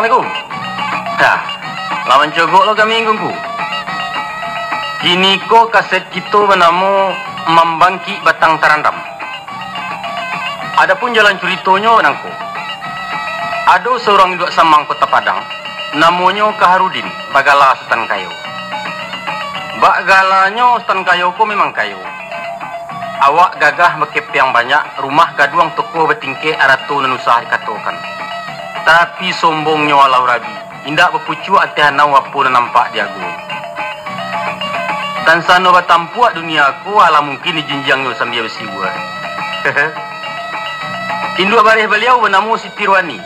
Assalamualaikum. Dah, lawan cogok lo kami ingungku. Kini ko kaset kita bernama Membangkit Batang Tarandam. Adapun jalan ceritanya nangko. Ada seorang duduk samang Kota Padang, namanya Kaharudin, Bagala Sultan Kayo. Bagalanya Sultan Kayo ko memang kayo. Awak gagah mekep yang banyak, rumah gaduang toko bertingkeh aratu nanusah dikatakan. Tapi sombongnya walau rabi, indak berpucu ati hanau apa nampak dia gue. Dan sana batampuak dunia aku, ala mungkin dijinjangnya sambil besi gua. Induk barih beliau bernama Siti Ruani.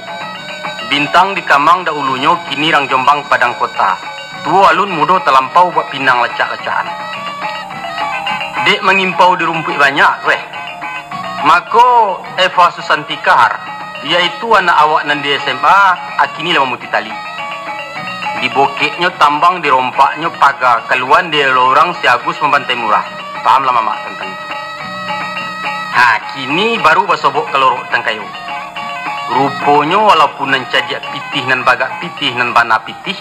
Bintang di kamang dahulunya kini rang Jombang Padang Kota. Tua alun muda terlampau buat pinang lecak-lecakan. Dek mengimpau di rumput banyak, weh. Maka Eva Susanti Kahar, iaitu anak awak nan di SMA, akini lama muti tali. Di bokeknya tambang, di rompaknya pagar, keluan dia orang si Agus membantai murah. Pahamlah mama tentang itu. Kini baru basobok kelorok tentang kayu. Rupanya walaupun nan cajak pitih nan bagak pitih nan bana pitih,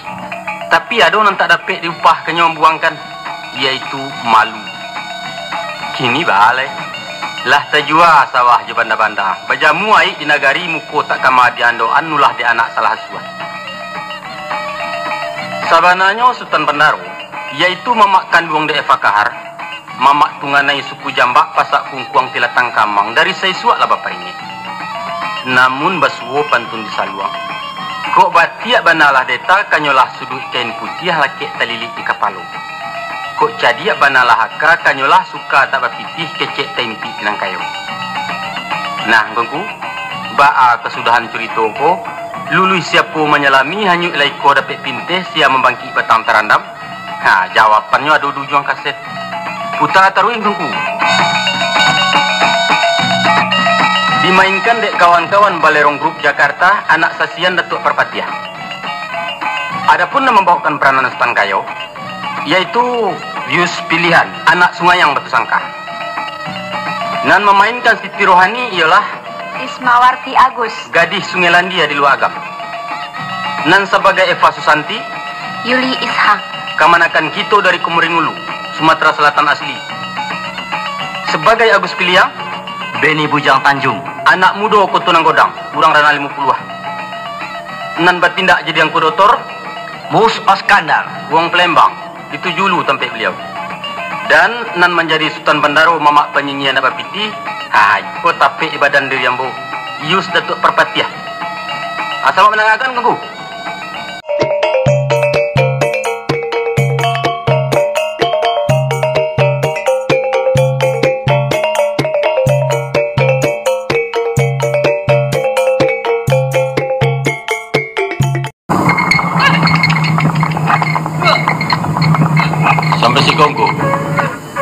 tapi ada nan tak dapat diupah kenyang buangkan, iaitu malu. Kini balai lah tajua sawah je banda-banda. Bajamu aik di nagari muko tak kama diandoan nulah di anak salah suat. Sabananya Sultan Bandaro, iaitu mamak kandung de Eva Kahar, mamak tunganai suku Jambak pasak kungkuang tilatang kamang dari saisuak lah bapa ini. Namun basuwo pantun disaluang. Kok batiak banalah deta kanyolah sudut kain putih lakik talilik di kapalo. Kok cadiak banalah haka kanyolah suka tak bapitih kecek tempi nang kayo. Nah, gongku, baa kesudahan cerita ko. Lulu siapa menyelami hanya ilaiko dapat pintih siap membangkit batang tarandam. Jawapannya ada tujuan kaset. Putar taruhin tungku. Dimainkan dek kawan-kawan Balerong Group Jakarta, anak sasian Datuk Perpatiah. Adapun yang membawakan peranan Sultan Kayo, yaitu Yus Pilihan, anak Sungayang Batu Sangkar. Dan memainkan Siti Rohani ialah Ismawarti Agus, gadis Sungai Landia di luar agam. Nan sebagai Eva Susanti, Yuli Ishak, kamanakan kita dari Kumuringulu, Sumatera Selatan asli. Sebagai Agus Piliang, Beni Bujang Tanjung, anak muda Kota Nanggodang, kurang rana 50-ah. Nan bertindak jadi yang kodotor, Mus Oskandar, Wong Pelembang, itu julu tempat beliau. Dan nan menjadi Sultan Bandaro mamak penyanyian apa piti. Kau tapik di badan diri yang bu Yus Datuk Perpatiah. Asal menangakan kau. Sampai si Kongko.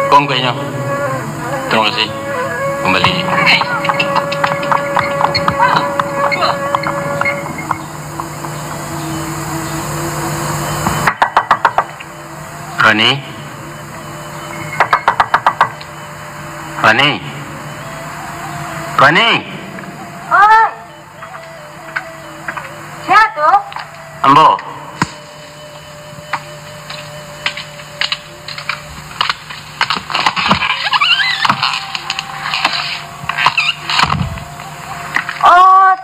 Kongkonya. Terima kasih. Kembali. Rani. Rani. Rani. Oi. Siapa tu? Ambo.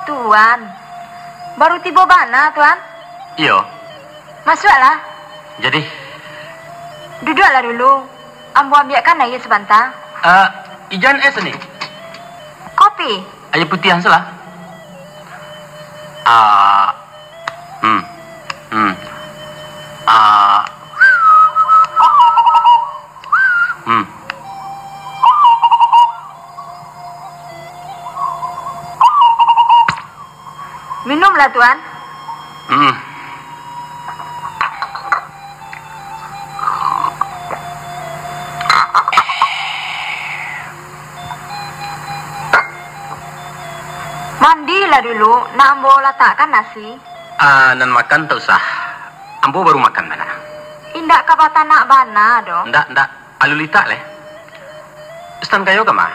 Tuan, baru tiba mana, Tuan? Iya. Masuklah. Jadi? Duduklah dulu. Ambo ambilkan air sebentar. Ijan es ni? Kopi? Air putihan salah? Minumlah, Tuan. Mandilah dulu, nak ambo letakkan nasi. Nan makan tak usah. Ambo baru makan mana? Indak kapata nak bana dong. Ndak. Alulita leh. Stan kayo ka ma?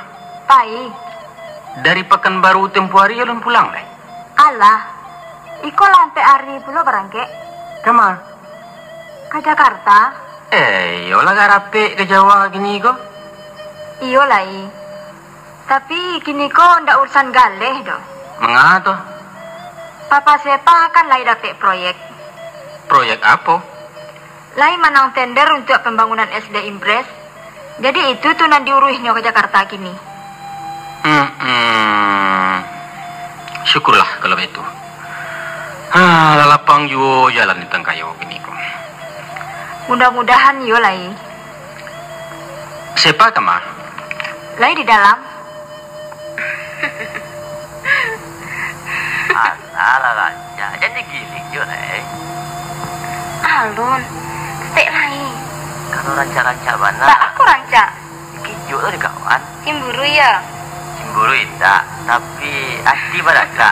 Pai. Dari Pekanbaru tempoh hari alun pulang leh. Alah, Iko lampe hari pula berangke. Kemana? Ke Jakarta. Yolah garape ke Jawa gini ko. Iyo lah i. Tapi kini ko ndak urusan galeh do. Mengato? Papa Sepa kan lagi dapat proyek. Proyek apa? Lagi menang tender untuk pembangunan SD Impres. Jadi itu tuh nanti diuruhnya ke Jakarta kini. Syukurlah kalau itu. Lalapang yo jalan di tengkayo gini ko. Mudah-mudahan yo lah i. Siapa kemah? Lagi di dalam. Alah raja, jadi giling yo nih. Alun, stek lagi. Kalau ranca-ranca mana? Tak aku ranca. Kijo tuh di kawan. Cemburu ya. Cemburu indah, tapi hati baraka.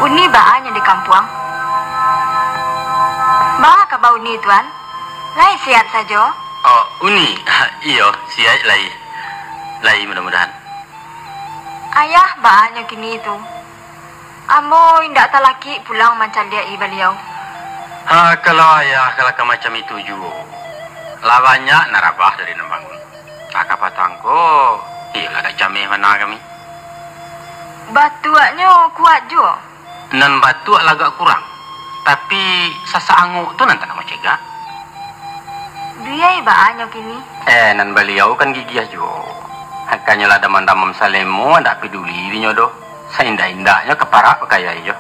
Uni baanya di kampung. Bah ke bau ni tuan. Lai sihat saja. Oh, Uni. Iyo, siap lai. Lai mudah-mudahan. Ayah baanya kini itu. Ambo indak tak laki pulang mancal dia beliau. Kalau ayah kalau ke macam itu juga. Lawannya narabah dari Nembangun. Patangko, iyalah dak jameh mana kami. Batuaknya kuat juga. Nan batu agak kurang. Tapi sasa anguk tu nanti nak cegah. Dia baanya kini. Nan beliau kan gigih juga. Hakanya lah damam-damam salemu ndak peduli dinyo doh. Saindah-indahnya keparak kaya ijo.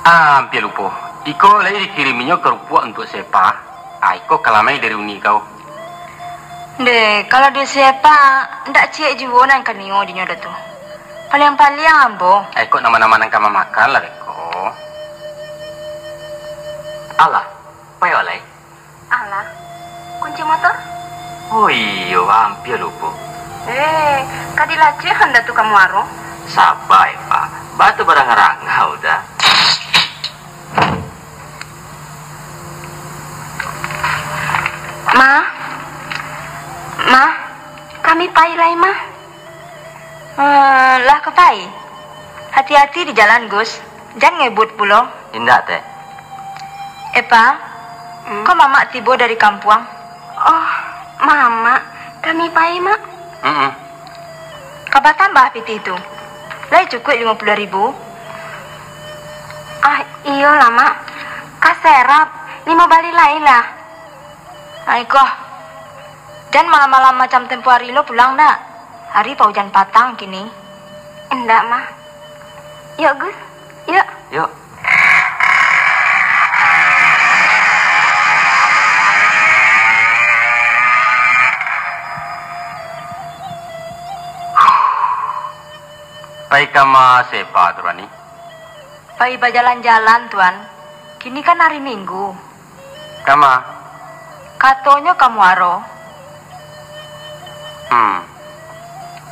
Hampir lupa. Iko lagi dikiriminya ke Rupuak untuk Sepa. Iko kalamai dari Uni kau. Deh, kalau dia siapa, ndak cek juga nan kaningo dinyo dah tu. Paling-paling ambo. Iko nama-nama nang kama makan lah Iko. Alah, apa ya lai? Alah, kunci motor? Oh iya, hampir lupa. Kadilace hendak tu kamu aro? Sabar Pak, batu barang rangga udah. Ma, kami pai lai ma. Lah ke pai. Hati-hati di jalan Gus, jangan ngebut pulau. Indah teh. Epa, kok mama tiba dari kampung? Oh, mama, kami pai mak. Kabar tambah piti itu. Lai cukup 50.000. Iya lah mak. Kaserap 5 bali lain lah. Aikoh. Dan malam-malam macam tempo hari lo pulang nak. Hari paujan patang kini. Enggak mah. Yuk Gus. Yuk. Yuk. Pai kama Sepa Turani. Pai jalan-jalan tuan. Kini kan hari Minggu. Kama. Katonya kamu aro.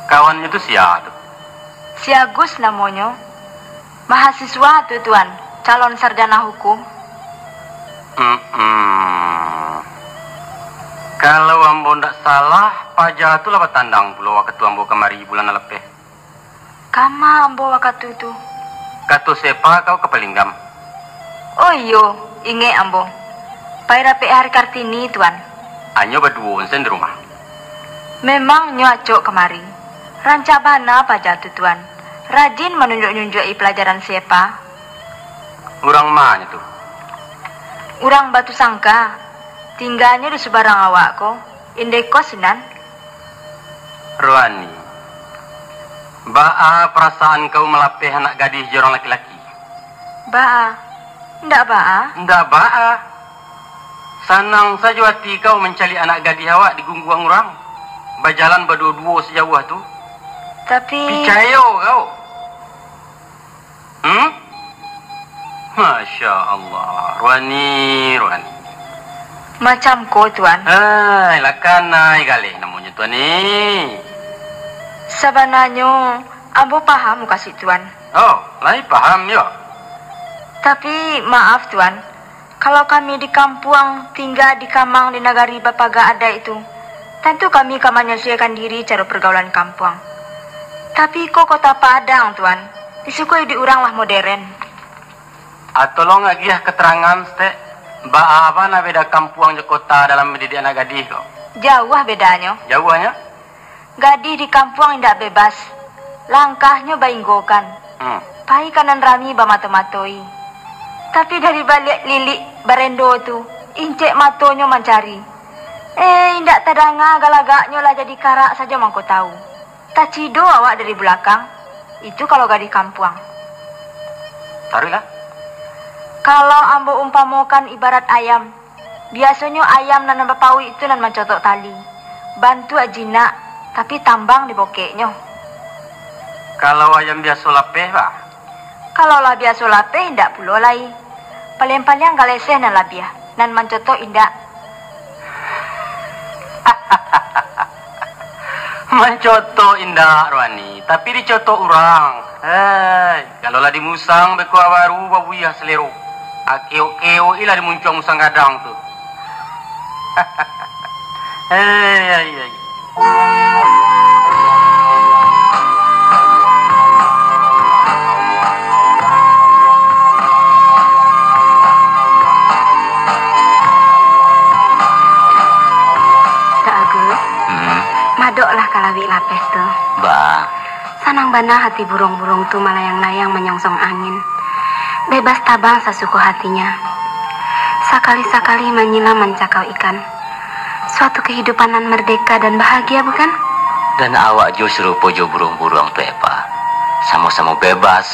Kawannya tu siapa tu? Si Agus namanya. Mahasiswa tu tuan. Calon sarjana hukum. Kalau ambo ndak salah, pajak tu lah bertandang pulau ketua ambo kemari bulan lepeh. Kama ambo wakatu tu. Katu Sepa kau ke Pelinggam. Oh iyo, inge ambo. Pai rapi hari Kartini tuan. Anyo berdua onsen di rumah. Memang nyuacok kemari. Ranca bana pajak tu tuan. Rajin menunjuk-nunjuki pelajaran Sepa. Urang mana tu? Urang Batu Sangka. Tinggalnya di sebarang awak ko. Indeko senan. Ruani. Baa perasaan kau melapeh anak gadis jorang laki-laki? Baa. Ndak baa? Ndak baa. Sanang saja hati kau mencari anak gadis awak di gungguang orang. Berjalan berdua-dua sejauh tu. Tapi... Percaya kau? Masya Allah. Ruani. Macam ko tuan. Lakanai kali namanya tuan ni. Sebenarnya, ambo paham kasih tuan. Oh, lai paham yo. Tapi maaf tuan. Kalau kami di kampung tinggal di kamang di nagari Bapaga ada itu, tentu kami akan menyesuaikan diri cara pergaulan kampung. Tapi kok kota Padang, Tuan, disukui di orang lah modern. Tolong lagi ya keterangan, Stek. Apa na beda kampung je kota dalam pendidikan gadis kok? Jauh bedanya. Jauhnya? Gadis di kampung tidak bebas. Langkahnya bainggokan. Pai kanan rami bamato-matoi. Tapi dari balik lilik barendo tu, incek matonya mencari. Indak tadanga galagaknya lah jadi karak saja mangko tahu. Tak cido awak dari belakang. Itu kalau gadis kampung. Taruhlah. Kalau ambo umpamokan ibarat ayam. Biasanya ayam nan bapawi itu nan mencotok tali. Bantu ajina, tapi tambang di bokeknya. Kalau ayam biasa lapeh, Pak? Kalau lah biasa lapeh, indak pulo lai. Paling-paling galeseh nan labiah, nan mencotok indak. Mencotok indah Ruani, tapi dicotok orang. Kalau lah dimusang beko baru babuyah selero. Akeo-keo ilah dimuncung musang gadang tu. Madoklah kalawi lapes tu. Bah, Sanang bana hati burung-burung tu melayang-layang menyongsong angin. Bebas tabang sasuku hatinya. Sakali-sakali menyilam mencakau ikan. Suatu kehidupan nan merdeka dan bahagia, bukan? dan awak justru pojo burung-burung tu Epa. Sama-sama bebas,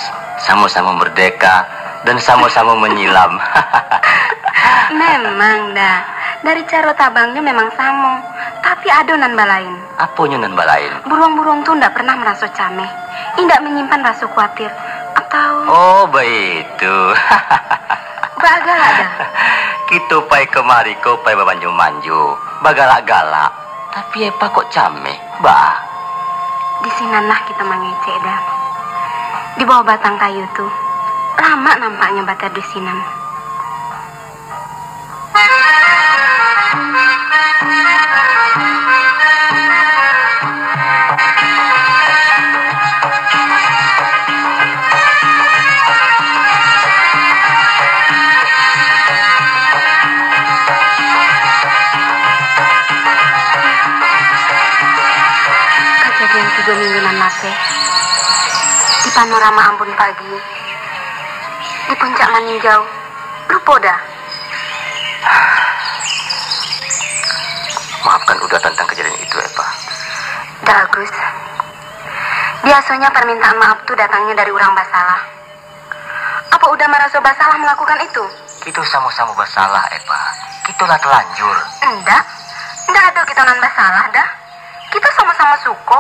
sama-sama merdeka, dan sama-sama menyilam. Memang dah. Dari cara tabangnya memang sama, tapi adonan balain. Apanya nan balain? Burung-burung tu ndak pernah merasa cameh, indak menyimpan rasa khawatir atau. Oh, begitu. Bagal ada. Kita pai kemari kau pai babanju-manju, bagalak-galak. Tapi Epa kok cameh, bah. Di sinanah kita mengecek dah. Di bawah batang kayu tu, lama nampaknya batar di sinan. Kejadian 3 mingguan masih di panorama Ambon pagi, di puncak Maninjau, lupa dah. Maafkan udah tentang kejadian itu, Epa. Dah, Agus. Biasanya permintaan maaf tuh datangnya dari orang basalah. Apa udah merasa basalah melakukan itu? Kita sama-sama bersalah, Epa. Kita lah telanjur. Enggak ada kita nan basalah dah. Kita sama-sama suko,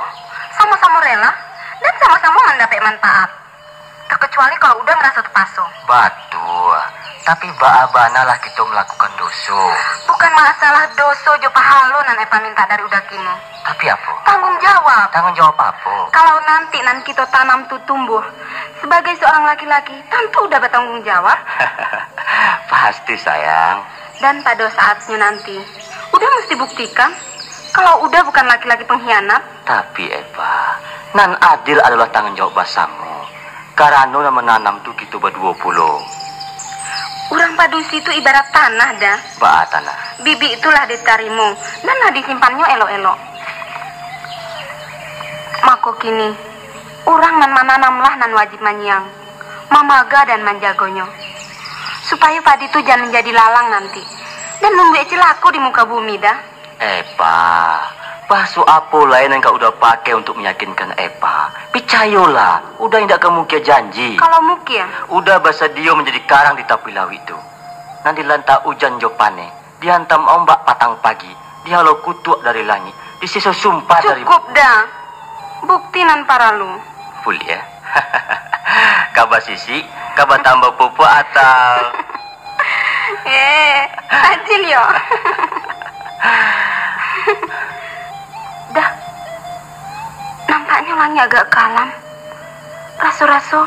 sama-sama rela, dan sama-sama mendapat manfaat. Terkecuali kalau udah merasa terpaso. Batu, tapi baabana lah kita melakukan dosa. Bukan masalah dosa jo pahalo nan Epa minta dari udah kini. Tapi apa? Tanggung jawab. Tanggung jawab apa? Kalau nanti nan kita tanam tuh tumbuh, sebagai seorang laki-laki, tentu udah bertanggung jawab. Pasti, sayang. Dan pada saatnya nanti, udah mesti buktikan kalau udah bukan laki-laki pengkhianat. Tapi Epa, nan adil adalah tanggung jawab basamu. Karena menanam tuh kita berdua puluh. Urang padusi itu ibarat tanah dah. Ba tanah. Bibi itulah ditarimu dan lah disimpannya elok-elok. Mako kini, urang nan mananamlah nan wajib manyiang, mamaga dan menjagonya. Supaya padi itu jangan menjadi lalang nanti dan membuat cilaku di muka bumi dah. Epa, bahasa apa lain yang kau udah pakai untuk meyakinkan Epa? Percayalah, udah tidak kemungkinan janji. Kalau mungkin, Udah bahasa dia menjadi karang di tapi lawi itu. Nanti lantak hujan jopane, dihantam ombak patang pagi, dihalau kutuk dari langit, disisa sumpah dari... cukup dah. Bukti nan paralu. Full ya? Kabar sisi, kabar tambah pupu atau... Ajil yo. Dah, nampaknya langit agak kalam. Raso-raso,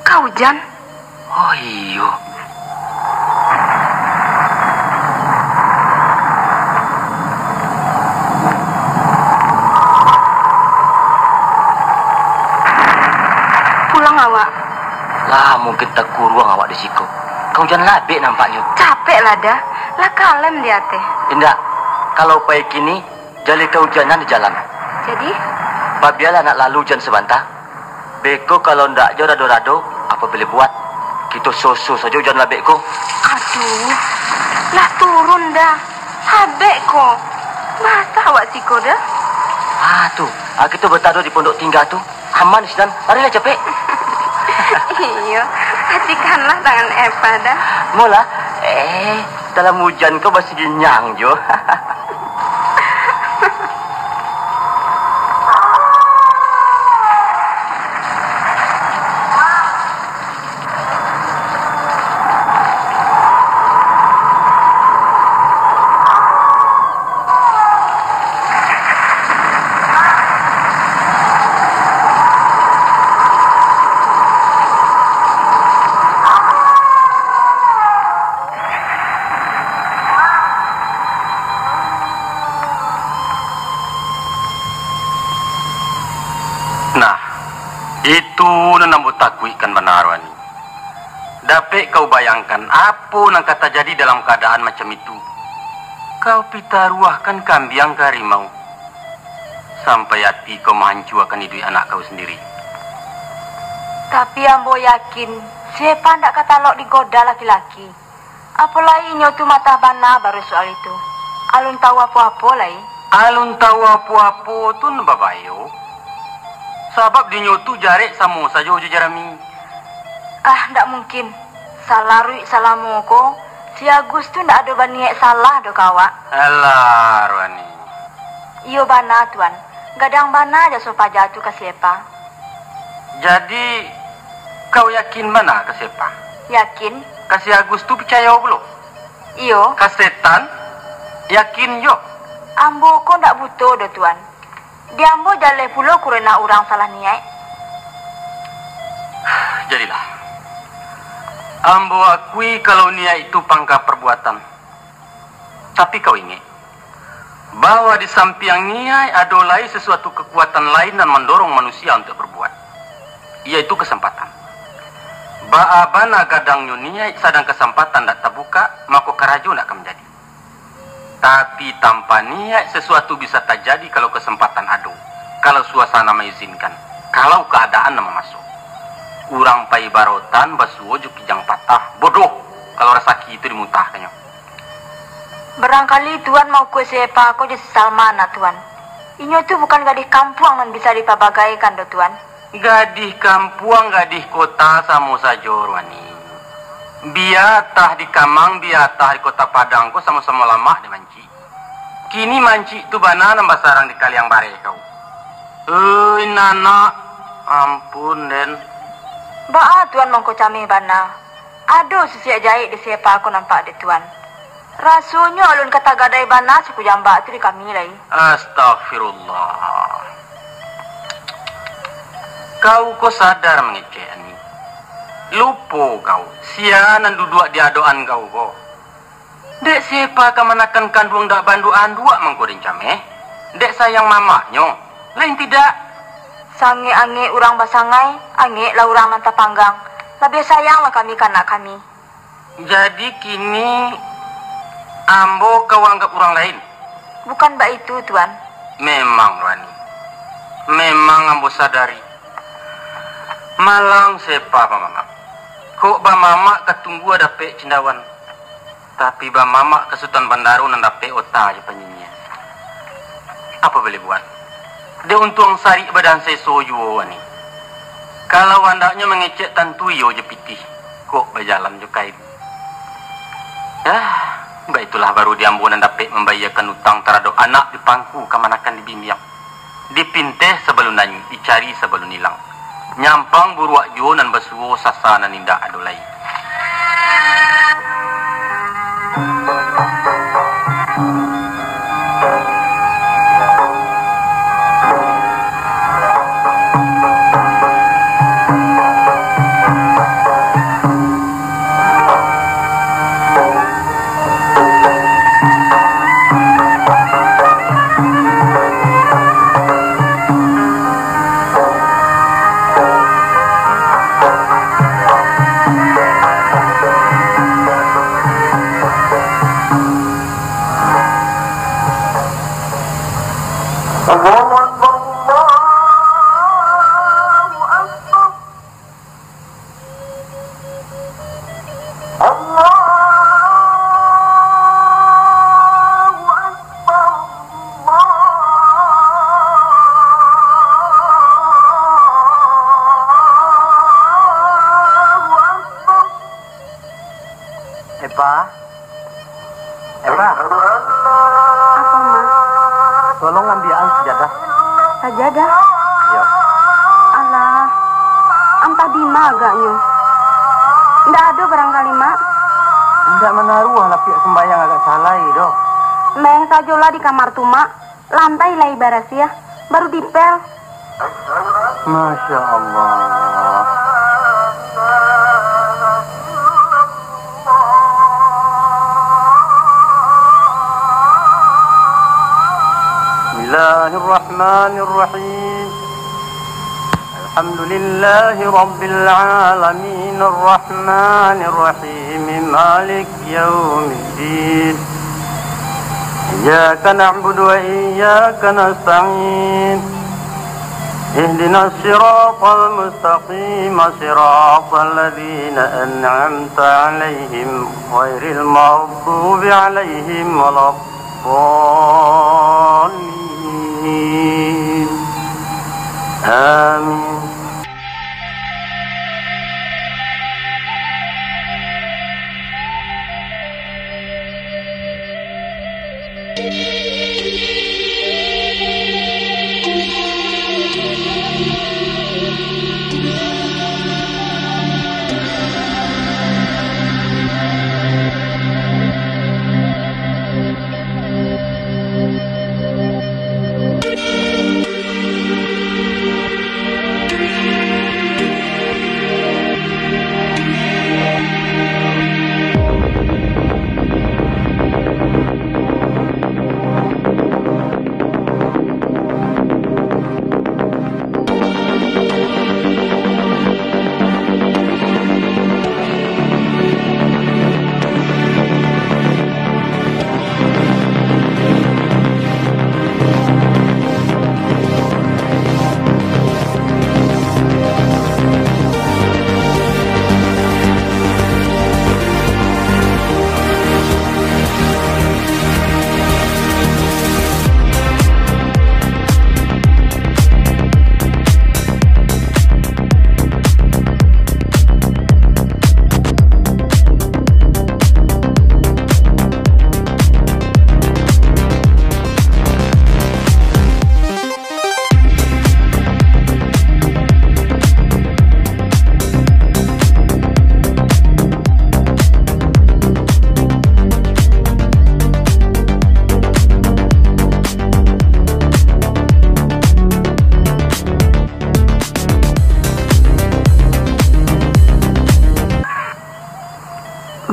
kau hujan. Oh iyo. ruang awak? Lah mungkin terkurung awak di situ. Kau jangan labik nampaknya. Capek lah dah. Lah kalem dia teh. Indah, kalau pagi kini jali kehujanan di jalan. Jadi? Pabiala nak lalu jan sebentar. Beko kalau ndak jo rado-rado, apa boleh buat? Kita susu saja hujan lah beko. Aduh, lah turun dah. Habek kok. Basah awak siko dah. Tuh, kita bertaruh di pondok tinggal tu. Aman di sana. Marilah cepet. Iya, hatikanlah tangan Eva dah. Mula, dalam hujan kau masih ginyang jo. Itu nambut takui ikan benarwani. Dapat kau bayangkan apa yang kata jadi dalam keadaan macam itu. Kau pitaruahkan kambiang ke harimau. Sampai hati kau menghancurkan hidup anak kau sendiri. Tapi ambo yakin siapa ndak katalog digoda laki-laki. Apalagi nyotu mata bana baru soal itu. Alun tahu apa-apa lai. Alun tahu apa-apa tu nababayo. Sebab dia nyotu jarek sama saja uji jarami. Ndak mungkin. Salah Rui salah moko. Si Agus tu ndak ada baniak salah do kawak. Alah Rwani. Iyo bana tuan. Gadang bana aja sopa jatuh ke siapa. Jadi kau yakin mana ke siapa? Yakin? Kasih Agus tu percaya belum? Iyo. Kasetan? Yakin yo? Ambo ko ndak butuh do tuan. Di ambo jale pulo kurena orang salah niat. Jadilah. Ambo akui kalau niat itu pangka perbuatan. Tapi kau ingat bahwa di samping niat ada lagi sesuatu kekuatan lain dan mendorong manusia untuk berbuat. Yaitu kesempatan. Baabana kadang niat sedang kesempatan tak terbuka, maka kerajo nak akan menjadi. Tapi tanpa niat sesuatu bisa terjadi kalau kesempatan ada. Kalau suasana mengizinkan. Kalau keadaan nama masuk. Urang pai barotan basuo ju kijang patah. Bodoh kalau resaki itu dimuntahkannya. Barangkali tuan mau kue siapa aku jadi salmana tuan. Inyo tu bukan gadis kampung yang bisa dipabagaikan do tuan. Gadis kampung, gadis kota sama saja Rwani. Biatah di Kamang, biatah di Kota Padang kau sama-sama lama di Manci. Kini Manci tu bana nambah sarang di Kaliang Bare kau. Nana, ampun den. Tuan mongko cami bana. Aduh sesiak jahit di siapa aku nampak di tuan. Rasanya alun kata gadai bana suku jamba tu di kami lagi. Astagfirullah. Kau sadar mengecek ni. Lupo kau, sianan duduk di adoan kau kau. Dek siapa kemanakan kandung dak bandu andua mengkoding cameh. Dek sayang mamaknya, lain tidak. Sange-ange urang basangai, ange lah urang nanta panggang. Lebih sayang lah kami kanak kami. Jadi kini ambo kau anggap orang lain. Bukan mbak itu tuan. Memang Rani. Memang ambo sadari. Malang siapa mama. Kok ba mama ketunggu ada pe cendawan. Tapi ba mama ke Sultan Bandaru nanda pe ota aja penyinya. Apa boleh buat? Dia untung sari badan saya soyo ni. Kalau andaknya mengecek tantu yo je pitih. Kok berjalan je kain. Itulah baru diambu nanda pe membayarkan utang terhadap anak di pangku kemanakan di bimbiang. Dipinteh sebelum nanya, dicari sebelum hilang. Nyampang buruak jo nan basuo sasana ninda adolai. Epa. Epa. Apa, Mak? Tolong ambil sajadah. Sajadah? Ya. Alah, anta di agaknya. Nggak ada barangkali, Mak. Tidak menaruh lah pihak sembahyang agak salah doh. Sembahyang sajolah di kamar tuh, Mak. Lantai lah ibarat ya. Baru dipel. Masya Allah. Bismillahirrahmanirrahim. Alhamdulillahi Rabbil Alamin Ar-Rahmanir-Rahim Malik Yawmiddin Iyyaka na'budu wa iyyaka nasta'in Ihdinas siratal mustaqim Siratal ladzina an'amta 'alaihim ghairil maghdubi 'alaihim waladdallin Amin.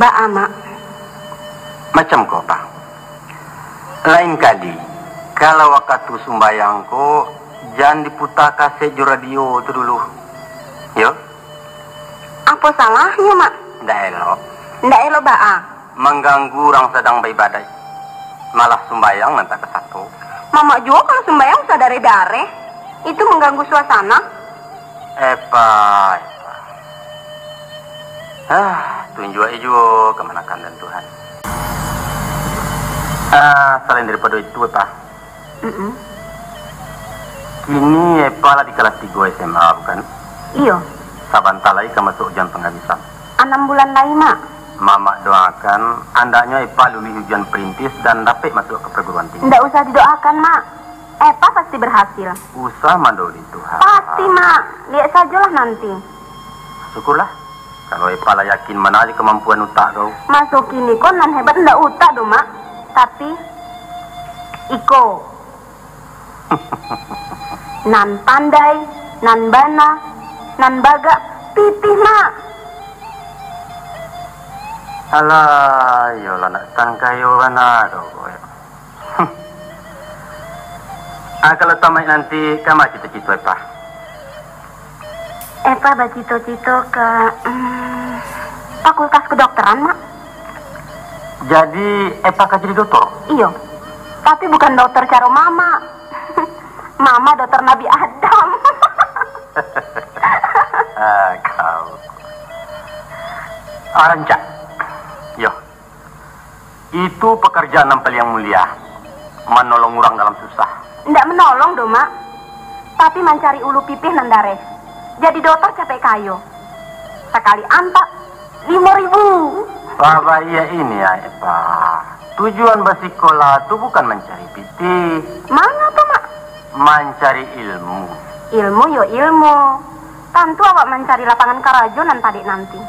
Mbak Ama. Macam kau pak. Lain kali, kalau waktu sumbayangku, jangan diputar kaset di radio itu dulu. Yo. Apa salahnya, Mak? Nggak elok. Nggak elok, Mbak A. Mengganggu orang sedang beribadah. Malah sumbayang nanti ke satu. Mama juga kalau sembahyang usah dare-dare. Itu mengganggu suasana. Epa. Tunjuk aja kemanakan dan Tuhan. Selain daripada itu, Epa. Kini Epa lah di kelas 3 SMA, bukan? Iya. Sabantar lagi kamu masuk ujian penghabisan. 6 bulan lagi, Mak. Mama doakan andanya Epa lulus ujian perintis dan dapat masuk ke perguruan tinggi. Nggak usah didoakan, Mak. Epa pasti berhasil. Usah mandoli Tuhan. Pasti, Mak. Lihat sajalah nanti. Syukurlah. Kalau Epa lah yakin mana aja kemampuan utak kau. Masuk ini kok nan hebat ndak utak do, Mak. Tapi iko nan pandai, nan bana, nan baga, pipih, Mak. Alah, yolah nak sangka yolah kau. Kalau tamat nanti kamu cita-cita Epa? Epa bercita-cita ke fakultas kedokteran, Mak. Jadi Epa kan jadi dokter? Iya. Tapi bukan dokter cara Mama. Mama dokter Nabi Adam. Kau. Arancak. Yo. Itu pekerjaan nampel yang mulia. Menolong orang dalam susah. Nggak menolong do, Mak. Tapi mencari ulu pipih nandare. Jadi dokter capek kayo. Sekali antak 5.000. Baba iya ini ya, Epa. Tujuan bersekolah itu bukan mencari piti. Mana tuh, Mak? Mencari ilmu. Ilmu yo ilmu. Tentu awak mencari lapangan karajonan tadi nanti.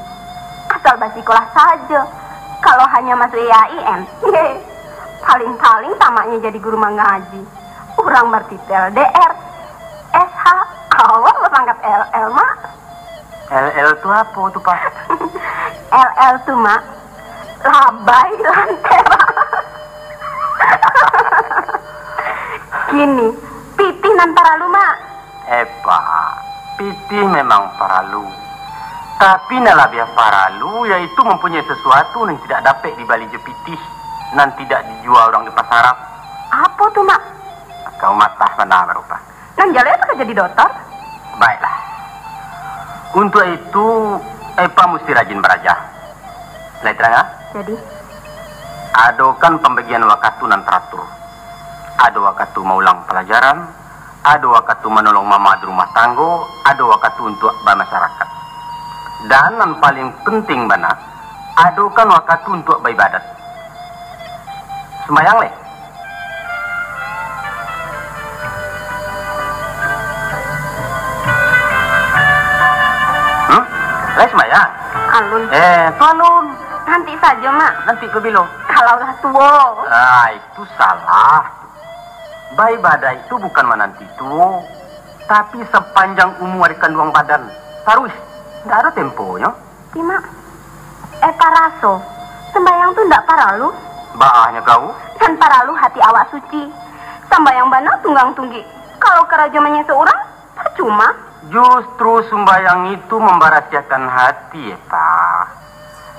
Asal bersekolah saja. Kalau hanya masuk IAIN, paling-paling tamaknya jadi guru mengaji. Kurang bertitel DR, SH, awak berpangkat LL, Mak. LL itu apa tuh, Pak? LL tuh, Mak, labai lantera. Gini, pitih nan paralu, Mak. Epa, piti memang paralu. Tapi nalabia paralu yaitu mempunyai sesuatu yang tidak dapat dibalik jepitih dan tidak dijual orang di pasaran. Apa tuh, Mak? Kau matah benar berupa. Nan jalan apa jadi dokter? Baiklah. Untuk itu, Epa mesti rajin belajar. Lain terang, Jadi? adokan pembagian waktu nan teratur. Ada waktu maulang pelajaran, ada waktu menolong mama di rumah tanggo, ada waktu untuk bermasyarakat. Dan yang paling penting bana, adokan waktu untuk beribadat. Sembayang leh. Leh sembayang. Alun. Tu alun. Nanti saja, Mak. Nanti ke bilo. Kalaulah tua. Itu salah. Beribadah itu bukan menanti tuo, tapi sepanjang umur di kandungan badan. Terus, nggak ada temponya. Mak. Paraso. Sembayang tuh ndak paralu. Baahnya kau? Dan paralu hati awak suci. Sembayang bana tunggang tunggi. Kalau kerajamannya seorang, percuma. Justru sembayang itu membarasiakan hati, Pak.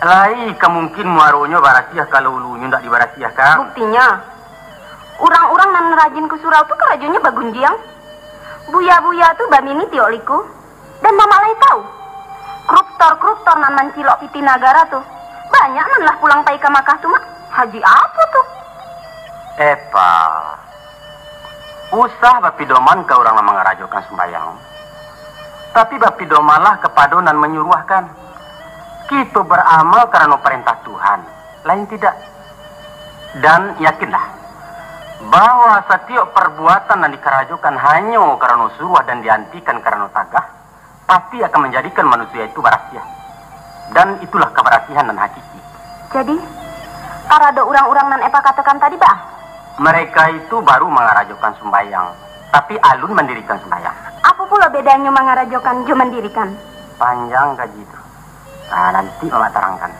Lai kemungkin muaronya barasiah kalau ulunya ndak dibarasiahkan. Buktinya, orang-orang nan rajin ke surau tuh kerajanya bagunjiang. Buya-buya tuh bamini tioliku. Dan mama lai tahu. Kruptor nan mancilok piti nagara tuh. Banyak nan lah pulang pai ke Makkah tuh, Mak. Haji apa tuh? Epa, usah bapidoman ke orang yang mengerajokan sembayang. Tapi bapidomalah kepadonan menyuruhkan. Kita beramal karena perintah Tuhan, lain tidak. Dan yakinlah bahwa setiap perbuatan yang dikerajokan hanya karena suruh dan diantikan karena tagah, pasti akan menjadikan manusia itu berasiah. Dan itulah keberasihan dan hakiki. Jadi, para ada orang-orang nan Epa katakan tadi, Bah? Mereka itu baru mengerajokan sembayang, tapi alun mendirikan sembayang. Apa pula bedanya mengarajokan jo mendirikan? Panjang gaji itu. Nah, nanti mama terangkan.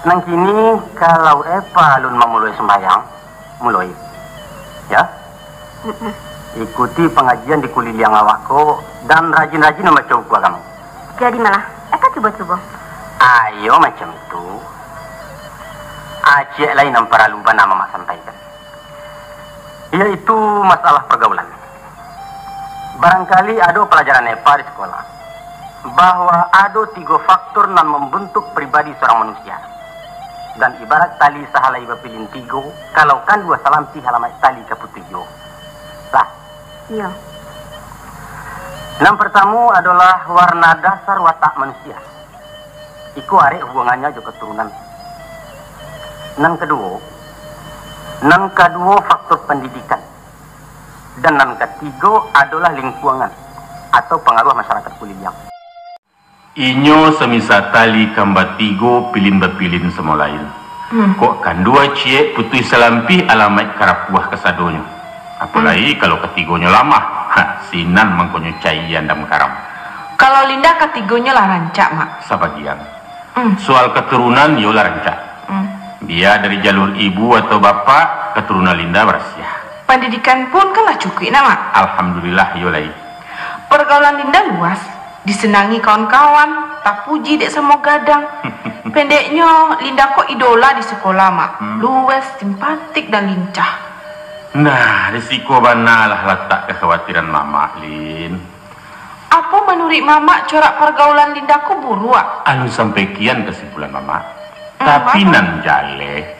Nang kini kalau Epa alun memulai sembayang, mulai. Ya? Ikuti pengajian di kuliliang awakku dan rajin-rajin membaca buku agama. Jadi malah, Eka coba-coba. Ayo macam itu. Acik lain yang perlu bana mama sampaikan. Yaitu masalah pergaulan. Barangkali ada pelajaran Epa di sekolah bahwa ada 3 faktor yang membentuk pribadi seorang manusia. Dan ibarat tali sahalai bapilin 3, kalau kan 2 salampi halamat tali kaputijo. Lah. Iya. Yang pertama adalah warna dasar watak manusia. Iku arek hubungannya juga keturunan. Yang kedua faktor pendidikan. Dan yang ketiga adalah lingkungan atau pengaruh masyarakat kuliliang. Inyo semisa tali kambatigo pilin bapilin semua lain. Kok kan 2 cie putui selampi alamat karapuah kesadonyo. Apalagi kalau ketigonya lama, sinan mengkonyo cayan dan karam. Kalau Linda ketigonya lah rancak, Mak. Sebagian. Soal keturunan yola rancak. Dia dari jalur ibu atau bapak, keturunan Linda berasiah. Pendidikan pun kan lah cukup, Mak. Alhamdulillah yolai. Pergaulan Linda luas, disenangi kawan-kawan, tak puji dek semua gadang. Pendeknya, Linda kok idola di sekolah, Mak. Luwes, simpatik dan lincah. Nah, risiko banalah letak kekhawatiran Mama, Lin. Apa menurut Mama corak pergaulan Linda kok buruk? Anu sampai kian kesimpulan Mama. Tapi nan jale,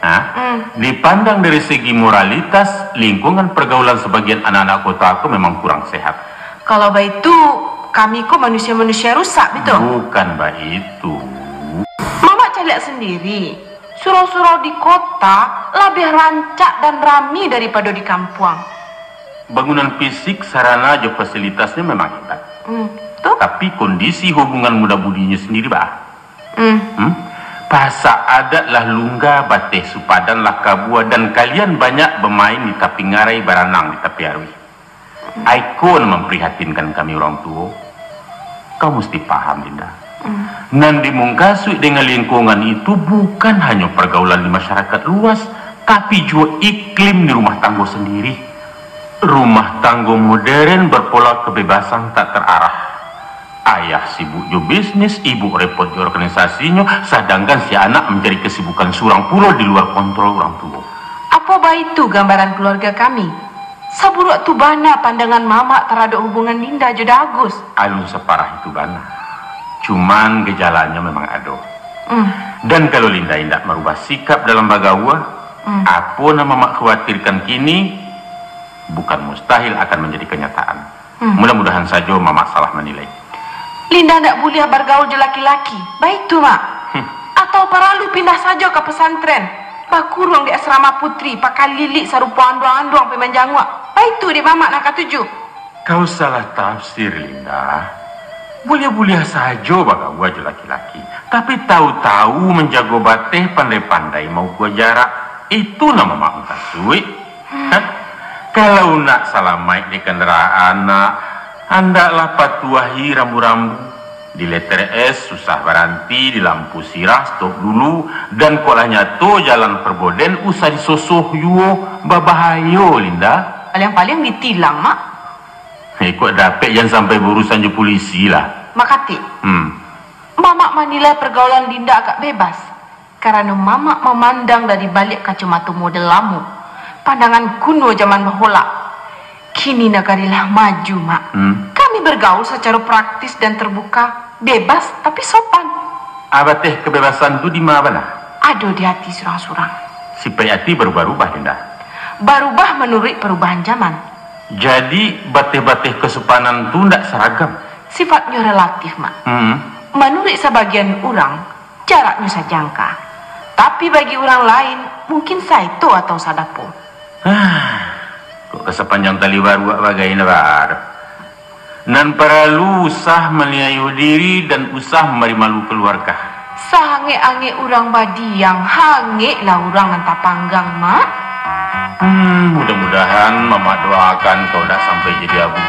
dipandang dari segi moralitas, lingkungan pergaulan sebagian anak-anak kota aku memang kurang sehat. Kalau begitu, kami kok manusia-manusia rusak, betul? Bukan begitu. Mama cari lihat sendiri, surau-surau di kota lebih rancak dan ramai daripada di kampung. Bangunan fisik, sarana, dan fasilitasnya memang hebat. Tuh? Tapi kondisi hubungan muda budinya sendiri, bah. Bahasa adat lah lungga, bateh supadan lah kabua, dan kalian banyak bermain di tepi ngarai baranang di tepi arwi. Aikon memprihatinkan kami orang tua. Kau mesti paham, Linda. Nandi mungkasui dengan lingkungan itu bukan hanya pergaulan di masyarakat luas, tapi juga iklim di rumah tangga sendiri. Rumah tangga modern berpola kebebasan tak terarah. Ayah sibuk jo bisnis, ibu repot di organisasinya, sedangkan si anak mencari kesibukan surang pulau di luar kontrol orang tua. Apa baik itu gambaran keluarga kami? Saburuk tu bana pandangan mama terhadap hubungan Linda jodoh Agus. Alun separah itu bana. Cuman gejalanya memang ada. Dan kalau Linda tidak merubah sikap dalam bagawa, apa nama mak khawatirkan kini bukan mustahil akan menjadi kenyataan. Mudah-mudahan saja mama salah menilai. Linda tidak boleh bergaul dengan laki-laki. Baik tu mak. Atau perlu pindah saja ke pesantren. Bakurung di asrama putri, pakai lilik sarupa anduang-anduang pemain jangwa. Baik tu di mama nak katuju. Kau salah tafsir, Linda. Boleh-boleh saja bagawa je laki-laki. Tapi tahu-tahu menjago bateh pandai-pandai mau gua jarak. Itu nama mak kasui. Kalau nak salah maik di kendaraan nak, hendaklah patuahi rambu-rambu. Di letter S susah berhenti, di lampu sirah stop dulu, dan kolanya to jalan perboden usah disosoh yuo, babahayo, Linda. Paling-paling ditilang mak. Kok dapet jangan sampai berurusan je polisi lah. Makati. Mama menilai pergaulan Linda agak bebas. Karena mama memandang dari balik kacamata model lamu. Pandangan kuno zaman bahola. Kini negarilah maju, mak. Kami bergaul secara praktis dan terbuka. Bebas tapi sopan. Apa teh kebebasan tu di mana? Aduh di hati surang-surang. Si hati berubah-ubah, Linda. Berubah menurut perubahan zaman. Jadi bateh-bateh kesopanan tu tidak seragam. Sifatnya relatif, mak. Menurut sebagian orang, jaraknya sajangka. Tapi bagi orang lain, mungkin saito atau sadapo. Kok kesepanjang tali baru bagaimana baru? Nan perlu usah meliayu diri dan usah memberi malu keluarga. Sange-ange orang badiang, hange lah orang entah panggang, mak. Mudah-mudahan mama doakan kau tak sampai jadi abu.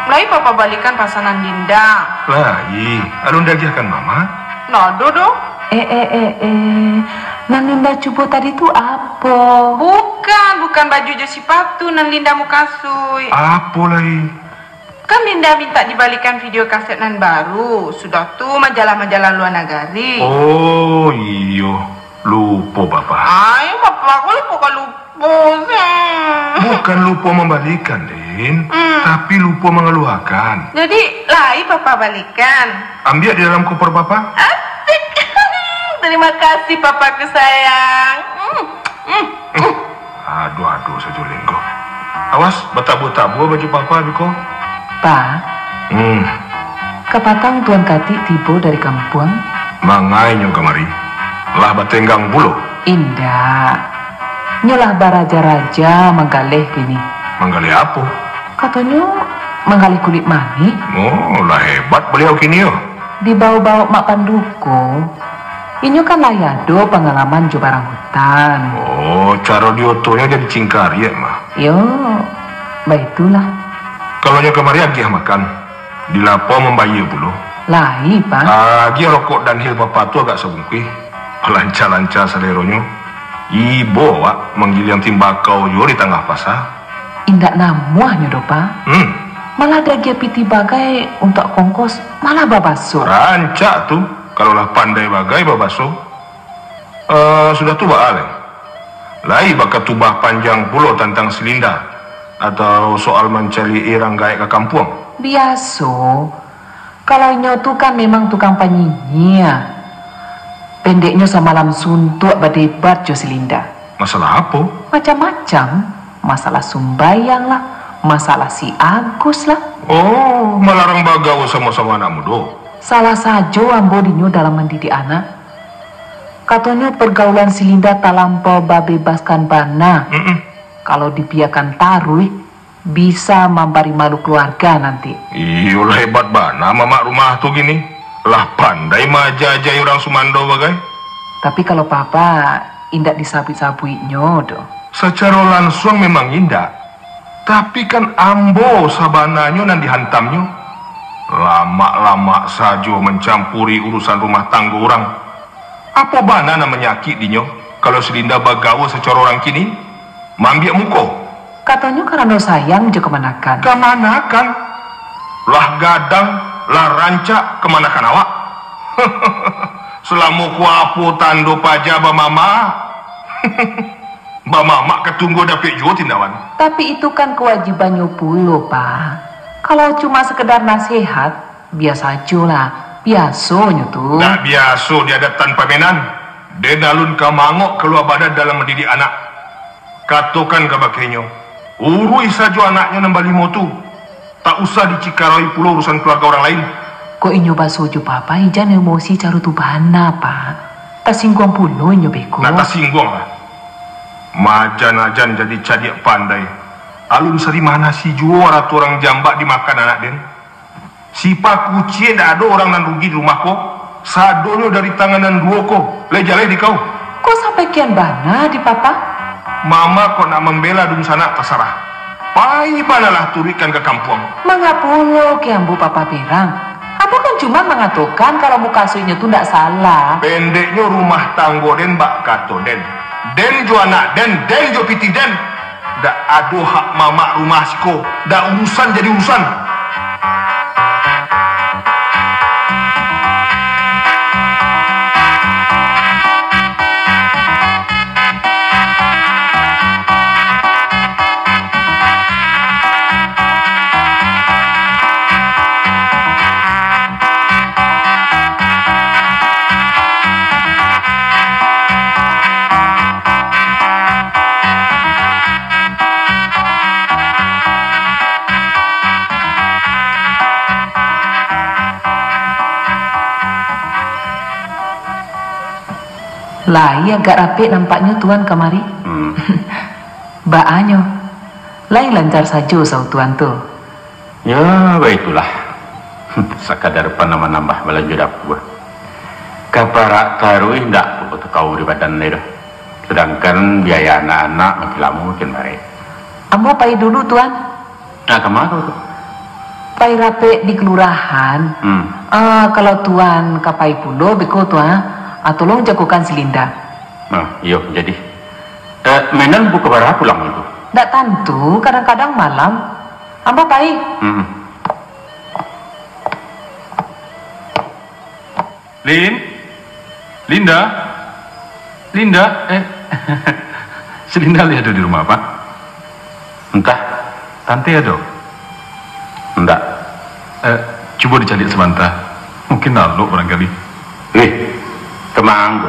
Lai papa balikan pasangan Linda. Lai, alun dagiahkan mama? Nado dong. Nan Linda cubo tadi tu apa? Bukan baju je sepatu nan Linda mau kasui. Apa lai? Kan Linda minta dibalikan video kaset nan baru. Sudah tu majalah-majalah luar negari. Oh iyo, lupa bapak. Ayo bapak, aku lupa lupa. Bukan lupa membalikan, Lin, tapi lupa mengeluarkan. Jadi, lai papa balikan. Ambil di dalam koper papa. Asik. Terima kasih papaku sayang. Aduh saja Linggo. Awas, betabu-tabu baju papa Biko. Pa. Kepatang Tuan Kati tiba dari kampung. Mangainya kemari. Lah batenggang bulu. Indah. Nyolah baraja-raja menggalih gini. Menggalih apa? Katanya menggalih kulit mani. Oh, lah hebat beliau kini yo. Dibawa-bawa mak panduko. Ini kan layado pengalaman jo barang hutan. Oh, cara diotonya jadi cingkar ya mah. Yo, baitulah. Kalau nya kemari agih makan. Dilapo membayi bulu. Lahi, Pak. Agi rokok dan hil papa tu agak sebungkui. Lancar-lancar seleronya. Ibu wak menggiliang timbakau yo di tengah pasar. Indak namuah nyodo, Pak. Malah ada dia piti bagai untuk kongkos, malah babaso. Rancak tuh, kalaulah pandai bagai babaso. Sudah tuh Ale. Lai bakat tubah panjang pulau tentang Selinda atau soal mencari irang gaek ke kampung. Biaso. Kalau nyotu kan memang tukang panyinyi ya. Pendeknya semalam suntuk berdebat jo Selinda. Masalah apa? Macam-macam. Masalah sumbayang lah, masalah si Agus lah. Oh, melarang bagau sama-sama anak muda. Salah saja ambo dinyo dalam mendidik anak. Katanya pergaulan Selinda tak lampau babebaskan bana. Kalau dibiarkan taruh, bisa memberi malu keluarga nanti. Iyalah hebat bana mamak rumah tuh gini. Lah pandai majajai orang Sumando bagai. Tapi kalau papa indak disabui-sabuinya doh. Secara langsung memang indah. Tapi kan ambo sabananya nan dihantamnya. Lama-lama saja mencampuri urusan rumah tangga orang. Apa bana na menyakit dinyo? Kalau Selinda bagawa secara orang kini, mambiak muko. Katanya karena sayang je kemanakan. Kemanakan? Lah gadang, lah rancak, kemanakan awak? Selama kuapu tando paja bamama. Bamama ketunggu dapik juga tindawan. Tapi itu kan kewajibannya pula, Pak. Kalau cuma sekedar nasihat, biasa aja lah. Biasanya tuh. Nah biasa dia ada tanpa menan. Dia nalun kamangok keluar badan dalam mendidik anak. Katakan ke bakenyo, urui saja anaknya nambah motu. Tak usah dicikaroi pula urusan keluarga orang lain. Kok inyo basojo papa ijan emosi caru tu bana, Pak. Tak singgung pula inyo beko. Nah tak singgung lah. Majan-ajan jadi cadik pandai. Alun seri mana si juara tu orang jambak dimakan anak den. Si pak kuci dah ada orang nan rugi di rumah ko. Sadonyo dari tanganan dua ko. Lejalai di kau. Kok sampai kian bana di papa? Mama kok nak membela dun sana terserah. Pai panalah turikan ke kampung. Mengapulo kiambu papa perang. Apa kan cuma mengatakan kalau muka asuhnya tu ndak salah. Pendeknya rumah tanggo den bak kato den. Den jo anak den jo piti den. Dak ado hak mama rumah siko. Dak urusan jadi urusan. Lai agak rapi nampaknya tuan kemari. Baanyo, lain lancar saja sau tuan tu. Ya, baiklah. Sekadar panama nambah belanja dapur. Kaparak taruh ndak buat kau di badan ni dah. Sedangkan biaya anak-anak makin lama makin baik. Ambo pai dulu tuan. Nah, kemana tu? Pai rapi di kelurahan. Kalau tuan kapai pulo beko tuan. Tolong jagokan Selinda. Iya, jadi. Menan buka barang pulang itu? Tak tentu, kadang-kadang malam. Ambo pai. Linda, Selinda ada di rumah apa? Entah. Tante ada? Enggak. Coba dicari sebentar. Mungkin lalu barangkali. Kemang.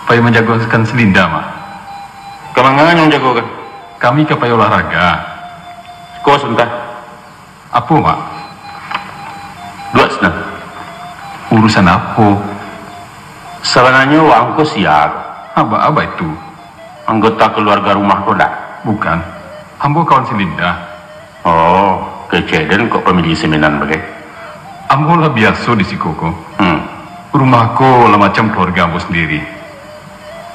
Payah menjagokan Selinda, Mak. Kemangan yang jagokan? Kami ke payah olahraga. Kau sebentar. Apa, Mak? Dua senang. Urusan apa? Sebenarnya wangku siap. Apa itu? Anggota keluarga rumah kau dah? Bukan. Ambo kawan Selinda. Oh, kejadian kok pemilih seminan bagai? Ambo lah biasa di Sikoko. Rumahku lah macam keluarga ambo sendiri.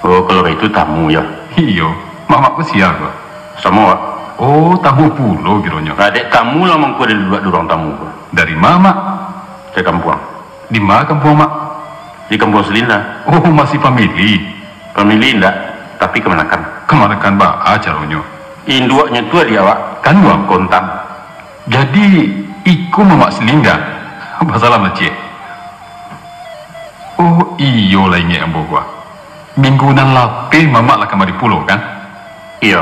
Oh, kalau itu tamu ya? Iyo, mamaku siapa? Semua. Oh, tamu pulo gironya. Adek tamu lah mangku ada dua orang tamu. Dari mama? Ke kampung. Di mana kampung, Mak? Di kampung Selinda. Oh, masih famili. Famili enggak, tapi kemanakan. Kemanakan ba acaranya? Induaknya tua dia, Wak. Kan uang kontam. Jadi iku mamak Selinda. Masalah macam. Oh iyo lah ingat ambo gua. Minggunan lape mamak lah kamari pulau kan? Iya.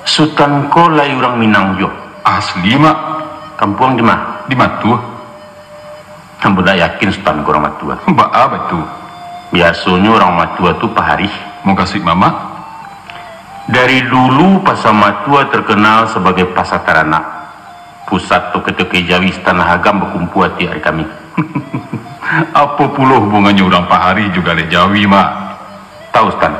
Sultan ko lai orang Minang jo. Asli mak. Kampung di mana? Di Matu. Ambo dah yakin Sultan ko orang Matua. Apa itu? Biasanya orang Matua tu pahari. Mau kasih mamak? Dari dulu Pasar Matua terkenal sebagai pasar taranak. Pusat toke-toke Jawi Tanah Agam berkumpul hati hari kami. Apa pula hubungannya orang pahari juga le Jawi mak? Tahu Stan?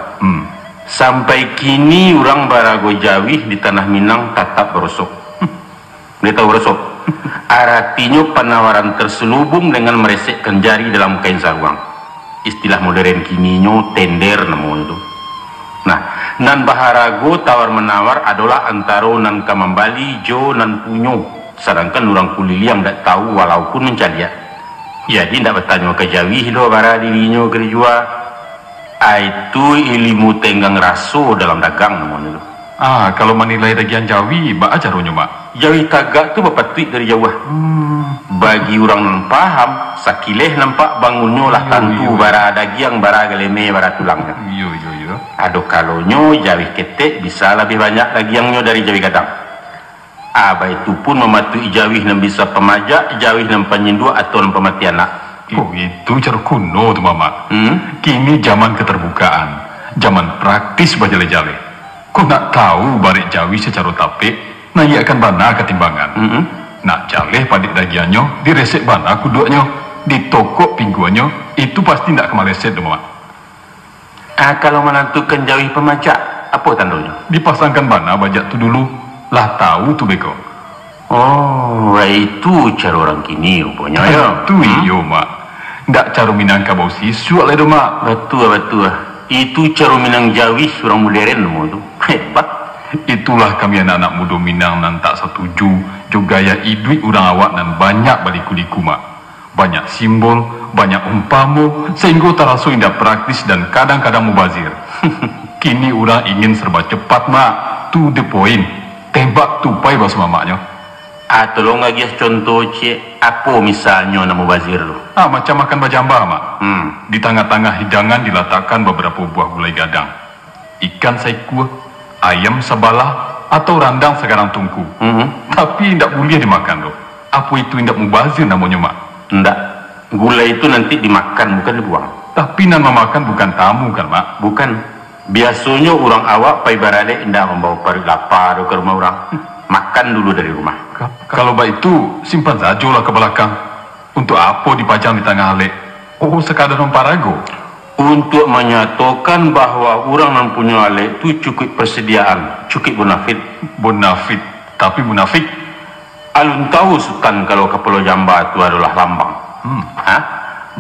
Sampai kini orang Barago Jawi di Tanah Minang tetap berosok. Dia tahu berosok? Artinya penawaran terselubung dengan meresekkan jari dalam kain sarung. Istilah modern kininya tender namun itu. Nah, nan Baharago tawar-menawar adalah antara nan Kamambali, Jo, nan Punyo. Sedangkan orang Kulili yang tidak tahu walaupun mencari. Jadi tidak bertanya ke Jawi do bara dirinya kerjua. Itu ilmu tenggang raso dalam dagang namun itu. Kalau menilai dagian Jawi, ba ajaronya mak? Jawi tagak tu bapak tweet dari Jawa. Bagi orang non paham, sakileh nampak bangunnya lah tantu bara dagiang, bara geleme, bara tulangnya. Iyo. Aduh kalonyo Jawi ketek bisa lebih banyak dagiangnya dari Jawi gadang. Itu pun mematui Jawi yang bisa pemajak, Jawi yang penyindua atau yang pemati anak. Oh itu cara kuno tu mama. Kini zaman keterbukaan, zaman praktis bajale-jale. Kau nak tahu balik Jawi secara tapik, nah ia akan bana ketimbangan. Nak jaleh padik dagiannya, diresek bana kuduknya, ditokok pingguannya, itu pasti tidak kemaleset tu mama. Kalau menentukan Jawi pemajak, apa tandanya? Dipasangkan bana bajak tu dulu, lah tahu tu beko. Oh, itu cara orang kini rupanya ya. Tu iyo mak. Ndak cara Minangkabau siswa lah mak. Betul. Itu cara Minang Jawi orang modern semua tu. Hebat. Itulah kami anak-anak muda Minang nan tak setuju juga gaya idui orang awak nan banyak baliku-liku mak. Banyak simbol, banyak umpamu sehingga terasa indah praktis dan kadang-kadang mubazir. Kini orang ingin serba cepat mak. Tu the point. Tembak tupai bahasa mamaknya. Tolong lagi contoh cik, apa misalnya nama mubazir tu? Macam makan bajamba mak. Di tengah-tengah hidangan diletakkan beberapa buah gulai gadang, ikan saikua, ayam sebalah atau randang sekarang tungku. Tapi tidak boleh dimakan tu. Apa itu tidak mubazir namanya mak? Tidak. Gulai itu nanti dimakan bukan dibuang. Tapi nama makan bukan tamu kan mak? Bukan. Biasanya orang awak pai barade indah membawa parit lapar ke rumah orang. Makan dulu dari rumah. Kalau baik itu simpan sajalah ke belakang. Untuk apa dipajang di tengah alek? Oh, sekadar memparago. Untuk menyatakan bahwa orang yang punya alek itu cukup persediaan, cukup bonafit. Bonafit, tapi munafik. Alun tahu Sultan kalau Kepulauan Jamba itu adalah lambang.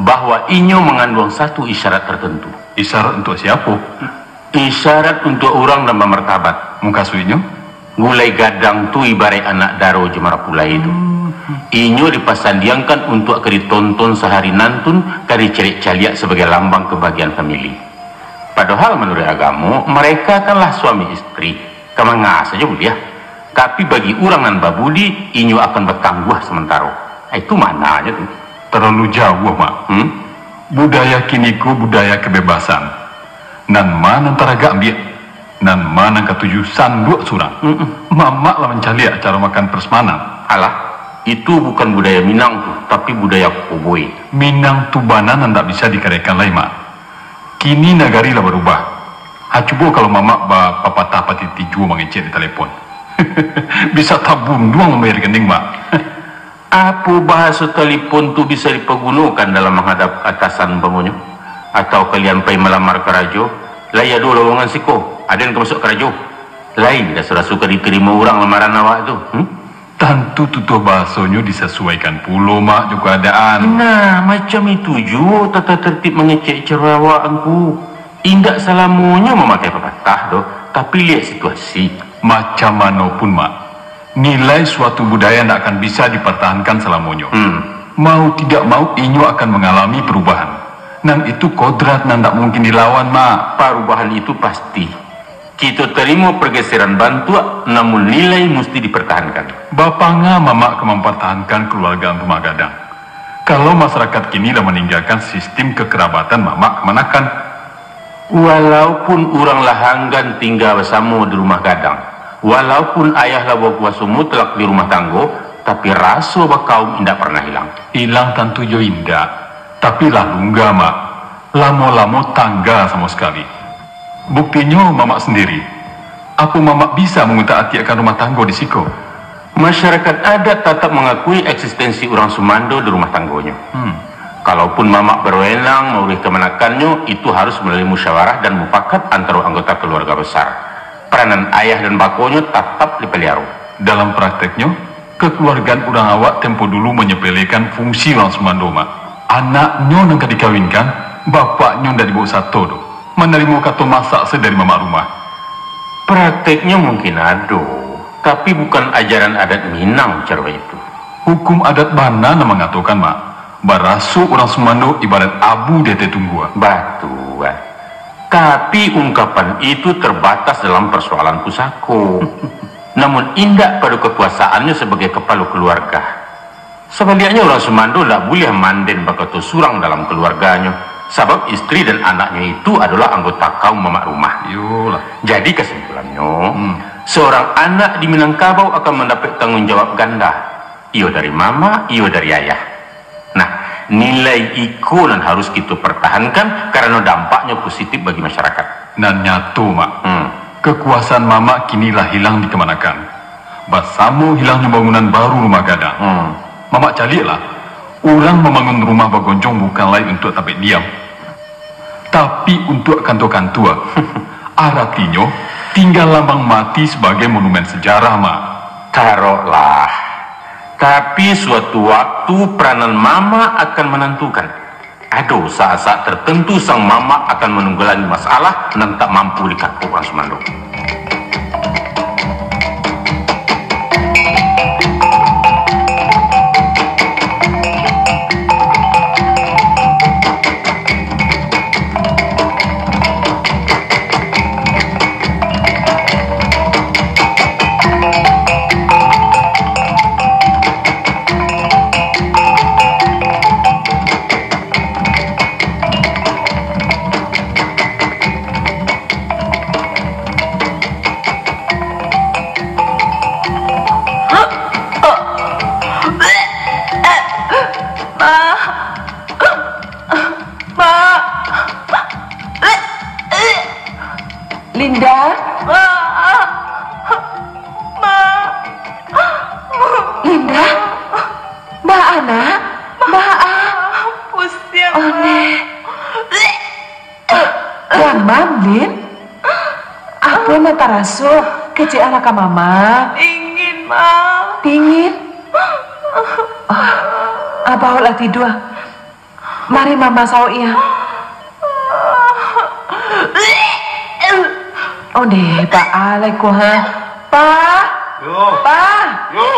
Bahwa inyo mengandung satu isyarat tertentu. Isyarat untuk siapa? Isyarat untuk orang dan bermartabat. Muka suinya? Gulai gadang tu ibarat anak daro Jemara Pulai itu. Inyo dipasandiangkan untuk ditonton sehari nantun kari cerik caliak sebagai lambang kebahagiaan famili. Padahal menurut agama mereka kanlah suami istri. Kamanga saja boleh. Tapi bagi orang nan babudi inyo akan bertangguh sementara. Itu mananya tu? Terlalu jauh mak. Budaya kiniku budaya kebebasan. Nan mana antara gak ambil. Nan mana ketujuh sanduk surang. Mamak lah mencari cara makan persemanan. Alah, itu bukan budaya Minang tuh, tapi budaya Koboi. Minang tubanan tidak bisa dikarekan lain mak. Kini negari lah berubah. Coba kalau mamak papatah pati tiju mengecek di telepon. Bisa tabung doang membayar rekening mak. Apa bahasa telepon tu bisa dipergunakan dalam menghadap atasan pemunyo? Atau kalian pergi melamar ke rajo? Laya dulu lowongan siko. Ada yang masuk ke rajo. Lain dah suka diterima orang lamaran awak tu. Tentu tutup bahasanya disesuaikan pula mak juga keadaan. Nah, macam itu juga tata tertib mengecek cerawak engku. Indak selamanya memakai pepatah doh, tapi lihat situasi. Macam mana pun mak, nilai suatu budaya tidak akan bisa dipertahankan selamanya. Mau tidak mau inyo akan mengalami perubahan. Dan itu kodrat dan tidak mungkin dilawan mak. Perubahan itu pasti. Kita terima pergeseran bantua, namun nilai mesti dipertahankan. Bapaknya mama mempertahankan keluarga rumah gadang. Kalau masyarakat kini dah meninggalkan sistem kekerabatan mama kemanakan. Walaupun orang lahanggan tinggal bersama di rumah gadang, walaupun ayah lah berkuasa mutlak di rumah tanggo, tapi rasa kaum indah pernah hilang. Hilang tentu jo indah, tapi lah lungga mak. Lama-lama tangga sama sekali. Buktinya mama sendiri. Apa mama bisa mengutak-atik akan rumah tangga di siko? Masyarakat adat tetap mengakui eksistensi orang Sumando di rumah tanggonya. Kalaupun mamak berwenang meurih kemanakannya, itu harus melalui musyawarah dan mufakat antara anggota keluarga besar. Peranan ayah dan bakonya tetap dipelihara. Dalam prakteknya, kekeluargaan orang awak tempo dulu menyepelekan fungsi orang Sumando mak. Anaknya nangka dikawinkan, bapaknya ndak dibawa satu do. Menerima kata masak sedari mamak rumah. Prakteknya mungkin ada, tapi bukan ajaran adat Minang cara itu. Hukum adat mana nama mengatakan mak, barasu orang Sumando ibarat abu dete tunggua. Batu. Tapi ungkapan itu terbatas dalam persoalan pusako. Namun indah pada kekuasaannya sebagai kepala keluarga. Sebaliknya orang Sumando tak boleh manden bakal surang dalam keluarganya. Sebab istri dan anaknya itu adalah anggota kaum mamak rumah. Yolah. Jadi kesimpulannya, seorang anak di Minangkabau akan mendapat tanggung jawab ganda. Iyo dari mama, iyo dari ayah. Nah, nilai iko dan harus kita pertahankan karena dampaknya positif bagi masyarakat. Dan nyatu mak, kekuasaan mama kinilah hilang di kemanakan. Basamu hilangnya bangunan baru rumah gadang. Mama calik lah, orang membangun rumah bagonjong bukan lain untuk tapik diam, tapi untuk kantor-kantor. Artinya tinggal lambang mati sebagai monumen sejarah mak. Taruhlah. Tapi suatu waktu peranan mama akan menentukan. Aduh, saat-saat tertentu sang mama akan menunggulangi masalah dan tak mampu dikakuk orang Sumando. Linda? Linda? Mbak Ana? Mbak A? Pusing. Oh, nih. Demam, Lin? Apa nak tarasu? Kecil anak mama? Ingin, Ma. Dingin? Abah lah tidur. Mari mama saw iya. Oh deh, Pak Aleko ha. Pak. Yo. Pak. Yo.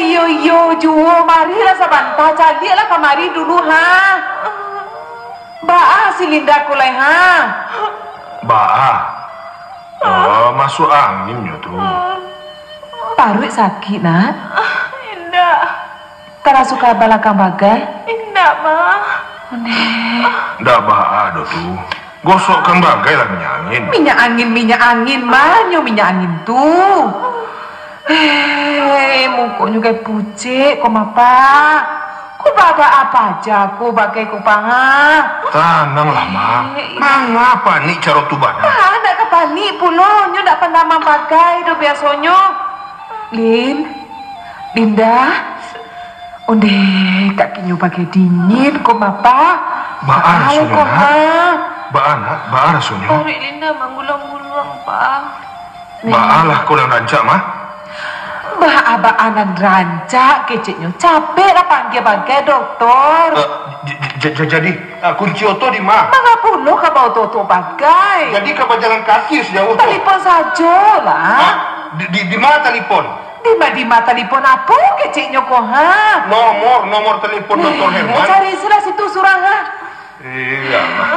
Iyo, juo. Marilah sabanta. Cadilah kamari dulu ha. Ba si Linda kulai ha. Oh, masuk anginnya tuh. Parut sakit nak. Indah. Tara suka balakang bagai. Indah, Ma. Oh deh. Ndak ada tuh. Gosokkan bagai lah minyak angin. Minyak angin, manyo minyak angin tuh. Mukonya kayak pucik, kok apa? Kok baga apa aja, kok bagai kupanga. Tenanglah, Ma. Mengapa nih cara tuban? Ndak kepanik pulo, nyo ndak pernah memakai do biasonyo. Linda. Onde kakinya pakai dingin, kok apa? Baar sonya. Baar sonya. Tarik Linda menggulang-gulang, Pak. Baalah kau yang rancak, Ma. Abaanan rancak keciknya capek lah panggil bagai dokter. Jadi kunci oto di mana? Mana pulo kau toto bagai. Jadi kau jalan kaki sejauh itu. Telepon saja lah. Di mana telepon? Di mana telepon apa keciknya kok ha? Nomor telepon Dr. Herman. Cari istilah situ surah ha. Iya, Ma.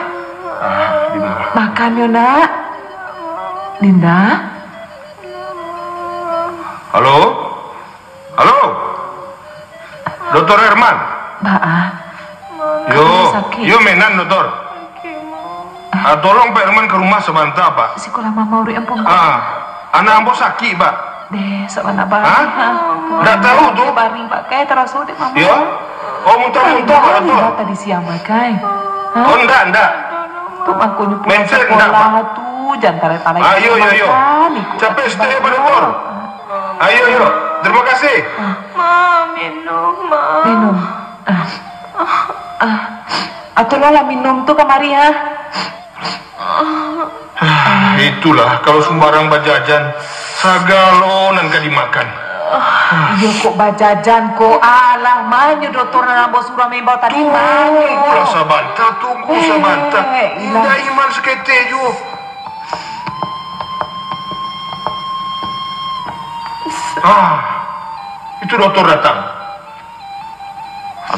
Di mana? Makan yo nak. Dinda? Halo? Halo? Dokter Herman? Yo menan dokter. Tolong Pak Herman ke rumah sebentar Pak. Sekolah mama uri empung. Anak ambo sakit Pak. Deh, sebentar bari. Nggak tahu tuh. Bari Pak, kayak terasa deh mama. Ya? Oh muntah-muntah Pak dokter. Tadi siang Pak, kai. Oh enggak. Tuh aku nyumpul sekolah tuh, jangan tarik-tarik. Ayo. Capek stay Pak dokter. Ayo. Terima kasih. Minum. Atau lah minum tuh kemari ya. Itulah kalau sembarang bajajan sagalo nan ka dimakan. Iya kok bajajan kok alah manyo dokter nambah surah membau tadi Tunggu sabanta. Indah iman sekete ju. Itu dokter datang.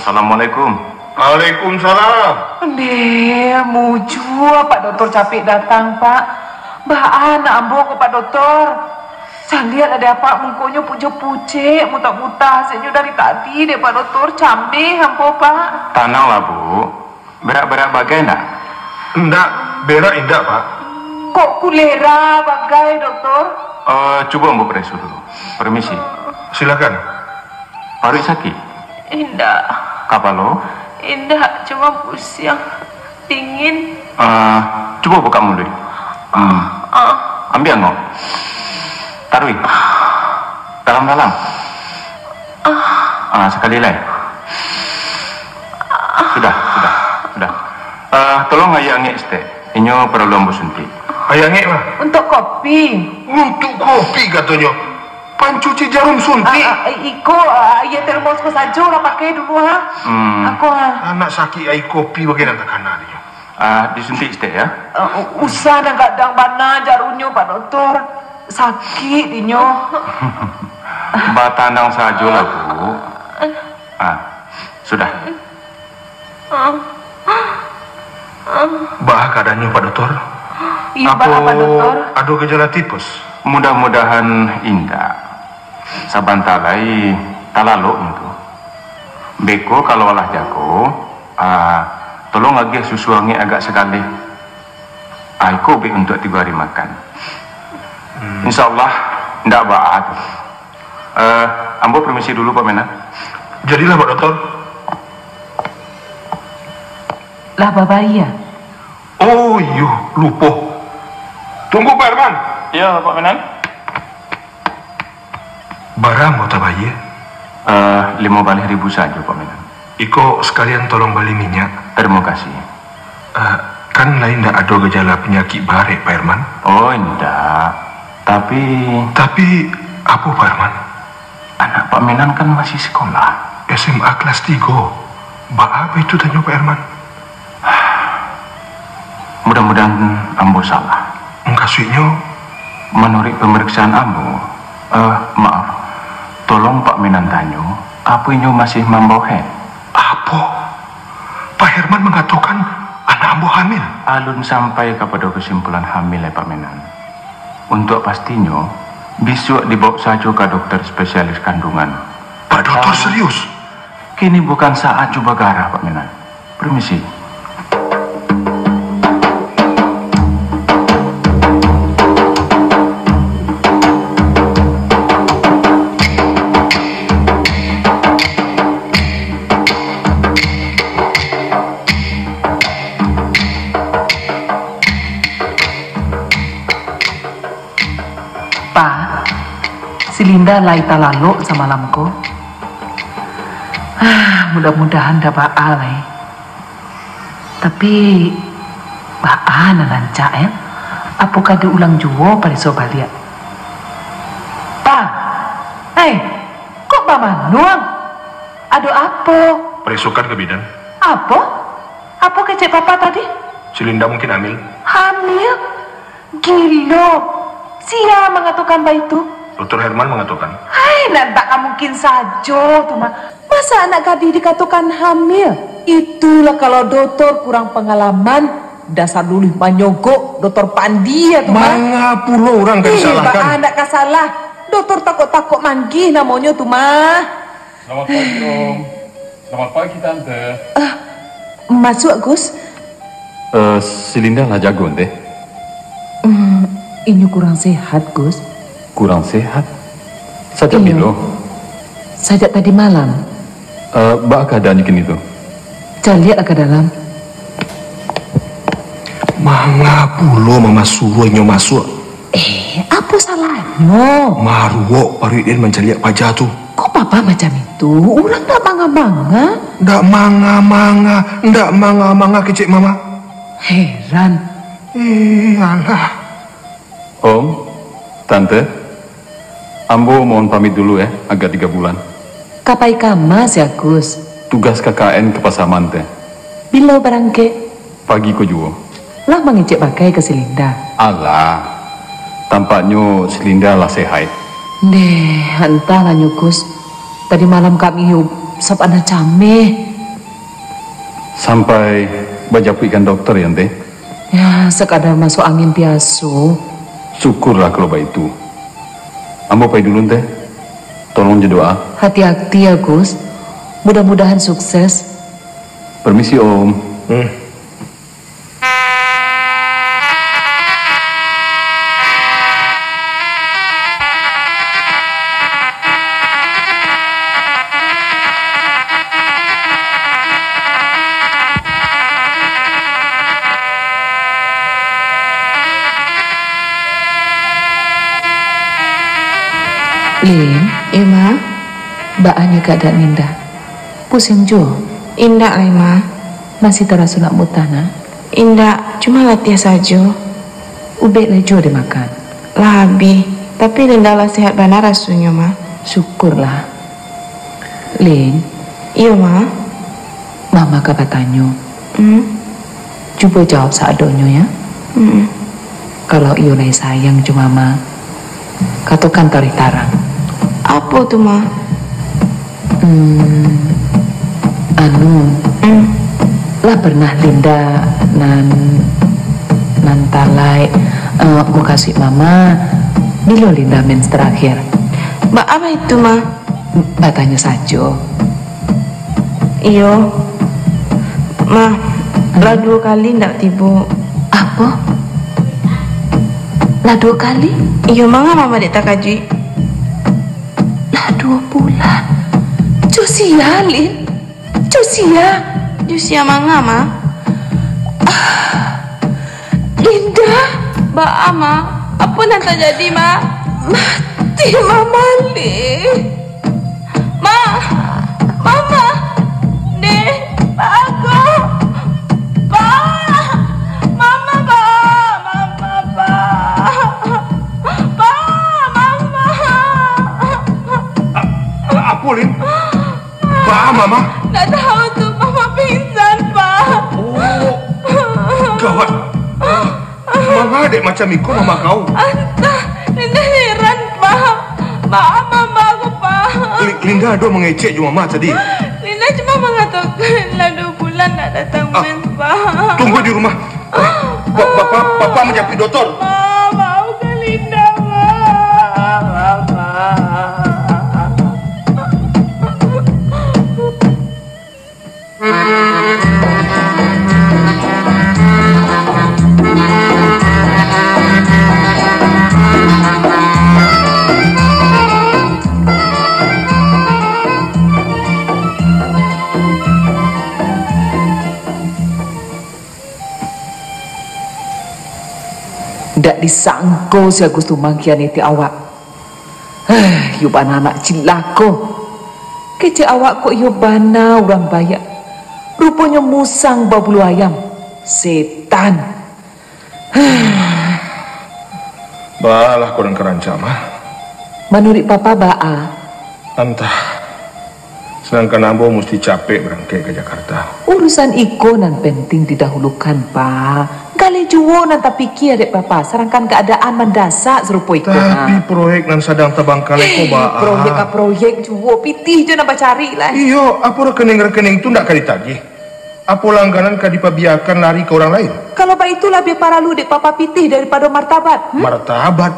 Assalamualaikum. Waalaikumsalam. Deh, muju Pak dokter capek datang Pak. Mbak anak ambo ke Pak dokter. Saya lihat ada apa mengkonyo pucuk-pucuk, muta-muta senyum dari tadi deh Pak dokter, cambe ambo Pak. Tenanglah Bu. Berak-berak bagai nak? Enggak, berak indah Pak. Kok kulera bagai dokter? Coba ambo periksa dulu. Permisi. Silakan. Paru sakit? Indah. Kapalo? Indah, cuma pusing, dingin. Coba buka mulut. Ambil ngok. Taruh. Dalam-dalam. Sekali lagi. Sudah. Tolong ayah ngek stek. Inyo perlu ambo suntik. Ayah ngek mah. Untuk kopi. Untuk kopi katanya. Pancuci jarum suntik. Iko, ya termosku saja lah pakai dulu ha. Aku anak sakit ai kopi bagaimana tak kanan dia. Disuntik stek ya. Usah dan kadang bana jarunyo Pak dokter. Sakit inyo. Batandang saja lah Bu. Sudah. Bah keadaannya Pak dokter. Iya Pak dokter. Ada gejala tipes. Mudah-mudahan indah. Sabantalai talalok itu. Beko kalau olah jago, tolong lagi susuangi agak sekali. Aku be untuk 3 hari makan. Insya Allah ndak baat. Ambo permisi dulu Pak Menan. Jadilah Pak dokter. Lah babaya. Oh iya, lupa. Tunggu Pak Herman. Iya Pak Menan. Barang mau tak bayar? 50.000 saja Pak Menan. Iko sekalian tolong beli minyak. Terima kasih. Kan lain ndak ada gejala penyakit barek Pak Herman? Oh enggak. Tapi apa Pak Herman? Anak Pak Menan kan masih sekolah. SMA kelas 3. Apa itu tanya Pak Herman? Mudah-mudahan ambo salah. Kasihnya menurut pemeriksaan ambo. Maaf. Tolong Pak Menan tanyo, apa inyo masih membau head? Apa? Pak Herman mengatakan anak ambo hamil. Alun sampai kepada kesimpulan hamil ya Pak Menan. Untuk pastinya, besok dibawa saja ke dokter spesialis kandungan. Pak dokter serius? Kini bukan saat coba garah Pak Menan. Permisi. Si Linda lai talalok semalamku. Mudah-mudahan dah baal Tapi baan lancak ya. Apakah diulang jua pada sobat lihat? Pa, kok bamanuang? Ada apa? Peresokan ke bidan. Apa? Apa kecek papa tadi? Si Linda mungkin hamil. Hamil? Gila. Siapa mengatakan bayi itu? Dokter Herman mengatakan. Tak mungkin saja tuh mah. Masa anak gadis dikatakan hamil? Itulah kalau dokter kurang pengalaman Dasar dulu manyogok Dokter Pandi ya tuh mah. Mangga pula orang kan disalahkan. Anak kasalah. Dokter takut-takut manggih namanya tuh mah. Selamat pagi Om. Selamat pagi Tante. Masuk Gus. Si Linda lah jago teh. Ini kurang sehat Gus. Kurang sehat. Sajak Iya. bilo. Sajak tadi malam. Bak keadaannya kini tuh. Jangan lihat ke dalam. Mangga pula mama suruh nyo masuk. Apa salahnya? Maruo paridin menceliak pajak tu. Kok papa macam itu? Orang tak bangga-bangga. Ndak manga-manga kecik mama. Heran. Alah. Om, Tante, Ambo mohon pamit dulu ya, agak 3 bulan. Kapai kamas ya Gus? Tugas KKN ke Pasaman teh. Bila berangke? Pagi ko juo. Lah mengecek pakai ke Silinda. Alah, tampaknya Silinda lah sehat. Deh, entahlah Gus. Tadi malam kami yuk sop anak cameh. Sampai bajapu ikan dokter ya teh. Ya, sekadar masuk angin piasu. Syukurlah kalau begitu. Ambo pergi dulu teh. Tolong doa. Hati-hati ya Gus. Mudah-mudahan sukses. Permisi Om. Lin, Ma. baannya keadaan Linda. Pusing jo. Indah lah Ma. Masih terasa nak mutana. Indah, cuma latihan saja. Ubek lejo dia makan. Lah habis. Tapi Linda lah sehat benar rasunya Ma. Syukurlah. Lin, Iya Ma. mama kabar tanya. Coba jawab seadonyo ya. Kalau iyo nai sayang cuma mama, katakan tarik tarang. Apa tuh Ma? Lah pernah Linda nan talai mau kasih mama bila Linda mens terakhir. Mbak apa itu Ma? Mbak tanya saja. Iyo Ma, lah 2 kali ndak tiba. Apa? Lah 2 kali? Iyo manga mama dek tak kaji. Lah 2 bulan. Josia Lin. Josia. Jusia manga Ma. Linda. Mbak Ama, apa yang terjadi Ma? Mati mama Lin. Mama, Dek, Pak Aku, Pak, Mama, Mama. Apa Lin? Pak mama? Nggak tahu tuh Mama pingsan Pak. Oh, gawat. Mama adik macam Iko mama kau. Entah, Linda heran Pak. Maaf Mama aku Pak. Linda ada mengecek je mama tadi. Linda cuma mengatakan lah 2 bulan nak datang mens Pak. Tunggu di rumah. Papa menjampi dokter. Mau ke Linda Mama. Ndak disangko si Agus tu mangkian iti awak. Yubana anak cilako. Kece awak kok yubana orang bayak. Rupanya musang babulu ayam. Setan. Balah korang kerancam ah. Menurut papa baa. Entah. Sedangkan Ambo mesti capek berangkat ke Jakarta. Urusan iko nan penting didahulukan, Pak. Kali juwo nan tak pikir dek papa. Serangkan keadaan mendasak serupa iko. Tapi proyek nan sadang tabang kaleko ba. Proyek juwo pitih je nak cari lah. Iyo, apa rekening-rekening tu ndak kali tagih. Apa langganan ka dipabiarkan lari ke orang lain? Kalau pak itu lebih paralu dek papa pitih daripada martabat. Martabat?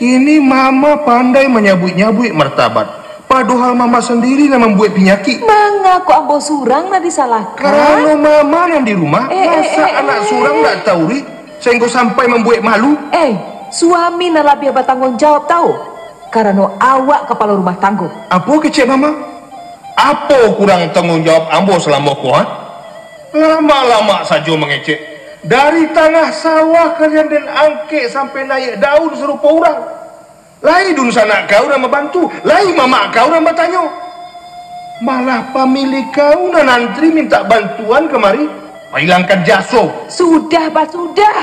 Kini mama pandai menyabui-nyabui martabat. Padahal mama sendiri yang membuat penyakit. Mengaku ambo surang nak disalahkan. Karena mama yang di rumah, masa anak surang tak tahu ri, sehingga sampai membuat malu. Suami nak lebih bertanggung jawab tahu. Karena awak kepala rumah tangguh. Apa kecik mama? Apa kurang tanggung jawab ambo selama kuat? Lama-lama saja mengecek. Dari tanah sawah kalian dan angke sampai naik daun serupa orang. Lai dun sanak kau nak membantu, lai mama kau nak bertanya. Malah pemilik kau nak nantri minta bantuan kemari, hilangkan jasa. Sudah, Pak, sudah.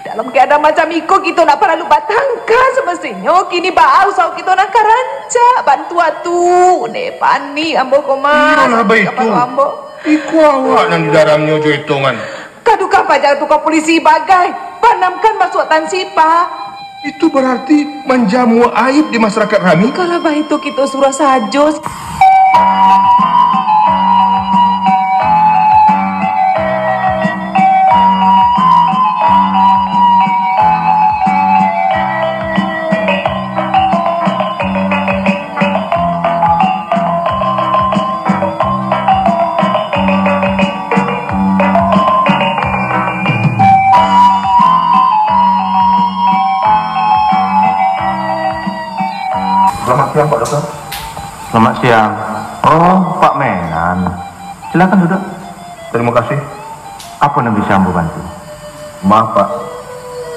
Dalam keadaan macam itu kita nak perlu batangkan semestinya. Kini bau sau kita nak karanca bantuan tu. Nepani ambo koma. Iyalah baik tu. Iku awak nan di dalamnya jo hitungan. Kadukah pajak tukang polisi bagai panamkan masuk tansipa. Itu berarti menjamu aib di masyarakat kami. Kalau baik itu kita surah saja. Selamat siang Pak Dokter. Selamat siang. Oh, Pak Menan. Silakan duduk. Terima kasih. Apa yang bisa ambo bantu? Maaf Pak,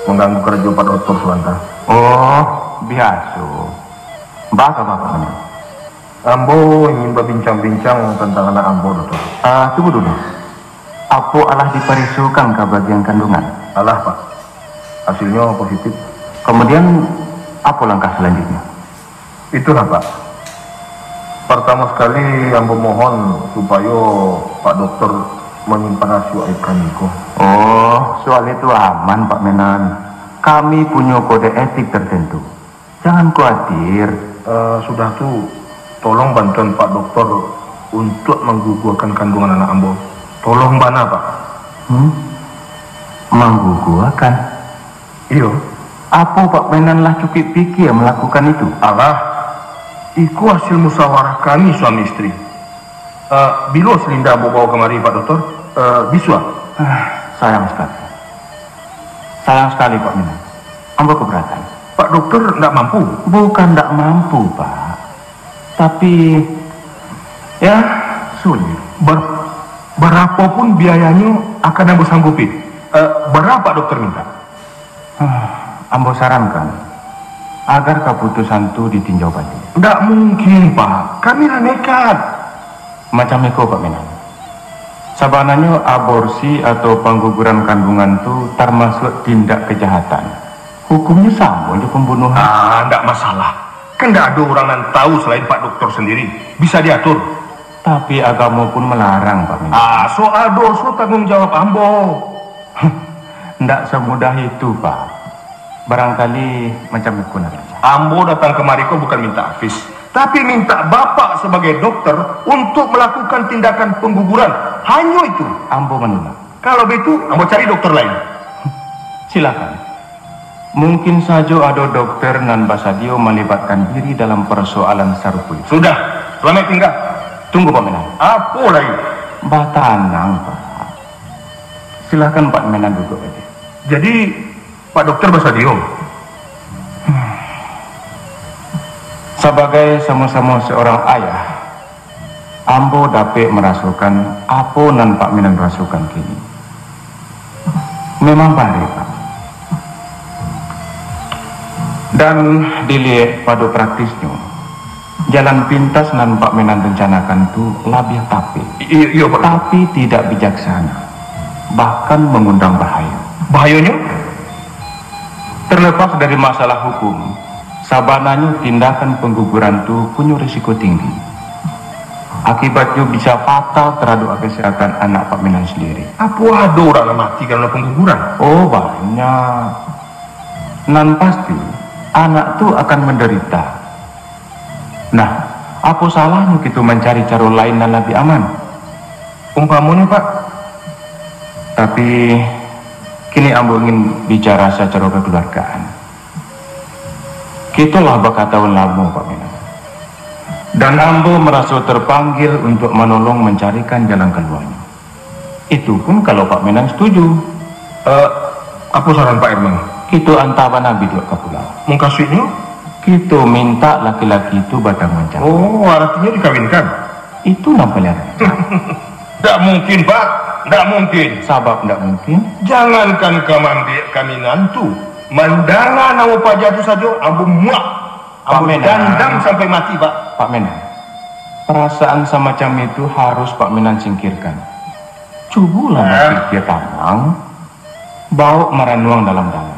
mengganggu kerja Pak Dokter sebentar. Oh, biasa. Baka Pak Menan. Ambo ingin berbincang-bincang tentang anak ambo Dokter. Tunggu dulu. Apa alah diperisukan ke bagian kandungan? Alah Pak, hasilnya positif. Kemudian apa langkah selanjutnya? Itulah Pak. Pertama sekali ambo mohon supaya Pak Dokter menyimpan hasil aib kami. Oh, soal itu aman Pak Menan. Kami punya kode etik tertentu. Jangan khawatir. Sudah tuh, tolong bantuan Pak Dokter untuk menggugurkan kandungan anak ambo. Tolong bana Pak. Menggugurkan? Iya. Apa Pak Menan lah cukup pikir melakukan itu? Alah, iku hasil musyawarah kami suami istri. Bila Selinda mau bawa kemari Pak Dokter, bisa? Sayang sekali. Sayang sekali Pak Menan. Ambo keberatan. Pak Dokter tidak mampu? Bukan tidak mampu Pak. Tapi, ya sulit. Berapapun biayanya akan ambo sanggupi. Berapa Dokter minta? Ambo sarankan agar keputusan itu ditinjau balik. Tidak mungkin Pak, kami lah nekat. Macam itu Pak Menan. Sabananya aborsi atau pengguguran kandungan itu termasuk tindak kejahatan. Hukumnya sama untuk pembunuhan. Tidak masalah. Kan tidak ada orang yang tahu selain Pak Dokter sendiri. Bisa diatur. Tapi agama pun melarang Pak Menan. Soal dosa tanggung jawab ambo. Tidak semudah itu Pak. Barangkali macam itu nanti. Ambo datang kemari kok bukan minta afis, tapi minta Bapak sebagai dokter untuk melakukan tindakan pengguguran. Hanya itu. Ambo menolak. Kalau begitu, ambo cari dokter lain. Silakan. Mungkin saja ada dokter nan basadio melibatkan diri dalam persoalan sarupulis. Sudah, selamat tinggal. Tunggu Pak Menan. Apa lagi? Batanang Pak. Silakan Pak Menan duduk aja. Jadi Pak Dokter Basadio, sebagai sama-sama seorang ayah, ambo dapat merasakan apa nan Pak Menan rasakan kini. Memang pandai Pak. Dan dilihat pada praktisnya, jalan pintas nan Pak Menan rencanakan itu lebih tapi. Iya Pak. Tapi tidak bijaksana, bahkan mengundang bahaya. Bahayanya? Terlepas dari masalah hukum, sabananya tindakan pengguguran itu punya risiko tinggi. Akibatnya bisa fatal terhadap kesehatan anak Pak Menan sendiri. Apa ada orang yang mati karena pengguguran? Oh banyak. Nan pasti anak itu akan menderita. Nah, apa salahnya kita mencari cara lain yang lebih aman? Umpamanya, Pak. Tapi kini ambo ingin bicara secara kekeluargaan. Kita lah bakal tahun lalu, Pak Menan. Dan ambo merasa terpanggil untuk menolong mencarikan jalan keluarnya. Itu pun kalau Pak Menan setuju. Apa saran Pak Herman? Kita antara Nabi dua ke pulau. Mengkasihnya? Kita minta laki-laki itu batang mencari. Oh, artinya dikawinkan? Itu nampaknya. Tidak mungkin, Pak. Tidak mungkin. Sabab tidak mungkin. Jangankan kami nantu, mandangan nama Pak Jatuh saja, ambo muak. Ambo dandang sampai mati, Pak. Pak Menan, perasaan semacam itu harus Pak Menan singkirkan. Cubulah berpikir tamang, bawa meranuang dalam-dalam.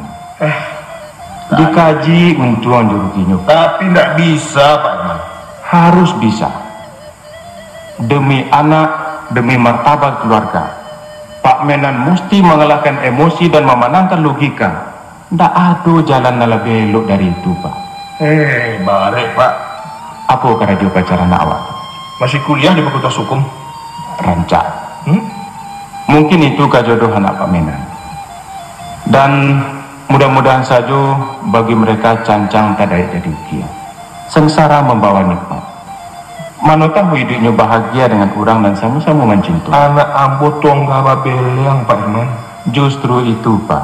Dikaji untuk jurukinya. Tapi tidak bisa, Pak Herman. Harus bisa. Demi anak, demi martabat keluarga, Pak Menan mesti mengalahkan emosi dan memenangkan logika. Tidak ada jalan lebih elok dari itu, Pak. Baik, Pak. Apa keraja pacaran awak? Masih kuliah di Fakultas Hukum? Rancak. Mungkin itu kejodohan Pak Menan. Dan mudah-mudahan saja bagi mereka cancang tadai jadi ukia. Sengsara membawa nikmat. Mana tahu hidupnya bahagia dengan orang dan sama-sama mencintai. Anak ambo tonggala beleng, Pak Herman. Justru itu, Pak.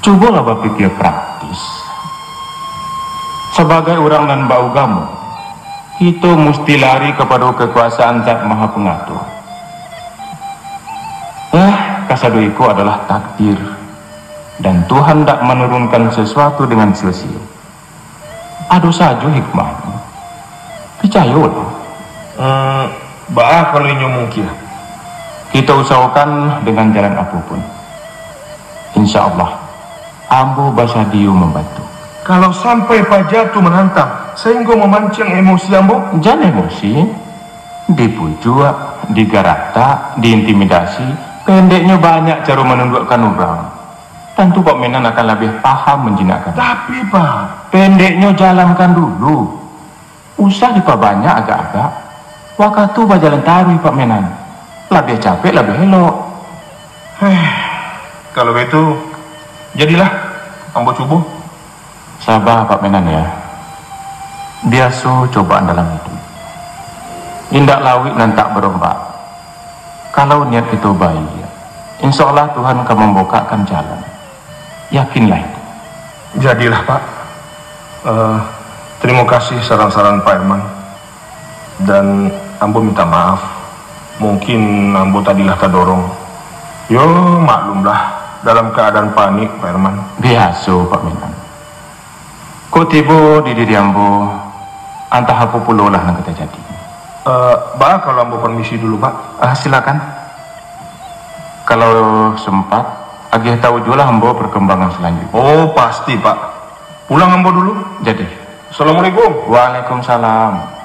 Cobalah berpikir praktis. Sebagai orang dan bau gamu, kita mesti lari kepada kekuasaan Zat Maha Pengatur. Kasaduiku adalah takdir, dan Tuhan tak menurunkan sesuatu dengan sia-sia. Ada saja hikmahnya. Percayalah. Kalau ini mungkin. Kita usahakan dengan jalan apapun. Insya Allah, ambo Basadiu membantu. Kalau sampai Pak Jatuh menantang, sehingga memancing emosi ambo? Jangan emosi. Dipujuk, digarata, diintimidasi. Pendeknya banyak cara menundukkan orang. Tentu Pak Menan akan lebih paham menjinakkan. Tapi Pak, pendeknya jalankan dulu. Usah diperbanyak agak-agak. Waktu berjalan taruh Pak Menan. Lebih capek, lebih elok. Kalau itu, jadilah ambo coba. Sabar Pak Menan ya. Biasa cobaan dalam hidup. Indak lawik dan tak berombak. Kalau niat itu baik, insya Allah Tuhan akan membukakan jalan. Yakinlah itu. Jadilah Pak. Terima kasih saran-saran Pak Herman. Dan ambo minta maaf. Mungkin ambo tadilah terdorong. Yo maklumlah, dalam keadaan panik Pak Herman. Biasa Pak Menan. Kau tiba di diri ambo, antah apa puluh lah yang kita jadi. Pak, kalau ambo permisi dulu Pak. Silakan. Kalau sempat, agih tahu juga ambo perkembangan selanjutnya. Oh pasti Pak. Pulang ambo dulu. Jadi. Assalamualaikum. Waalaikumsalam.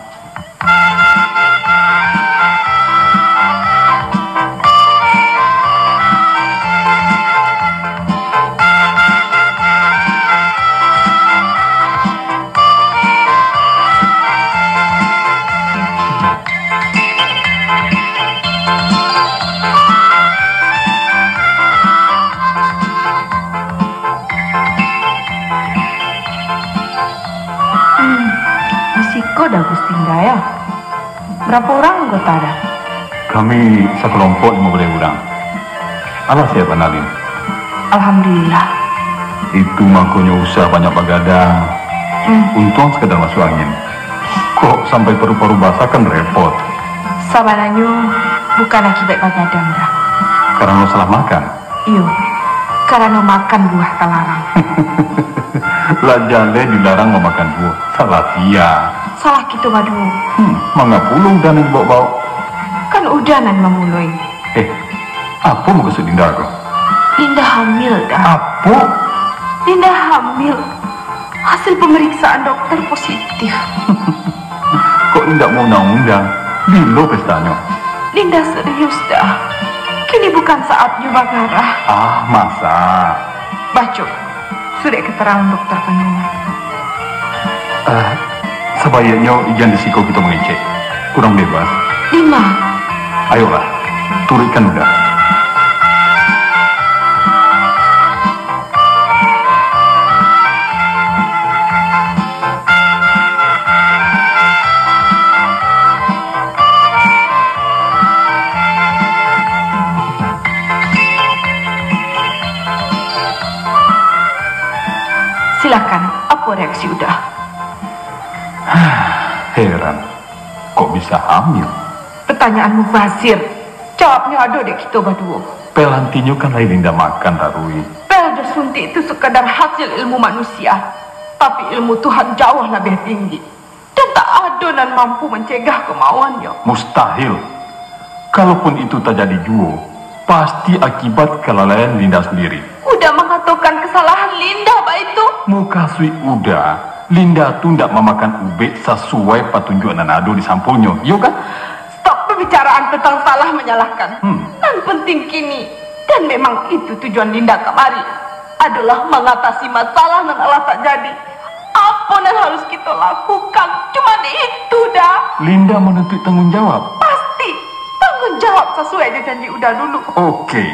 Ada Gustinda ya? Berapa orang anggota ada? Kami sekelompok 15 orang. Allah siapa Nalin? Alhamdulillah. Itu makanya usaha banyak begadang. Untung sekedar masuk angin. Kok sampai paru-paru basah kan repot. Sabanannya bukan akibat begadang dah. Karena salah makan? Iya, karena makan buah terlarang. Lah jale dilarang memakan buah. Salah dia. Salah gitu madu. Mangga pulung dan dibawa-bawa. Kan udanan memulai. Apa maksud Dinda kok? Dinda hamil dah. Apa? Dinda hamil. Hasil pemeriksaan dokter positif. Kok Dinda mau undang-undang? Bilo pestanya. Dinda serius dah. Kini bukan saatnya bagarah. Masa? Baco. Sudah keterangan dokter kandungan. Sebaiknya ijan risiko kita mengecek. Kurang bebas. Lima. Ayolah, turunkan udah. Silakan, apa reaksi udah? Heran, kok bisa hamil? Pertanyaanmu Basir, jawabnya ada dek kita berdua. Pelantinyo kan lain tidak makan, Rarui. Pel suntik itu sekadar hasil ilmu manusia, tapi ilmu Tuhan jauh lebih tinggi. Dan tak ada yang mampu mencegah kemauannya. Mustahil. Kalaupun itu terjadi juga, pasti akibat kelalaian Linda sendiri. Udah mengatakan kesalahan Linda, Pak itu. Muka sui udah, Linda tuh tidak memakan ube sesuai petunjuk Nanado di sampulnya, iya kan? Stop pembicaraan tentang salah menyalahkan. Yang penting kini, dan memang itu tujuan Linda kemari, adalah mengatasi masalah yang Allah tak jadi. Apa yang harus kita lakukan? Cuma itu dah. Linda menuntut tanggung jawab. Pasti tanggung jawab sesuai dengan janji udah dulu. Oke.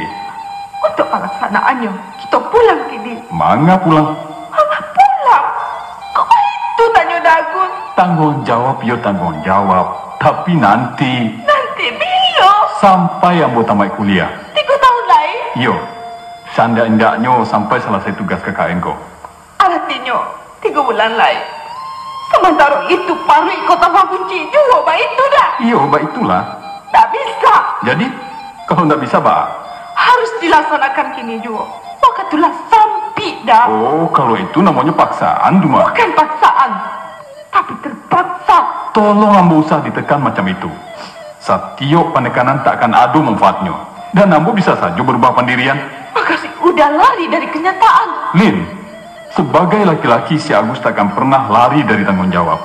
Untuk pelaksanaannya, kita pulang kini. Mangga pulang? Mangga pulang? Kok itu tanya Dagun? Tanggung jawab, yo tanggung jawab. Tapi nanti. Nanti bila? Sampai yang mau tamat kuliah. 3 tahun lain? Yo. Sanda-indaknya sampai selesai tugas KKN kok. Artinya 3 bulan lain. Sementara itu Parwi kota kunci juga, Pak itu dah. Iya, Pak itulah. Tak bisa. Jadi, kalau tak bisa, Pak? Harus dilaksanakan kini juga. Maka itulah sampai dah. Oh, kalau itu namanya paksaan, Duma. Bukan paksaan, tapi terpaksa. Tolong ambo usah ditekan macam itu. Setiap penekanan tak akan ada manfaatnya. Dan ambo bisa saja berubah pendirian. Makasih udah lari dari kenyataan. Lin, sebagai laki-laki si Agus tak akan pernah lari dari tanggung jawab.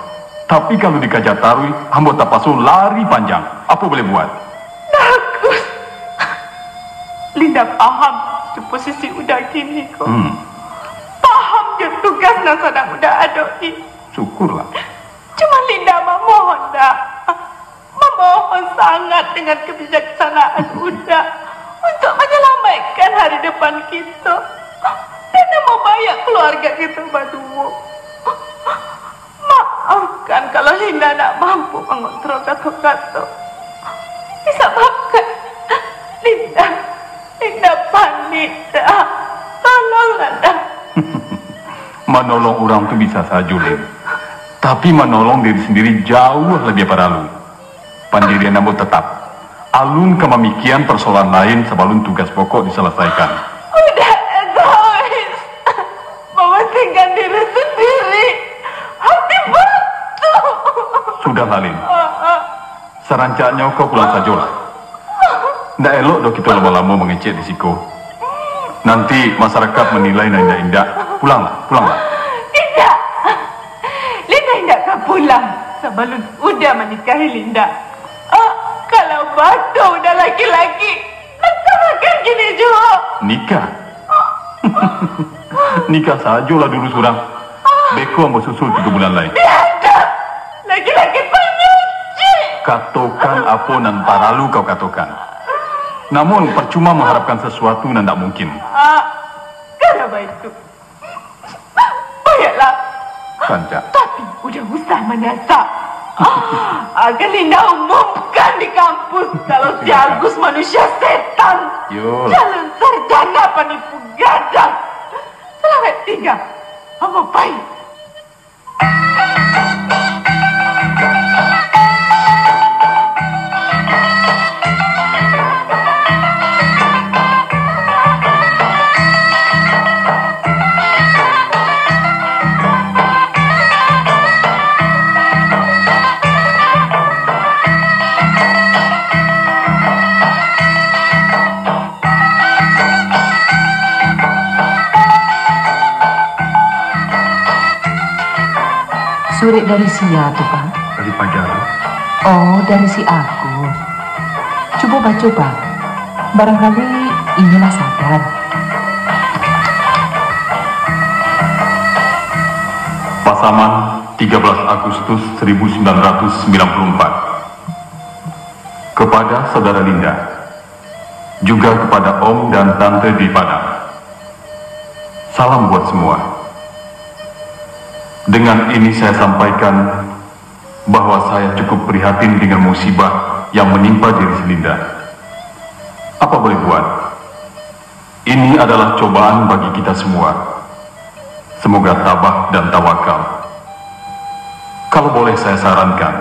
Tapi kalau dikajar Tarui, ambo tak pasu lari panjang. Apa boleh buat? Bagus. Linda paham di posisi udah gini kok. Paham dia tugas yang sedang udah ada ini. Syukurlah. Cuma Linda memohon dah. Memohon sangat dengan kebijaksanaan udah untuk menyelamatkan hari depan kita dan membayar keluarga kita berdua. Maafkan kalau Linda tak mampu mengontrol kata-kata. Disebabkan Linda panik dah. Tolonglah dah. Menolong orang itu bisa saja, Lin. Tapi menolong diri sendiri jauh lebih perlu. Pendirian ambo tetap. Alun kemamikian persoalan lain sebelum tugas pokok diselesaikan. Udah egois. Mementingkan diri sendiri. Hati batu. Sudah, Lin. Serancaknya kau pulang saja lah. Nggak elok dong kita lama-lama mengecek di siko. Nanti masyarakat menilai indah-indah. Pulanglah. Tidak. Linda tidak akan pulang sebelum udah menikahi Linda. Kalau batu udah laki-laki, makan gini juga. Nikah? Nikah saja lah dulu surang. Beko ambo susul 3 bulan lain. Tidak. Laki-laki penyuci. Katakan apa nan paralu kau katakan. Namun percuma mengharapkan sesuatu yang tidak mungkin. Kenapa itu? Baiklah. Sanca. Tapi udah usah mendesak. Agar Linda umumkan di kampus kalau si Agus manusia setan. Calon sarjana penipu gadang. Selamat tinggal. Apa baik? Surat dari siapa tuh, Pak? Dari Pajar. Oh, dari si Agus. Coba. Barangkali inilah sadar. Pasaman 13 Agustus 1994. kepada saudara Linda, juga kepada Om dan Tante di Padang. Salam buat semua. Dengan ini saya sampaikan bahwa saya cukup prihatin dengan musibah yang menimpa diri Linda. Apa boleh buat? Ini adalah cobaan bagi kita semua. Semoga tabah dan tawakal. Kalau boleh saya sarankan,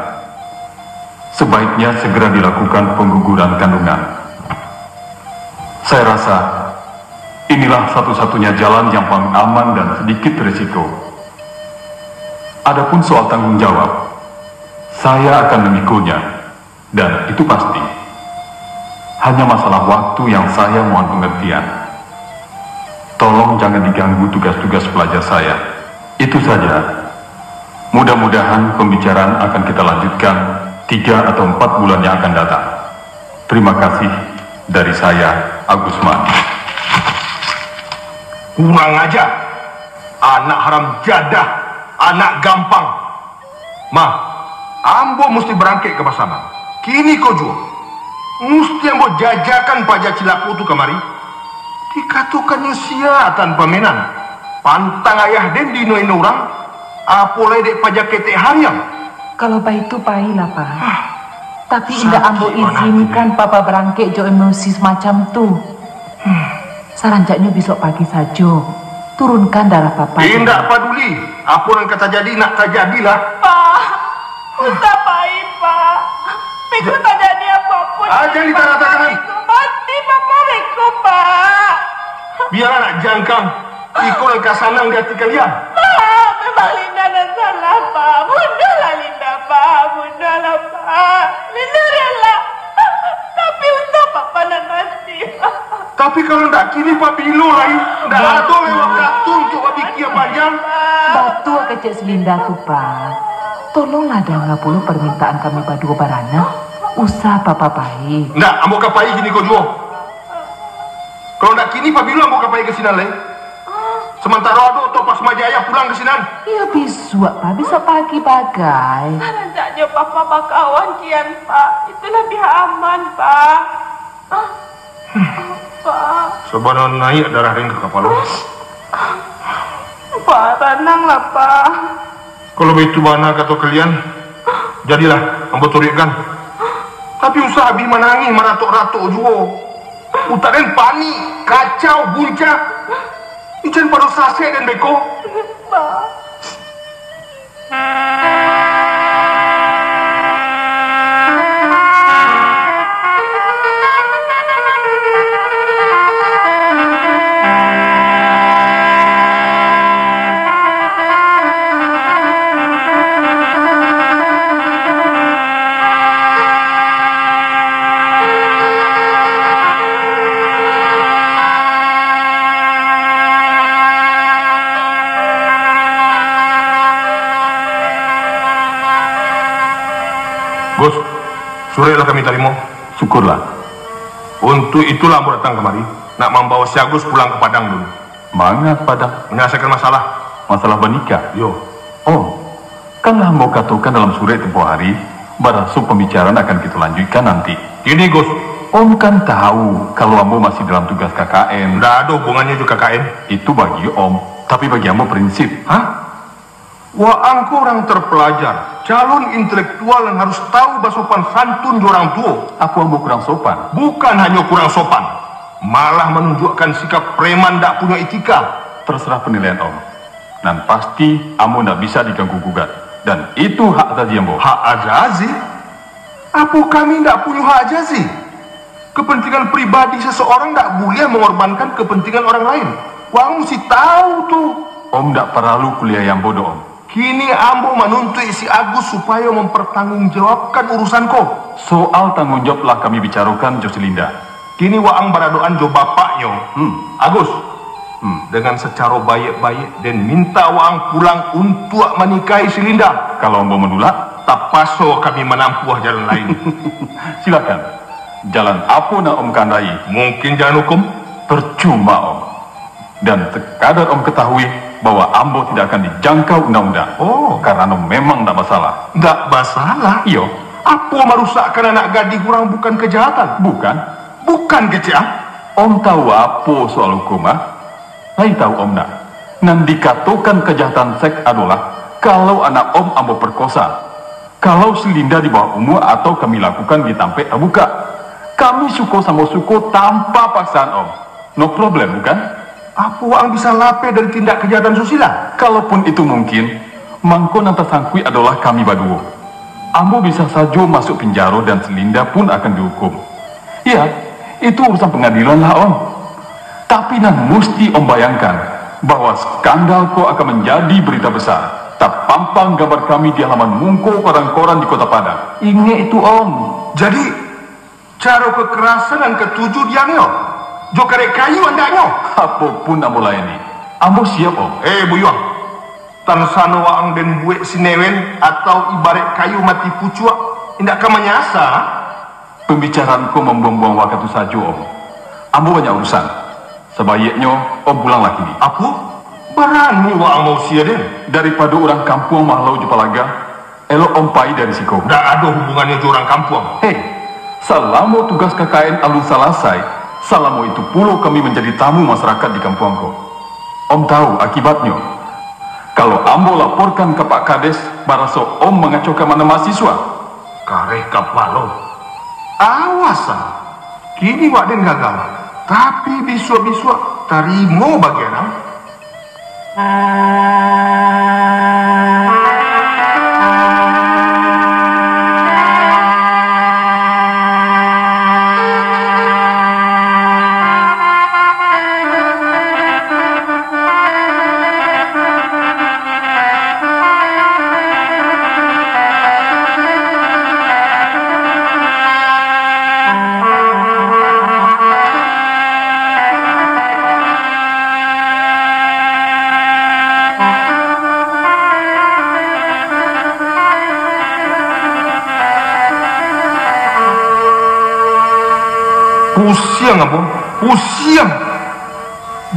sebaiknya segera dilakukan pengguguran kandungan. Saya rasa inilah satu-satunya jalan yang paling aman dan sedikit risiko. Adapun soal tanggung jawab, saya akan memikulnya, dan itu pasti. Hanya masalah waktu yang saya mohon pengertian. Tolong jangan diganggu tugas-tugas pelajar saya. Itu saja. Mudah-mudahan pembicaraan akan kita lanjutkan 3 atau 4 bulan yang akan datang. Terima kasih dari saya, Agus Man. Kurang aja. Anak haram jadah, anak gampang. Ma, ambo mesti berangkat ke Pasaman. Kini kau jual. Mesti ambo jajakan pajak cilaku tu kemari. Dikatukannya sia tanpa menan. Pantang ayah den dinoin orang. Apolai dek pajak ketek harian. Kalau baik itu pahit lah, Pak. Tapi indah ambo izinkan Papa berangkat jo emosi semacam tu. Saranjaknya besok pagi saja. Turunkan darah Papa. Tidak peduli. Apa yang kata jadi nak terjadilah. Pak, usah pahit, Pak. Piku tak jadi apapun. Aja di tanah tangan. Mati Papa Reko, Pak. Biar anak jangkang ikut kasanang di hati kalian. Memang Linda dan salah, Pak. Bunda lah Linda, Pak. Bunda lah, Pak. Linda rela. Tapi untuk Papa dan mati, Pak. Tapi kalau tak kini Pak Bilo lain. Tak ada lewat kartu untuk bikin panjang. Batu kecil Selinda tu, Pak. Tolonglah dah ngapulu permintaan kami berdua barana. Usah Papa baik. Tak, ambo kapai kini kau jual. Kalau tak kini Pak Bilo ambo kapai ke sini lain. Sementara ada Topas Majaya pulang ke sini. Ya besok, Pak. Besok pagi bagai. Jangan Papa bakawan kian, Pak. Itu lebih aman, Pak. Pak. Sebenarnya naik darah ring ke kepala. Pak, tenanglah, Pak. Kalau begitu mana kata kalian, jadilah ambo turikan. Tapi usaha bi menangi meratok-ratok juga. Utarin panik, kacau, buncak. Ijan pada sase dan beko. Pak. Gus, surelah kami terima. Syukurlah. Untuk itulah aku datang kemari. Nak membawa si Agus pulang ke Padang dulu. Mana Padang? Menyelesaikan masalah. Masalah bernikah? Yo. Oh, kanlah mau katakan dalam surat tempoh hari, barasu pembicaraan akan kita lanjutkan nanti. Ini Gus. Om kan tahu kalau Ambo masih dalam tugas KKN. Tidak ada hubungannya juga KKN. Itu bagi Om, tapi bagi Ambo prinsip. Hah? Wah, angko orang terpelajar, calon intelektual yang harus tahu bersopan santun di orang tua. Aku Ambo kurang sopan? Bukan hanya kurang sopan, malah menunjukkan sikap preman tak punya etika. Terserah penilaian Om. Dan pasti Ambo tidak bisa diganggu gugat. Dan itu hak azazi Ambo. Hak azazi? Apa kami tidak punya hak azazi? Kepentingan pribadi seseorang tak boleh mengorbankan kepentingan orang lain. Wah, mesti tahu tuh. Om tidak perlu kuliah yang bodoh, Om. Kini Ambo menuntut si Agus supaya mempertanggungjawabkan urusan kau. Soal tanggung jawab lah kami bicarakan Joselinda. Kini waang baradoan jo bapaknya. Agus, dengan secara baik-baik dan minta waang pulang untuk menikahi si Linda. Kalau Ambo menolak, tak paso kami menampuh jalan lain. Silakan. Jalan apa nak Om kandai? Mungkin jalan hukum? Percuma Om. Dan terkadar Om ketahui bahwa Ambo tidak akan dijangkau undang-undang. Oh, karena Om memang tidak masalah. Tidak masalah? Iyo, Apa merusakkan anak gadis orang bukan kejahatan? Bukan. Bukan kecil. Om tahu apa soal hukum, Saya tahu Om nak. Nan dikatakan kejahatan seks adalah kalau anak Om ambo perkosa. Kalau Selinda di bawah umur atau kami lakukan di tampe buka. Kami suko sama suko tanpa paksaan Om. No problem, bukan? Apa orang bisa lape dari tindak kejahatan susila? Kalaupun itu mungkin, mangko nan tersangkui adalah kami berdua. Ambo bisa saja masuk penjara dan Selinda pun akan dihukum. Ya, itu urusan pengadilan lah Om. Tapi nan mesti Om bayangkan bahwa skandal ko akan menjadi berita besar. Tak pampang gambar kami di halaman mungko koran-koran di Kota Padang. Ingat itu Om. Jadi cara kekerasan dan ketujuh diangnya, jo karek kayu andaknya. Apapun ambo layani, ambo siap Om. Buyuang, tan sana waang den buek sinewen atau ibarat kayu mati pucuk, indak kama nyasa. Pembicaraanku membuang-buang waktu saja Om. Ambo banyak urusan. Sebaiknya Om pulang lagi ni. Apa? Berani waang mau sia den. Daripada orang kampung mahlau jupalaga, elok Om pai dari siko. Tak ada hubungannya dengan orang kampung. Selama tugas KKN alun selesai, selama itu pula kami menjadi tamu masyarakat di kampungku. Om tahu akibatnya. Kalau Ambo laporkan ke Pak Kades, baraso Om mengacaukan mana mahasiswa. Kareh kapalo. Awas kini wak den gagal. Tapi biswa-biswa tarimo bagian Pusiang apa? Pusiang.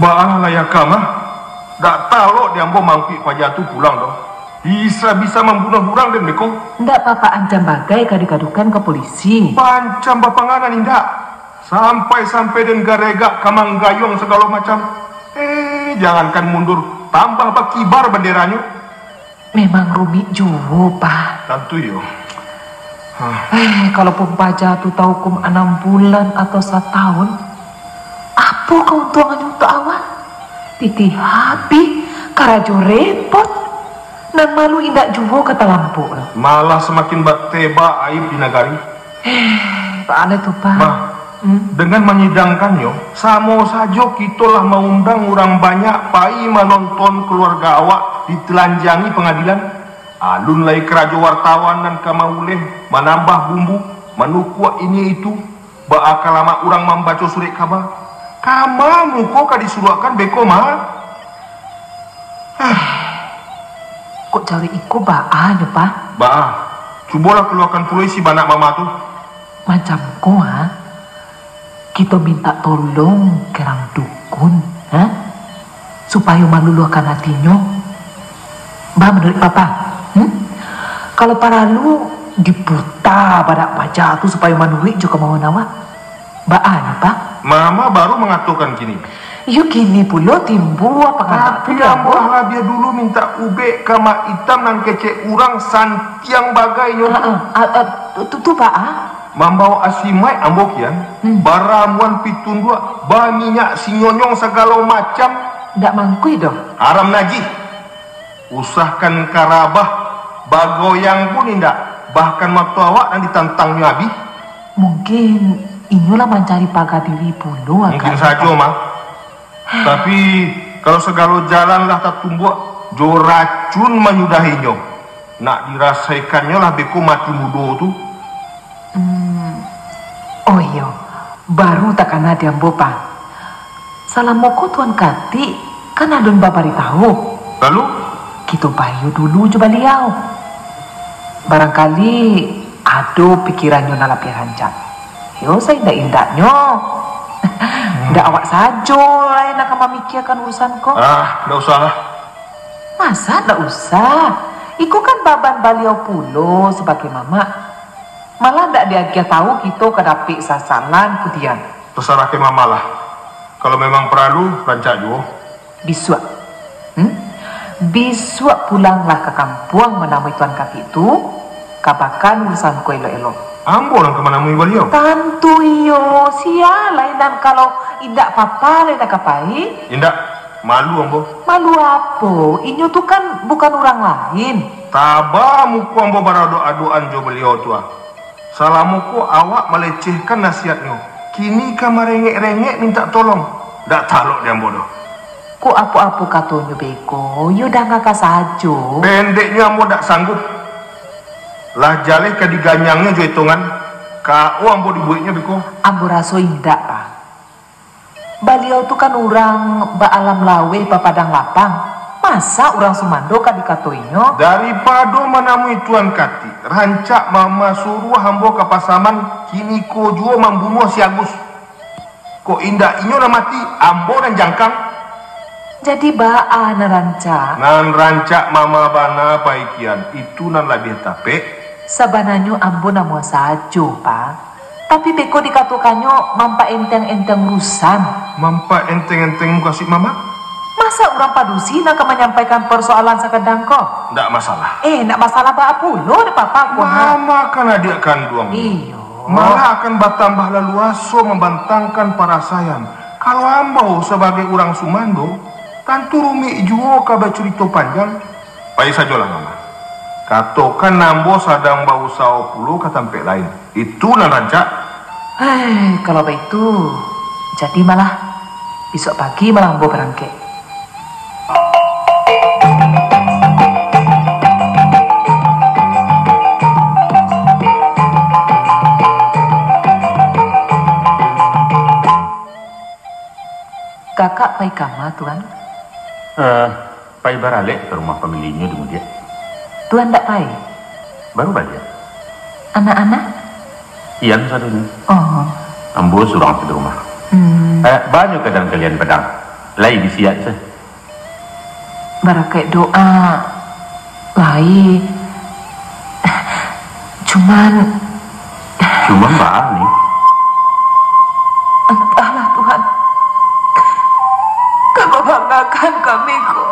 Baang layak kamah. Tak tahu dia ambo mangki pajak tu pulang doh. Bisa-bisa membunuh orang dan beko. Ndak papa ancam bagai kadu-kadukan ke polisi. Pancam bapanganan indak. Sampai-sampai dan garega kamang gayung segala macam. Jangankan mundur. Tambah bakibar benderanya. Memang rumit juga, Pak. Tentu yo. Kalaupun pajak tu tahu hukum 6 bulan atau 1 tahun, apa keuntungannya untuk awak? Titi habis, karajo repot, dan malu indak juga kata lampu. Malah semakin berteba aib di nagari. Pak Ale tu Pak. Dengan menyidangkannya, sama saja kita lah mengundang orang banyak pai menonton keluarga awak ditelanjangi pengadilan. Alun lai kerajo wartawan dan kamauleh menambah bumbu, menukuak ini itu, bakal lama orang membaca surat khabar. Kama muko ka disuruhkan beko mah. Kok cari iko baa ya Pak? Baa, cobalah keluarkan polisi banak mama tu. Macam ko kita minta tolong kerang dukun, supaya meluluhkan hatinya. Bah menurut Papa? Kalau para lu diputa pada pajak tu supaya menurut juga mau nawa. Baan Pak? Mama baru mengaturkan gini. Yuk gini pula timbul apa kata? Tapi ambolah dia dulu minta ube kama hitam dan kece urang santiang bagainya. Tu Pak membawa asimai ambokian, baramuan pitun dua, minyak sinyonyong segala macam. Ndak mangkui dong. Haram najis. Usahkan karabah. Bagoyang pun indak, bahkan waktu awak dan ditantangnya habis. Mungkin inilah mencari pagar diri puluh. Mungkin saja mah. Tapi kalau segala jalan lah tak tumbuh, jo racun menyudahinya. Nak dirasaikannya lah beku mati mudo tu. Oh iya, baru takkan ada yang bopa. Salah moko tuan Kati, kan adun babari tahu. Lalu? Kita bayu dulu coba liau. Barangkali ada pikirannya nalapi rancang. Yo saya indak indaknya. Ndak awak saja lah yang nak memikirkan urusan kok. Ndak usah lah. Masa ndak usah? Iku kan baban beliau pulo sebagai mama. Malah ndak dia tahu kita kedapik sasalan kudian. Terserah ke mama lah. Kalau memang perlu, rancak juga. Bisua. Bisua pulanglah ke kampung menamui Tuan Kati itu. Kabakan urusan ko elo-elo. Ambo orang kemana mui beliau? Tentu iyo. Sialai dan kalau indak papa lain kapai. Indak, malu ambo. Malu apa? Inyo tuh kan bukan orang lain. Tabah muku ambo berdoa-doaan jo beliau tua. Salah muku awak melecehkan nasihatnya. Kini kamar rengek-rengek minta tolong. Dak talok dia ambo doh. Ku apa-apa katonyo beko, yo dah ngaka sajo. Pendeknya ambo dak sanggup. Lah jaleh ke diganyangnya jo hitungan. Kau ambo dibuatnya beko. Ambo raso indak pak. Beliau tuh kan orang baalam lawe padang lapang. Masa orang Sumando kan dikatoinyo? Daripada menamui Tuan Kati, rancak mama suruh ambo ke pasaman. Kini ko juga membunuh si Agus. Ko indah inyo na mati, ambo dan jangkang. Jadi baa na rancak. Nan rancak mama bana paikian itu nan lebih tape. Sabananyo ambo na mua sajo pak. Tapi beko dikatukanyo mampa enteng-enteng urusan. Mampa enteng-enteng kasih mama? Masa orang padusi nak menyampaikan persoalan sekedang kok? Ndak masalah. Ndak masalah baa pulo de papa ko. Mama kan adik kandung. Iyo. Malah akan bertambah leluaso membantangkan para sayang. Kalau ambo sebagai orang Sumando, tentu rumi juga kabar cerita panjang. Pai saja lah mama. Katokan nambo sadang bau sao puluh ke tempat lain. Itu nan rancak. Kalau begitu, jadi malah besok pagi malah ambo berangkat. Kakak pai kama tuan? Pai baralik ke rumah pemiliknya di Mudia. Tuan ndak pai? Baru balik. Anak-anak? Iyan sadunya. Oh. Ambo surang di rumah. Banyak kadang kalian pedang. Lai disiat sah. Barakai doa. Baik. Cuman baal nih. Entahlah Tuhan. Kamu banggakan kami kok.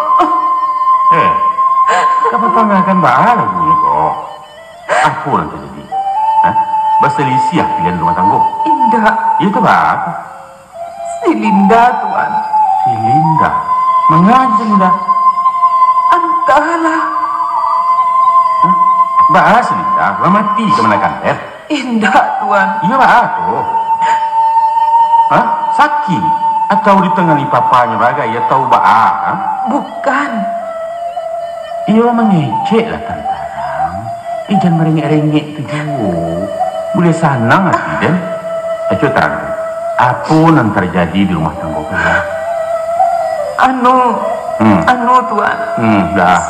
Kamu banggakan baal nih kok. Apa yang terjadi? Berselisih kalian rumah tangga? Indah. Itu apa? Si Linda Tuhan. Si Linda? Mengapa Linda? Entahlah. Bahas Linda, mati kemana kan? Indah Tuhan. Iya tuh. Sakit? Atau ditengani papanya bagai ya tahu Bukan. Iya mengecek lah tantarang. Ijan merengek-rengek tu juga. Boleh sanang hati dan. Ayo terang. Apa yang terjadi di rumah tangga kalian? Anu Tuhan. Dah.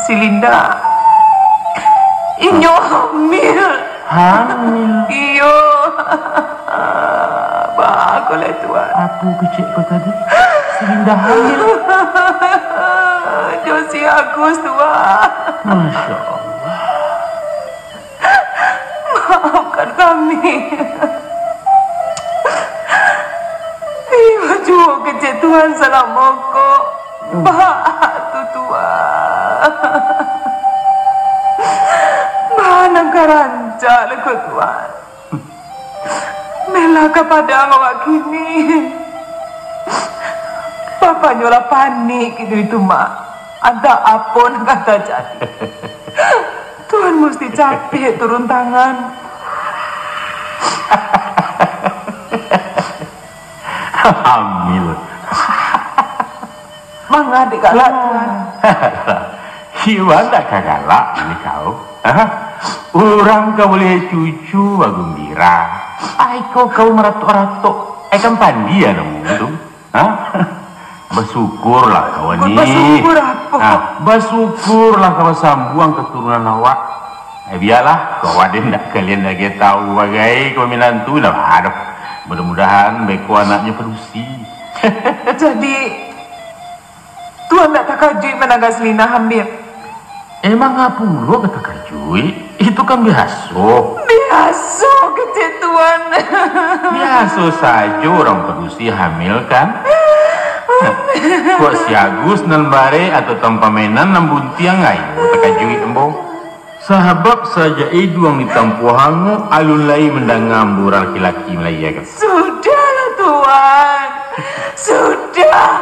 Si Linda. Inyo hamil. Hamil? Iyo. Bagus Tuhan. Apa kecik kau tadi? Si Linda hamil? Josi Agus Tuhan. Masya Allah. Maafkan kami. Iyo juga kecik Tuhan salah mokok. Batu Tuhan. Mana karanca leku Tuhan. Mela kepada awak kini. Papa nyola panik itu mak. Ada apa nak kata jadi. Tuhan mesti capek turun tangan. Hamil. Mengadik galak Tuhan. Iwan tak galak ini kau. Orang kau boleh cucu gembira. Kau meratuk-ratuk. Kan pandi ya dong itu. Bersyukurlah kau ni. Bersyukur apa? Bersyukurlah kau sambuang keturunan awak. Biarlah kau ada nak kalian lagi tahu bagai kau minantu dah harap. Mudah-mudahan beko anaknya perusi. Jadi Tuhan tak takajui menaga Selina hamil. Emang apa lo kata kajui? Itu kan biasa. Biasa kecil tuan. Biasa saja orang berusia hamil kan. Kok si Agus nan bare atau tanpa mainan nan buntiang ayo terkajui embong. Sahabat saja itu yang ditampu hangu alun lai mendangambu laki-laki Melaya kan. Sudahlah tuan. Sudah.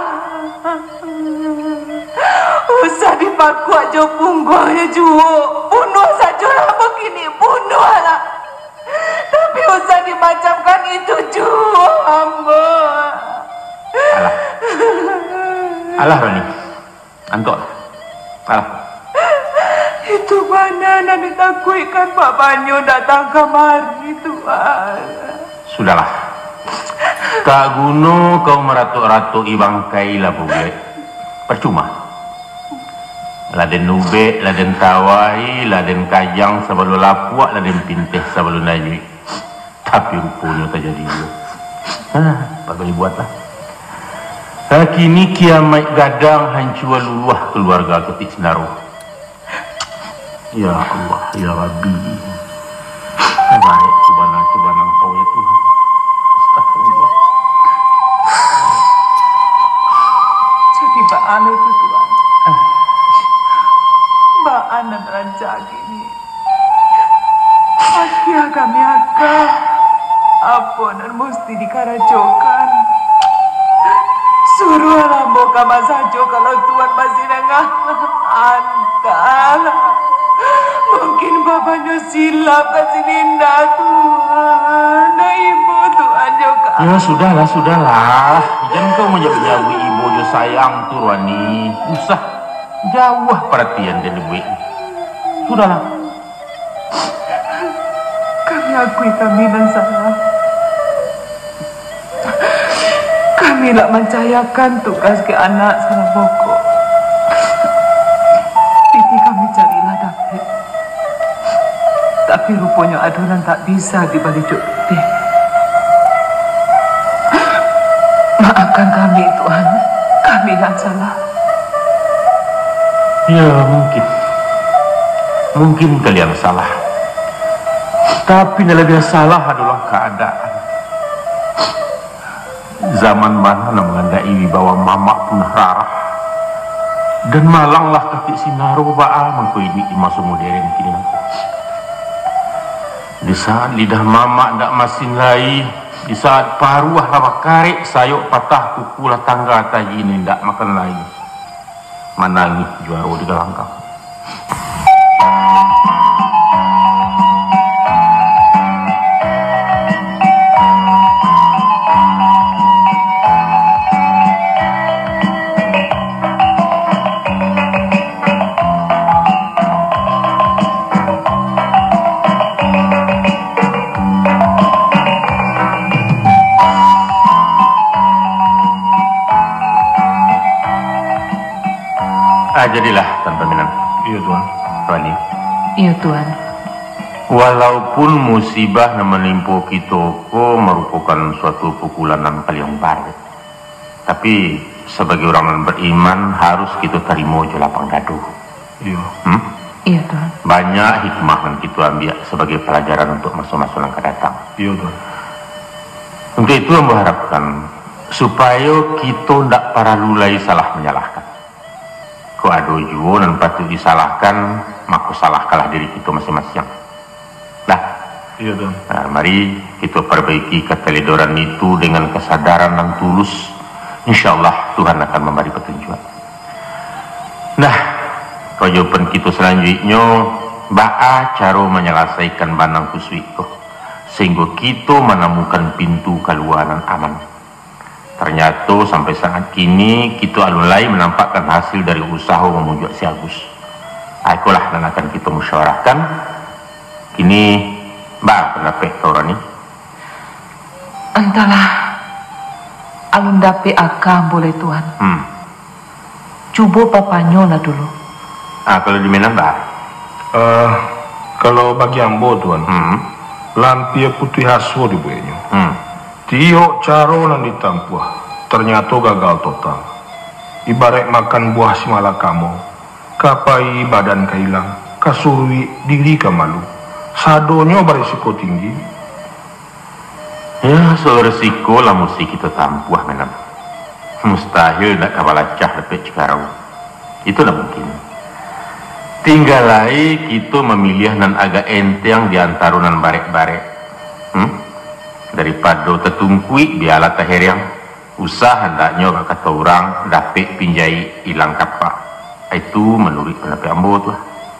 Usah dipaku aja punggungnya juo. Bunuh sajalah begini, bunuhlah. Tapi usah dimacamkan itu juo, hamba. Alah Rani, antok. Alah. Itu mana yang ditakuikan Pak Banyo datang kemari tuan. Sudahlah. Kak Guno kau meratuk-ratuk ibangkai lah boleh. Percuma. Laden nube, laden tawai, laden kajang sebelum lapuak, laden pintih sebelum najui. Tapi rupanya tak jadi juga. Apa boleh buatlah. Kini kiamat gadang hancur luluah keluarga ketik Senaro. Ya Allah, ya Rabbi. Baik, cobaan Engkau ya Tuhan. Astagfirullah. Jadi baan itu tuan. Baan dan rancang ini. Akhirnya kami akan apa dan mesti dikarajokan. Suruh lambo kama saja kalau tuan masih nengah antal. Mungkin bapaknya silap kasih Linda tuan. Nah ibu tuan juga. Ya sudahlah. Jangan kau menjauh ibu jo sayang tu Rani. Usah jauh perhatian dari ibu. Sudahlah. Kami akui kami dan salah. Kami tak mencayakan tugas ke anak salah pokok. Ini kami carilah David. Tapi rupanya adonan tak bisa dibalik putih. Maafkan kami Tuhan. Kami yang salah. Ya mungkin kalian salah. Tapi yang lebih salah adalah keadaan. Zaman mana mengandai wibawa mamak punah rarah. Dan malanglah ketik Sinaro ba'a mengkuidi masa modern kini nanti. Di saat lidah mamak ndak masin lai, di saat paruah lawak karek sayok patah kukulah tangga taji ini ndak makan lai. Manangi juara di galangkang. Jadilah tanpa minang. Iya Tuan. Rani. Iya Tuan. Walaupun musibah yang menimpa kita merupakan suatu pukulan yang paling baru, tapi sebagai orang yang beriman harus kita terima je lapang gaduh. Iya. Iya Tuan. Banyak hikmah yang kita ambil sebagai pelajaran untuk masa-masa yang akan datang. Iya Tuan. Untuk itu yang mengharapkan supaya kita tidak para lulai salah menyalahkan. Kau ada juga dan patut disalahkan, maka salahkanlah diri kita masing-masing. Nah, iya Tuan. Nah, mari kita perbaiki keteledoran itu dengan kesadaran dan tulus. Insya Allah Tuhan akan memberi petunjuk. Nah, jawaban kita selanjutnya, ba'a cara menyelesaikan banang kuswiko, sehingga kita menemukan pintu keluaran aman. Ternyata sampai saat kini kita alulai menampakkan hasil dari usaha memujuk si Agus. Itulah yang akan kita musyawarahkan. Kini Mbak pendapat kau Rani? Entahlah. Alun dape akam boleh Tuhan. Coba papanyo lah dulu. Kalau di mana Mbak? Kalau bagi ambo Tuan, lampia putih haso di buahnya. Tio caro nan ditampuah, ternyata gagal total. Ibarat makan buah si malakamo, kapai badan kailang, kasurui diri ka malu. Sadonyo berisiko tinggi. Ya, soal resiko lah mesti kita tampuah menam. Mustahil nak kabalacah lepet cikarau. Itulah mungkin. Tinggal lagi kita memilih nan agak enteng di antarunan barek-barek. Daripada tertungkui biarlah taheriang. Usah hendaknya kata orang dapat pinjai hilang kapak. Itu menurut pendapat ambo tu.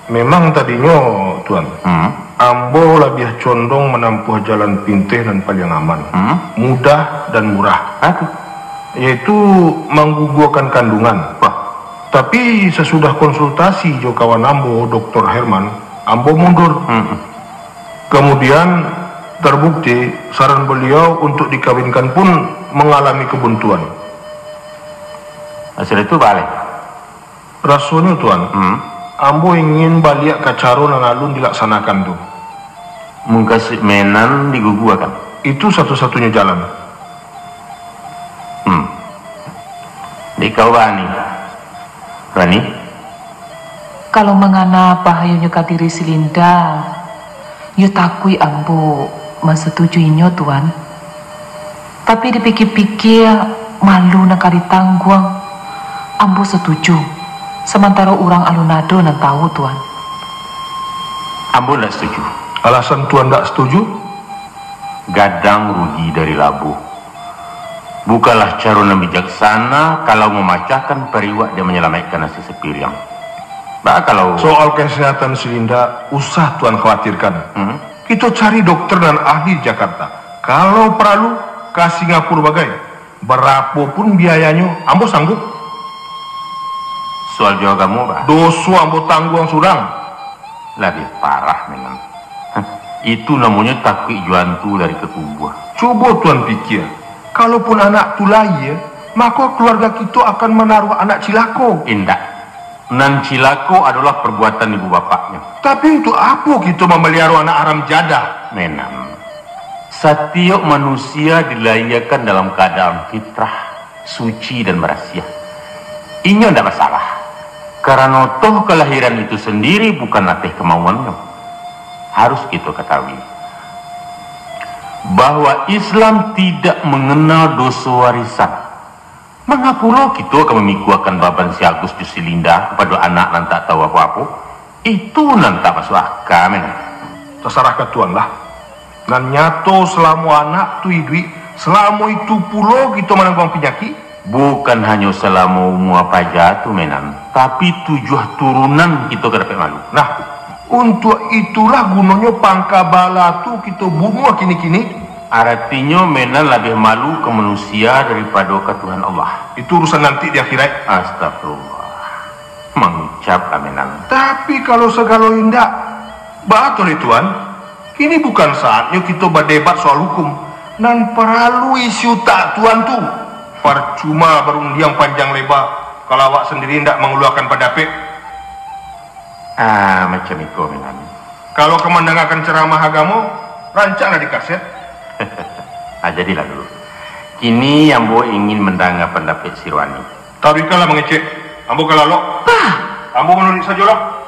Memang tadinya tuan, ambo lebih condong menempuh jalan pintih dan paling aman, mudah dan murah. Yaitu menggugurkan kandungan. Tapi sesudah konsultasi jo kawan ambo, Dr. Herman, ambo mundur. Kemudian terbukti saran beliau untuk dikawinkan pun mengalami kebuntuan. Hasil itu balik. Rasanya tuan, ambo ingin balik ke cara yang alun dilaksanakan tu. Mengkasih menan diguguakan. Itu satu-satunya jalan. Di kau Rani. Kalau mengana bahayanya ka diri Silinda, yu takui ambo mesetujuinya tuan. Tapi dipikir-pikir malu nak kali tangguang, ambo setuju. Sementara orang alunado nak tahu tuan. Ambo tak setuju. Alasan tuan tak setuju? Gadang rugi dari labu. Bukalah cara yang bijaksana kalau memecahkan periwak dan menyelamatkan nasi sepiriang. Bah kalau soal kesehatan Silinda usah tuan khawatirkan. Kita cari dokter dan ahli Jakarta. Kalau perlu ke Singapura bagai. Berapapun biayanya, ambo sanggup. Soal jawab kamu, Pak. Dosa ambo tanggung surang. Lebih parah memang. Itu namanya takut juantu dari kekubuah. Coba tuan pikir, kalaupun anak tu lahir, maka keluarga kita akan menaruh anak cilako. Indah. Nan cilako adalah perbuatan ibu bapaknya. Tapi untuk apa kita memelihara anak haram jadah? Menam. Setiap manusia dilahirkan dalam keadaan fitrah, suci dan berasiah. Ini tidak masalah. Karena toh kelahiran itu sendiri bukan latih kemauannya. Harus kita ketahui bahwa Islam tidak mengenal dosa warisan. Mengapa kita akan memikuakan baban si Agus Silinda kepada anak yang tak tahu apa-apa? Itu nan tak masuk akal, men. Terserah ke tuan lah. Dan nyato selama anak tu hidup, selama itu pula kita menanggung penyakit. Bukan hanya selama umur apa jatuh menan, tapi 7 turunan kita dapat malu. Nah, untuk itulah gunanya pangkabala tu kita bunuh kini-kini. Artinya menan lebih malu ke manusia daripada ke Tuhan Allah. Itu urusan nanti di akhirat. Astagfirullah. Mengucap menan. Tapi kalau segala indah, betul tuan. Kini bukan saatnya kita berdebat soal hukum. Dan perlu isu tak tuan tu. Percuma berundiang panjang lebar kalau awak sendiri tidak mengeluarkan pendapat. Macam itu menan. Kalau kau mendengarkan ceramah agama, rancanglah di kaset. Jadilah dulu. Kini ambo ingin mendengar pendapat Sirwani. Tapi kalau mengecek, ambo kalau lo, ambo menurut saja lah.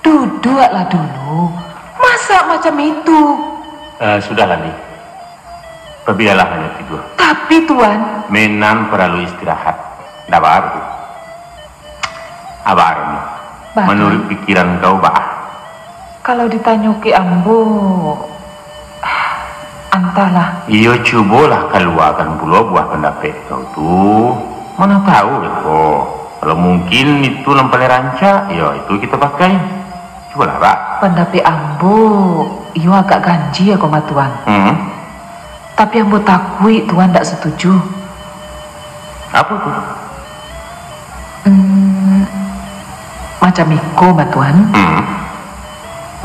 Duduklah dulu. Masa macam itu? Sudahlah nih. Perbiarlah hanya tidur. Tapi tuan, menan perlu istirahat. Dah baru. Abar ini. Menurut pikiran kau bah. Kalau ditanyuki ambo, entahlah. Iyo cobalah keluarkan pula buah pendapat kau tu. Mana tahu oh. Kalau mungkin itu nampaknya ranca, ya itu kita pakai. Cobalah pak. Pendapat ambo, iyo agak ganji ya koma tuan. Tapi ambo takui tuan tak setuju. Apa tu? Macam iko mbak tuan.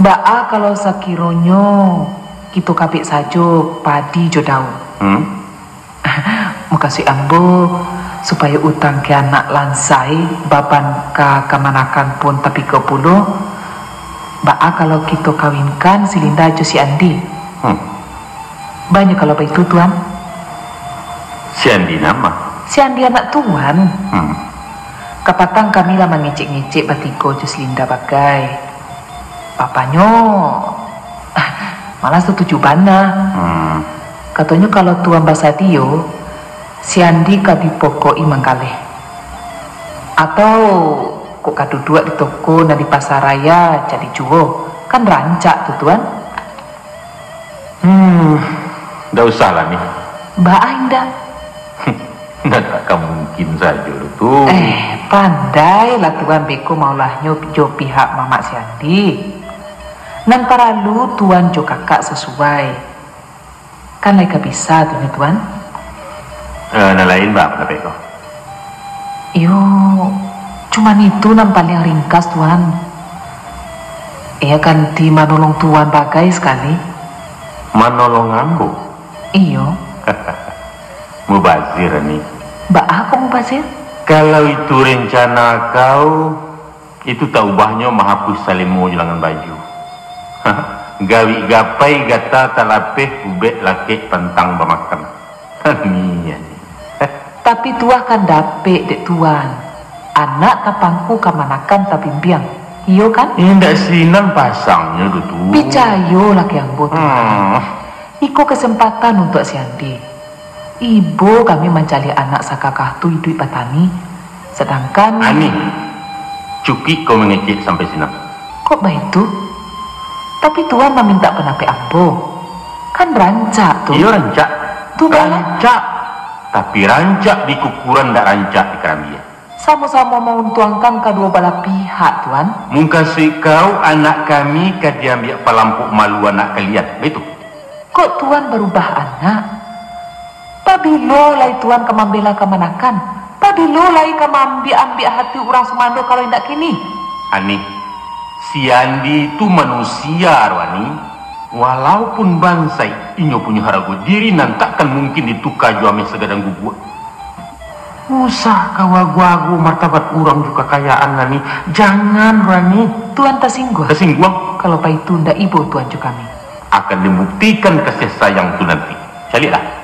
Baa kalau sakironyo kita kapik sajo padi jodau. Makasih ambo supaya utang ke anak lansai bapan ka kemanakan pun tapi ke puluh. Baa kalau kita kawinkan Silinda jo si Andi. Banyak kalau begitu tuan. Si Andi nama? Si Andi anak tuan. Kapatang kami lah mengecek-ngecek batiko jo Silinda bagai. papanya malah setuju bana. Katanya kalau Tuan Basatio, si Andi kadi pokok imang kaleh. Atau kok kadu dua di toko na di pasar raya jadi juo, kan rancak tuh Tuan. Nggak usah lah nih. Mbak Ainda. Nggak mungkin saja lu tuh. Pandai lah Tuan beko maulah nyojo pihak Mamak si Andi. Nan para lu Tuan jo kakak sesuai. Kan mereka bisa tuh Tuan. Lain bang, apa itu? Yo, cuman itu nan paling ringkas Tuan. Iya kan di manolong Tuan bagai sekali. Manolong ambo? Iyo. Mubazir nih. Mbak aku mubazir? Kalau itu rencana kau, itu tak ubahnya menghapus salimu jelangan baju. Gawi gapai gata talapeh ubek laki pantang bemakan. Nih. Tapi tuah kan dapet dek Tuan. Anak tapangku kamanakan tapi biang. Iyo kan? Indah sinan pasangnya tuh. Picayo laki yang bodoh. Iko kesempatan untuk si Andi. Ibu kami mencari anak sakakah tu hidup petani. Sedangkan Ani, cuki kau mengecek sampai sini. Kok baik tuh? Tapi Tuan meminta penapi ambo. Kan rancak tuh. Iya rancak. Tuh rancak. Tapi rancak di kukuran tak rancak di kerambian. Sama-sama mau tuangkan kedua belah pihak Tuan. Mungkasi kau anak kami kadiambil pelampuk malu anak kalian. Betul. Kok Tuan berubah anak? Pabilo lai Tuan kemambela kemanakan. Pabilo lai ambil hati orang Sumando kalau tidak kini. Ani, si Andi itu manusia Arwani. Walaupun bansai, inyo punya harago diri nan takkan mungkin ditukar juame segadang guguk. Usah kawagu-agu martabat orang juga kekayaan Rani. Jangan Rani. Tuan tersinggung. Tersinggung? Kalau pak itu ndak ibu Tuan juga kami. Akan dibuktikan kasih sayang tu nanti. Carilah.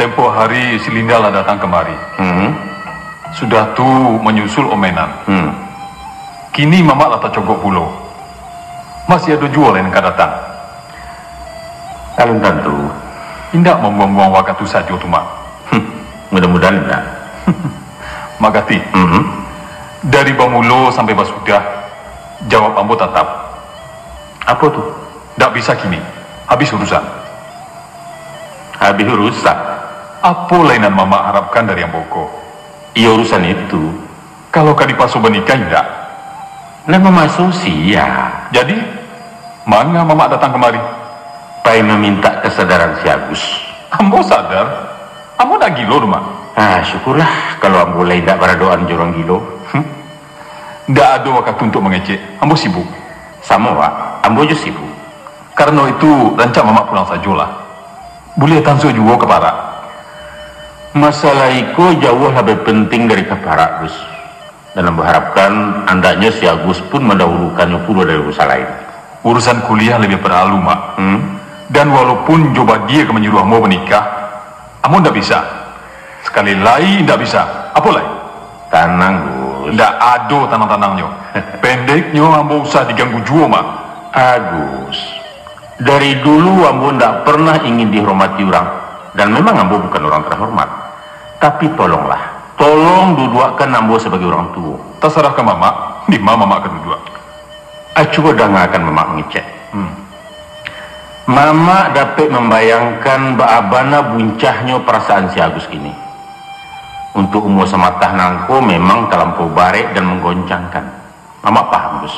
Tempo hari si Linda lah datang kemari. Sudah tu menyusul omenan. Kini Mama lah tak cogok pulau. Masih ada jual yang kau datang. Kalau tentu. Indak membuang-buang waktu saja tu Mak. Mudah-mudahan enggak. Magati. Dari Bamulo sampai Basudah, jawab ambo tetap. Apa tu? Tak bisa kini. Habis urusan. Habis urusan? Apa lainan Mama harapkan dari yang boko? Iya urusan itu. Kalau kau dipasu menikah tidak? Nah Mama susi ya. Jadi, mana Mama datang kemari? Pai meminta kesadaran si Agus. Ambo sadar. Ambo dah gilo rumah. Syukurlah kalau ambo lain tak beradoan jorang gilo. Tak ada waktu untuk mengecek. Ambo sibuk. Sama Wak, ambo juga sibuk. Karena itu rancak Mama pulang sajalah. Boleh tansu juga ke Parak. Masalah itu jauh lebih penting dari ke Parak, Gus. Dan ambo harapkan andaknya si Agus pun mendahulukannya pula dari urusan lain. Urusan kuliah lebih perlu Mak. Dan walaupun coba dia ke menyuruh ambo menikah, ambo tidak bisa. Sekali lain tidak bisa. Apa lain? Tenang Gus. Tidak ada tanang-tanangnya. Pendeknya ambo usah diganggu juga Mak. Agus, dari dulu ambo tidak pernah ingin dihormati orang. Dan memang ambo bukan orang terhormat. Tapi tolonglah. Tolong duduakan ambo sebagai orang tua. Terserah ke Mama. Di mana Mama akan duduk? Coba dah akan Mama mengecek. Mama dapat membayangkan baabana buncahnya perasaan si Agus ini. Untuk umur sematah nangko memang terlampau barek dan menggoncangkan. Mama paham, Gus.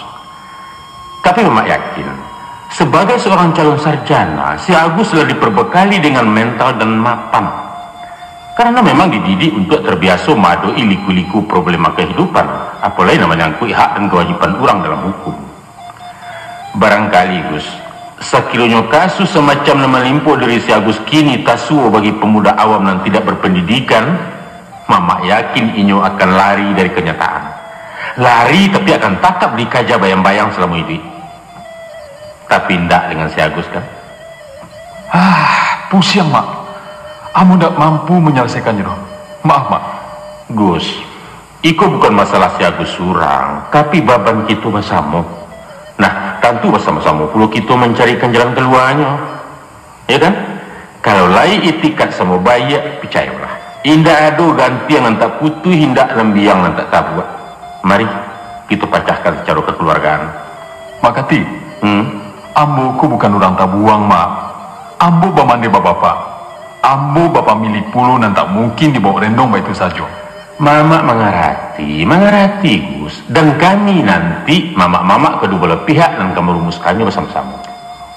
Tapi Mama yakin, sebagai seorang calon sarjana, si Agus sudah diperbekali dengan mental dan mapan. Karena memang dididik untuk terbiasa madoi liku-liku problema kehidupan, apalagi namanya menyangkut hak dan kewajiban orang dalam hukum. Barangkali Gus, sekiranya kasus semacam melimpa dari si Agus kini tasuo bagi pemuda awam yang tidak berpendidikan, Mama yakin inyo akan lari dari kenyataan. Lari tapi akan tetap dikaja bayang-bayang selama hidup. Tapi tidak dengan si Agus kan? Pusing mak. Amu tidak mampu menyelesaikannya dong. Maaf mak. Gus, itu bukan masalah si Agus surang, tapi baban kita bersama. Nah, tentu bersama-sama perlu kita mencarikan jalan keluarnya. Ya kan? Kalau lain itikat sama bayak, percayalah. Indah ada ganti yang nanti putuh, hindak lembiang nanti tak buat. Mari kita pecahkan secara kekeluargaan. Makati, ambo ku bukan orang tabuang mak. Ambo bamande bapak. Ambo bapak milik puluh dan tak mungkin dibawa rendong begitu saja. Mama mengerti Gus. Dan kami nanti mama kedua belah pihak dan kamu rumuskannya bersama-sama.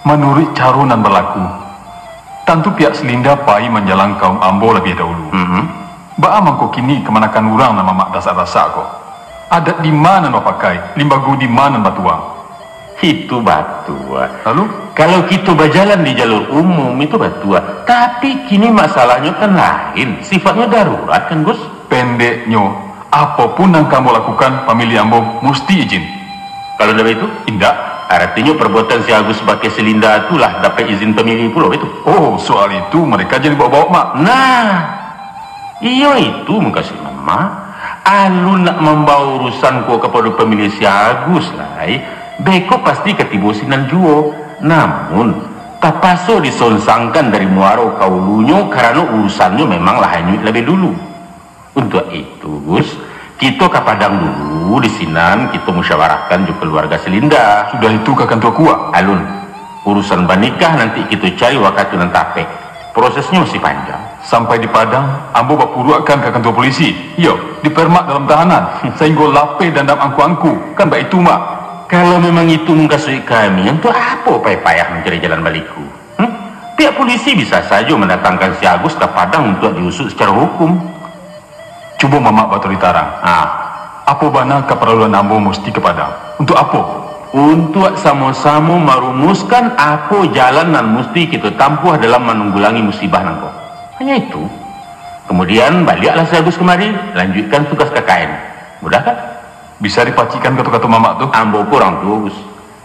Menurut cara dan berlaku, tentu pihak Selinda pai menjalang kaum ambo lebih dahulu. Ba'a mangko kini kemanakan orang nama mak dasar-dasar kok. Adat di mana no pakai, limbagu di mana batuang. Itu batua. Lalu? Kalau kita berjalan di jalur umum itu batua. Tapi kini masalahnya kan lain. Sifatnya darurat kan Gus? Pendeknya, apapun yang kamu lakukan, pemilih ambo mesti izin. Kalau tidak itu? Tidak. Artinya perbuatan si Agus sebagai Selinda itulah dapat izin pemilih pulau itu. Oh, soal itu mereka jadi bawa-bawa mak. Nah, iya itu makasih mama. Alun nak membawa urusan kau kepada pemilih si Agus lah. Beko pasti ketibosinan juo. Namun tak paso disonsangkan dari muaro kaulunyo karena urusannya memanglah hanyut lebih dulu. Untuk itu Gus, kita ke Padang dulu di Sinan kita musyawarahkan juga keluarga Selinda. Sudah itu kakak tua kuat. Alun, urusan banikah nanti kita cari waktu nan tape. Prosesnya masih panjang. Sampai di Padang, ambo bapuruakan ke kantor polisi. Yo, dipermak dalam tahanan. Sehingga lape dan dam angku-angku. Kan baik itu mak. Kalau memang itu mengkasui kami, untuk apa payah mencari jalan balikku? Pihak polisi bisa saja mendatangkan si Agus ke Padang untuk diusut secara hukum. Coba mama batu ditarang. Apa bana keperluan ambo mesti ke Padang? Untuk apa? Untuk sama-sama merumuskan apa jalan yang mesti kita tempuh dalam menanggulangi musibah nangko. Hanya itu. Kemudian baliklah si Agus kemari, lanjutkan tugas KKN. Mudah kan? Bisa dipacikan kata-kata mama tuh? Ambo kurang tuh Gus.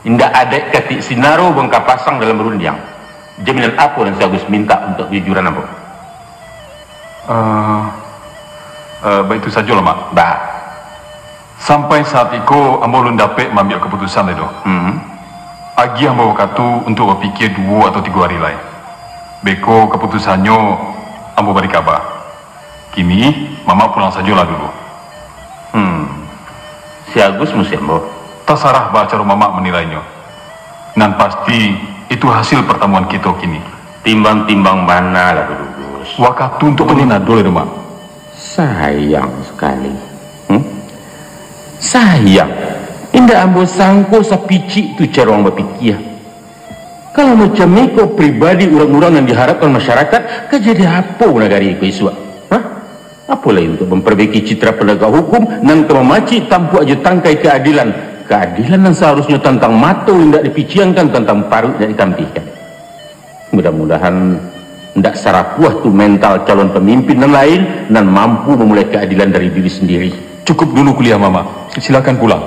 Tidak ada ketik sinaro bengkap pasang dalam rundiang. Jaminan apa yang si Agus minta untuk kejujuran ambo? Baik itu saja lah mak. Sampai saat itu ambo belum dapat mengambil keputusan itu. Agi ambo katu untuk berpikir 2 atau 3 hari lain. Beko keputusannya ambo beri kabar. Kini mama pulang sajalah dulu. Si Agus mesti ambo. Terserah baca mama menilainya. Dan pasti itu hasil pertemuan kita kini. Timbang-timbang mana lah dulu Gus. Waktu untuk penina dulu mak. Sayang sekali. Sayang. Indah ambo sangko sapici tu cara orang berpikir. Kalau macam ni kau pribadi orang-orang yang diharapkan masyarakat, kau jadi apa negara itu isu? Apalah untuk memperbaiki citra penegak hukum dan kemamaci tanpa aja tangkai keadilan. Keadilan yang seharusnya tentang mata tidak dipiciankan, tentang parut tidak ditampilkan. Mudah-mudahan tidak sarapuah tu mental calon pemimpin dan lain dan mampu memulai keadilan dari diri sendiri. Cukup dulu kuliah mama. Silakan pulang.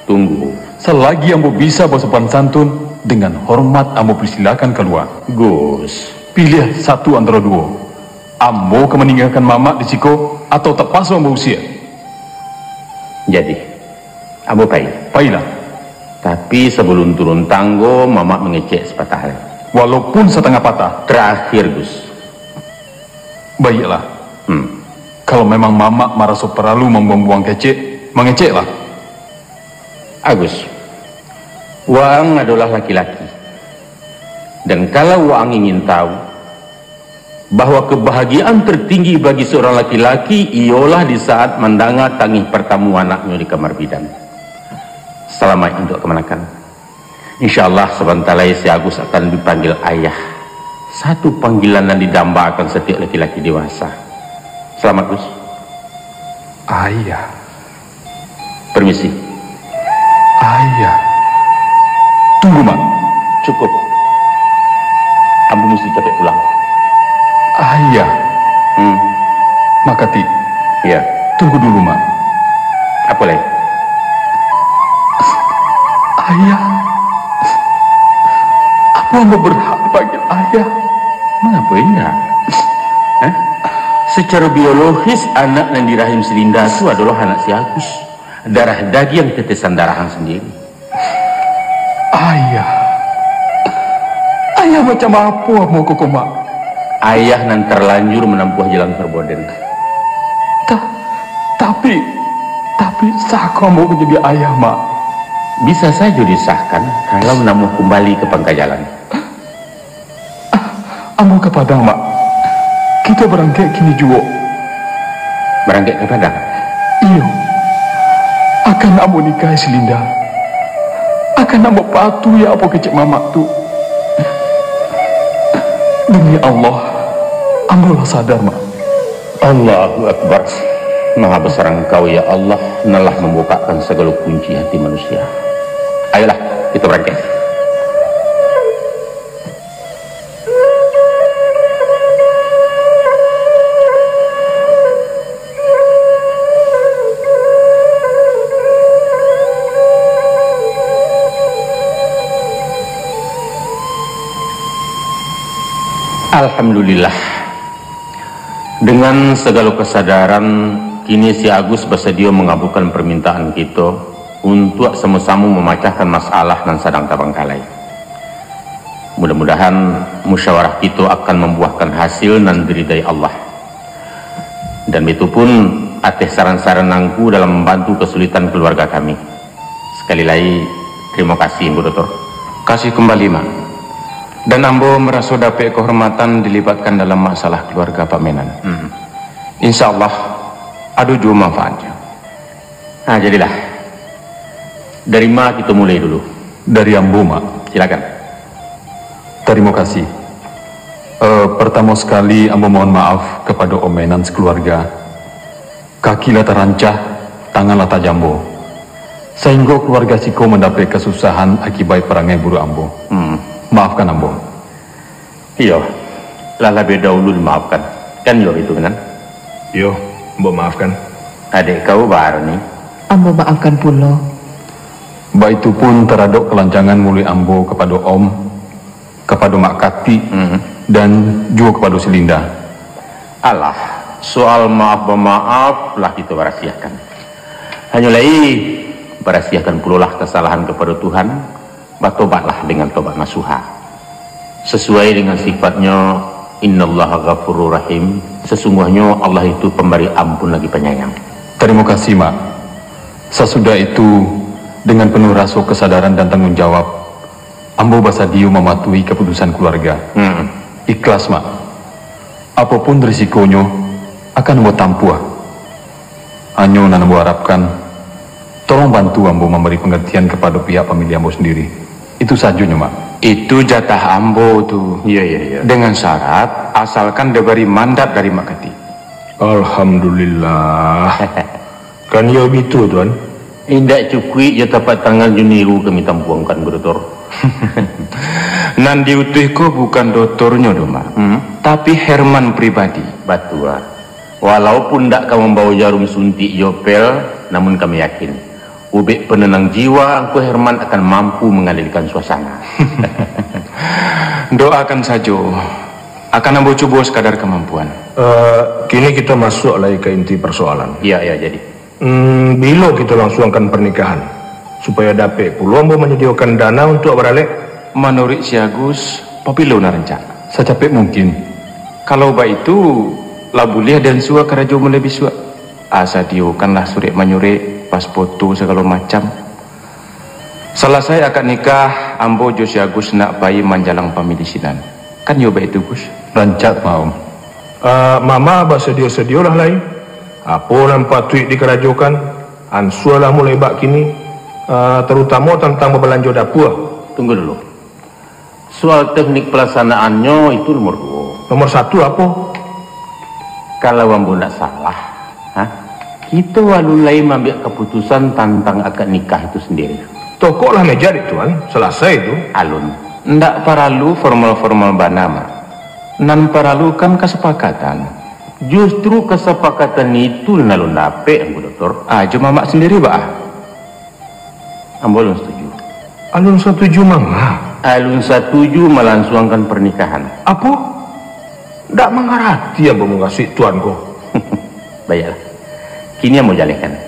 Tunggu. Selagi ambo bisa bersopan santun, dengan hormat ambo persilakan keluar. Gus, pilih satu antara 2. Ambo ke meninggalkan mama di Ciko atau terpaksa ambo usia? Jadi, ambo pailah. Tapi sebelum turun tanggo, mama mengecek sepatah hal. Walaupun setengah patah. Terakhir Gus. Baiklah. Kalau memang mama merasa perlu membuang-buang kecek, mengeceklah. Agus, Wang adalah laki-laki. Dan kalau Wang ingin tahu bahwa kebahagiaan tertinggi bagi seorang laki-laki ialah di saat mendengar tangis pertama anaknya di kamar bidan. Selamat untuk kemenakan. InsyaAllah sebentar lagi si Agus akan dipanggil ayah. Satu panggilan yang didambakan setiap laki-laki dewasa. Selamat, Gus. Ayah. Permisi. Ayah. Tunggu, Mak. Cukup. Ambo mesti capek pulang. Ayah. Makati. Iya. Tunggu dulu, Mak. Apa lagi? Ayah. Apa Ambo berhak dipanggil ayah? Mengapa enggak? Secara biologis, anak yang di rahim si Linda itu adalah anak si Agus. Darah daging tetesan darahan sendiri. Ayah. Ayah macam apa mau koko, Mak? Ayah nan terlanjur menempuh jalan perboden. Tapi sah kamu menjadi ayah, Mak? Bisa saja disahkan kalau namuh kembali ke pangkajalan. Ambo ke Padang, Mak. Kita berangkat kini juga. Berangkat ke Padang? Iya. Akan ambo nikah si Linda. Akan ambo patuhi apa kecik mamak tu. Demi Allah, ambo lah sadar, Mak. Allahu Akbar. Maha besar Engkau ya Allah, telah membukakan segala kunci hati manusia. Ayolah, kita berangkat. Alhamdulillah. Dengan segala kesadaran, kini si Agus bersedia mengabulkan permintaan kita untuk sama-sama memecahkan masalah yang sedang terbengkalai. Mudah-mudahan musyawarah kita akan membuahkan hasil dan diridai Allah. Dan itu pun atas saran-saran angku dalam membantu kesulitan keluarga kami. Sekali lagi, terima kasih, Bu Dokter. Kasih kembali, Mak. Dan ambo merasa dapat kehormatan dilibatkan dalam masalah keluarga Pak Menan. Insya Allah ada juga manfaatnya. Nah, jadilah. Dari Ma kita mulai dulu. Dari ambo, Mak. Silakan. Terima kasih. Pertama sekali ambo mohon maaf kepada Om Menan sekeluarga. Kakilah terancah, tanganlah tajambo. Sehingga keluarga Siko mendapat kesusahan akibat perangai buruk ambo. Maafkan ambo. Iya, lala beda dulu dimaafkan. Kan yo itu kan? Yo, mbok maafkan. Adik kau baru nih. Ambo maafkan pula. Baik itu pun teraduk kelancangan mulai ambo kepada Om, kepada Mak Kati, dan juga kepada si Linda. Alah, soal maaf lah kita berasiakan. Hanya lagi berasiakan pula lah kesalahan kepada Tuhan. Bertobatlah dengan tobat nasuha. Sesuai dengan sifatnya, Innallaha ghafurur rahim. Sesungguhnya Allah itu pemberi ampun lagi penyayang. Terima kasih, Mak. Sesudah itu, dengan penuh rasa kesadaran dan tanggung jawab, ambo bersedia mematuhi keputusan keluarga. Ikhlas, Mak. Apapun risikonya, akan ambo tampuh. Hanya nan ambo harapkan, tolong bantu ambo memberi pengertian kepada pihak pemilih ambo sendiri. Itu saja, Mak. Itu jatah ambo tuh. Iya. Dengan syarat asalkan diberi mandat dari Mak Kati. Alhamdulillah. Kan yo gitu, Tuan. Indak cukup ya tepat tanggal Juniru kami tampuangkan, Bu Dokter. Nan diutuhku bukan doktornya, Mak. Tapi Herman pribadi. Batua. Walaupun ndak kamu membawa jarum suntik Yopel, namun kami yakin ubek penenang jiwa Angku Herman akan mampu mengalirkan suasana. Doakan saja. Akan ambo coba sekadar kemampuan. Kini kita masuk lagi ke inti persoalan. Iya, jadi. Bila kita langsungkan pernikahan supaya dapat peluang menyediakan dana untuk beralek. Menurut si Agus, papilo na rencana. Secapek mungkin. Kalau baik itu, lah boleh dan suak kerajo lebih suak. Asa diukanlah surik manyurik, pas foto segala macam. Selesai akad nikah, ambo jo si Agus nak bayi manjalang pamilisinan. Kan yo baik itu, Gus. Rancak mau. Mama bersedia-sedia lah lain. Apa nampak tweet dikerajokan, ansualah mulai bak kini, terutama tentang berbelanja dapur. Tunggu dulu. Soal teknik pelaksanaannya itu nomor 2. Nomor 1 apa? Kalau ambo nak salah, kita walulai mengambil keputusan tentang akad nikah itu sendiri. Tokoklah meja di tuan, selesai itu. Alun, ndak perlu formal-formal banama. Nan perlu kan kesepakatan. Justru kesepakatan itu nalun dape, ambo doktor. Cuma mak sendiri bah. Ambo alun setuju. Alun setuju mama. Alun setuju melangsungkan pernikahan. Apa? Ndak mengerti ambo mau ngasih tuanku. Baiklah. Kini yang mau jalihkan.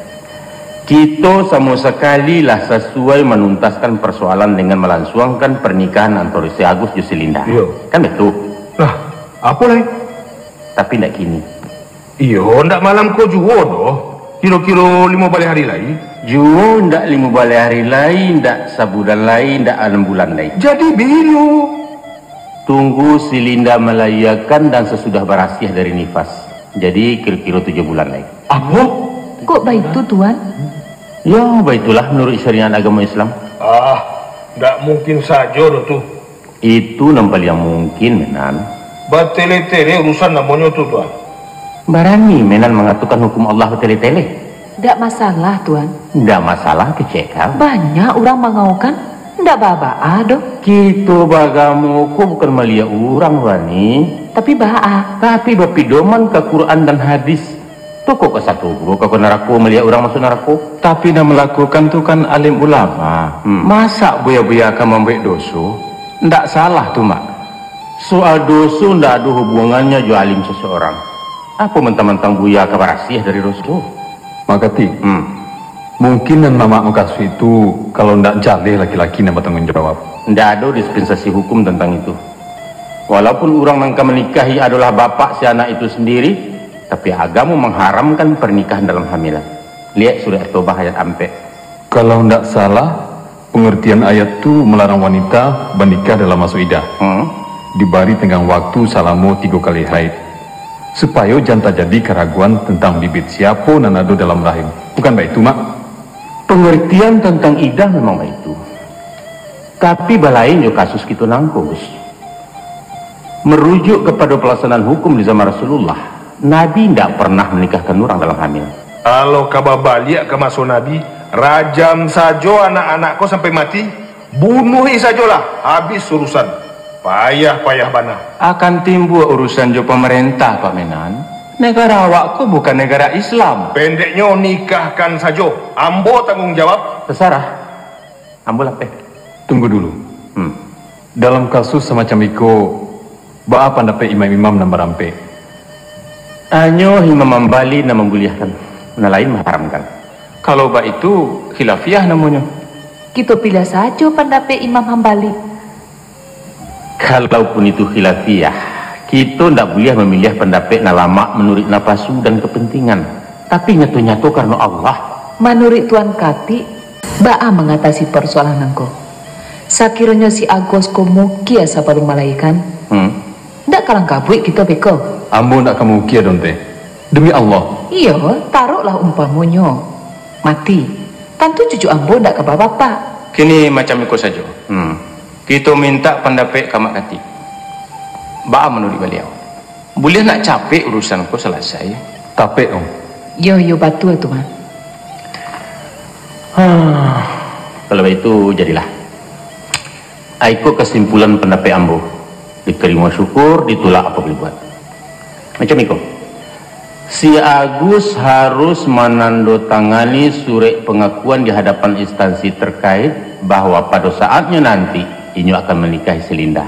Kita sama sekali lah sesuai menuntaskan persoalan dengan melangsungkan pernikahan antara si Agus dan si Linda. Iya. Kan betul? Nah, apa lagi? Tapi ndak kini. Iya, ndak malam kau juo doh. Kira-kira 5 balik hari lagi. Juo ndak 5 balik hari lain, ndak sebulan lain, ndak 6 bulan lain. Jadi biru. Tunggu si Linda melayakan dan sesudah berasiah dari nifas. Jadi kira-kira 7 bulan lagi. Apa? Kok baik itu Tuan? Ya, baitulah menurut syariat agama Islam. Ndak mungkin saja doh tuh. Itu nampal yang mungkin, Menan. Batele-tele urusan namanya tuh tuan. Barani Menan mengaturkan hukum Allah bertele-tele. Ndak masalah Tuan. Ndak masalah kecekal. Banyak orang mengaukan. Ndak baa doh. Kita bagamu kok bukan melia orang Wani. Tapi baa. Tapi bapidoman ke Quran dan hadis. Tuh kok ke satu guru ke neraka melia orang masuk neraka. Tapi dah melakukan tu kan alim ulama. Masa buya-buya akan membuat dosa? Ndak salah tu mak. Soal dosa ndak ada hubungannya jo alim seseorang. Apa mentang-mentang buya kabar rahasia dari dosa? Makati. Mungkin dan mama kasus itu kalau ndak jaleh laki-laki yang bertanggung jawab. Ndak ada dispensasi hukum tentang itu. Walaupun orang nangka menikahi adalah bapak si anak itu sendiri, tapi agama mengharamkan pernikahan dalam hamilan. Lihat surah At-Taubah ayat 4. Kalau ndak salah, pengertian ayat itu melarang wanita bernikah dalam masa idah. Diberi tenggang waktu selama 3 kali haid. Supaya jangan terjadi keraguan tentang bibit siapa nan ada dalam rahim. Bukan baik itu, mak? Pengertian tentang idah memang itu. Tapi balain jo kasus kita nangkus. Merujuk kepada pelaksanaan hukum di zaman Rasulullah, Nabi tidak pernah menikahkan orang dalam hamil. Kalau kabar balik ke masa Nabi, rajam saja anak-anakku sampai mati, bunuh sajalah, habis urusan. Payah bana. Akan timbul urusan jo pemerintah, Pak Menan. Negara awakku bukan negara Islam. Pendeknya nikahkan saja. Ambo tanggung jawab. Terserah. Ambo lapeh. Tunggu dulu. Dalam kasus semacam itu, apa pendapat imam-imam dan barampe? Hanya imam membali dan membuliahkan. Nah lain mengharamkan. Kalau bak itu khilafiyah namanya. Kita pilih saja pendapat Imam Hambali. Kalaupun itu khilafiyah, kita tidak boleh memilih pendapat nalama menurut napasu dan kepentingan. Tapi nyatu-nyatu karena Allah. Menurut Tuan Kati, baa mengatasi persoalan nangko. Sakiranya si Agus komuki asa baru malaikan. Ndak kalang kabui kita beko. Ambo ndak kamu kia donte. Demi Allah. Iya, taruhlah umpamonyo. Mati. Tentu cucu ambo ndak ke bapak. Kini macam itu saja. Kita minta pendapat Kamak Kati. Baa menurut beliau. Boleh nak capek urusanku selesai. Capek om. Yo betul tu man. Kalau itu jadilah. Aiko kesimpulan pendapat ambo. Diterima syukur, ditolak apa boleh buat. Macam itu. Si Agus harus menandatangani surat pengakuan di hadapan instansi terkait bahwa pada saatnya nanti Inyo akan menikahi si Linda.